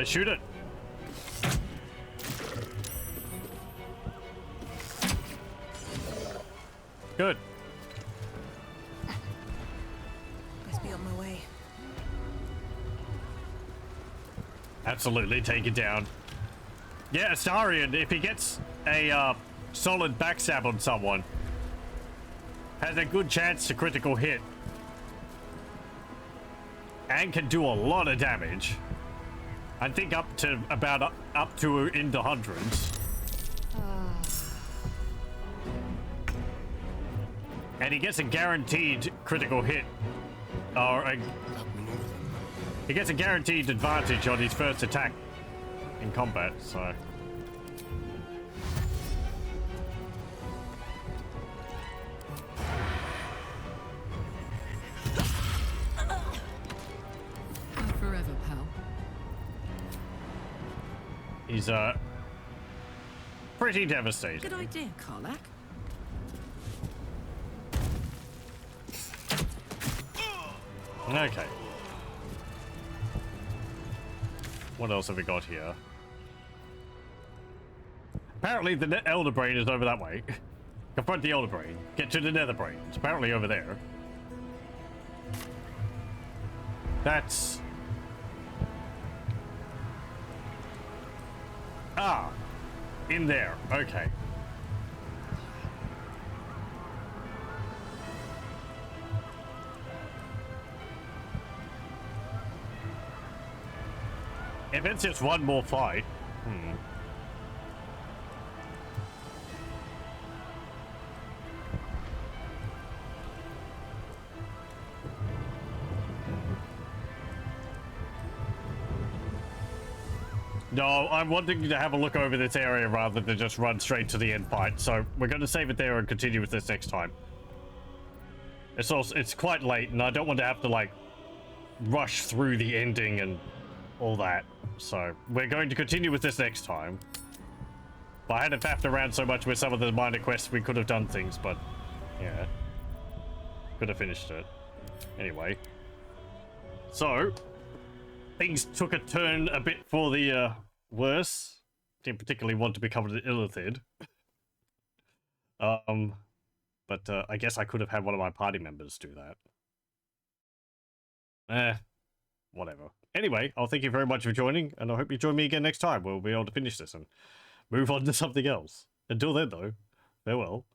Shoot it. Good. Must be on my way. Absolutely, take it down. Yeah, Astarion, if he gets a solid backstab on someone, has a good chance to critical hit. And can do a lot of damage. I think up to about up to in the hundreds. And he gets a guaranteed critical hit. Or he gets a guaranteed advantage on his first attack in combat, so. Forever, pal. He's pretty devastated. Good idea, Karlak. Okay. What else have we got here? Apparently the Elder Brain is over that way. Confront the Elder Brain. Get to the Nether Brain. It's apparently over there. That's... Ah. In there. Okay. If it's just one more fight, No, I'm wanting to have a look over this area rather than just run straight to the end fight. So we're going to save it there and continue with this next time. It's quite late, and I don't want to have to like rush through the ending and all that. So we're going to continue with this next time. If I hadn't faffed around so much with some of the minor quests, we could have done things, but yeah, could have finished it anyway. So things took a turn a bit for the worse. Didn't particularly want to be covered in illithid. But I guess I could have had one of my party members do that. Whatever. Anyway, I'll thank you very much for joining, and I hope you join me again next time. We'll be able to finish this and move on to something else. Until then, though, farewell.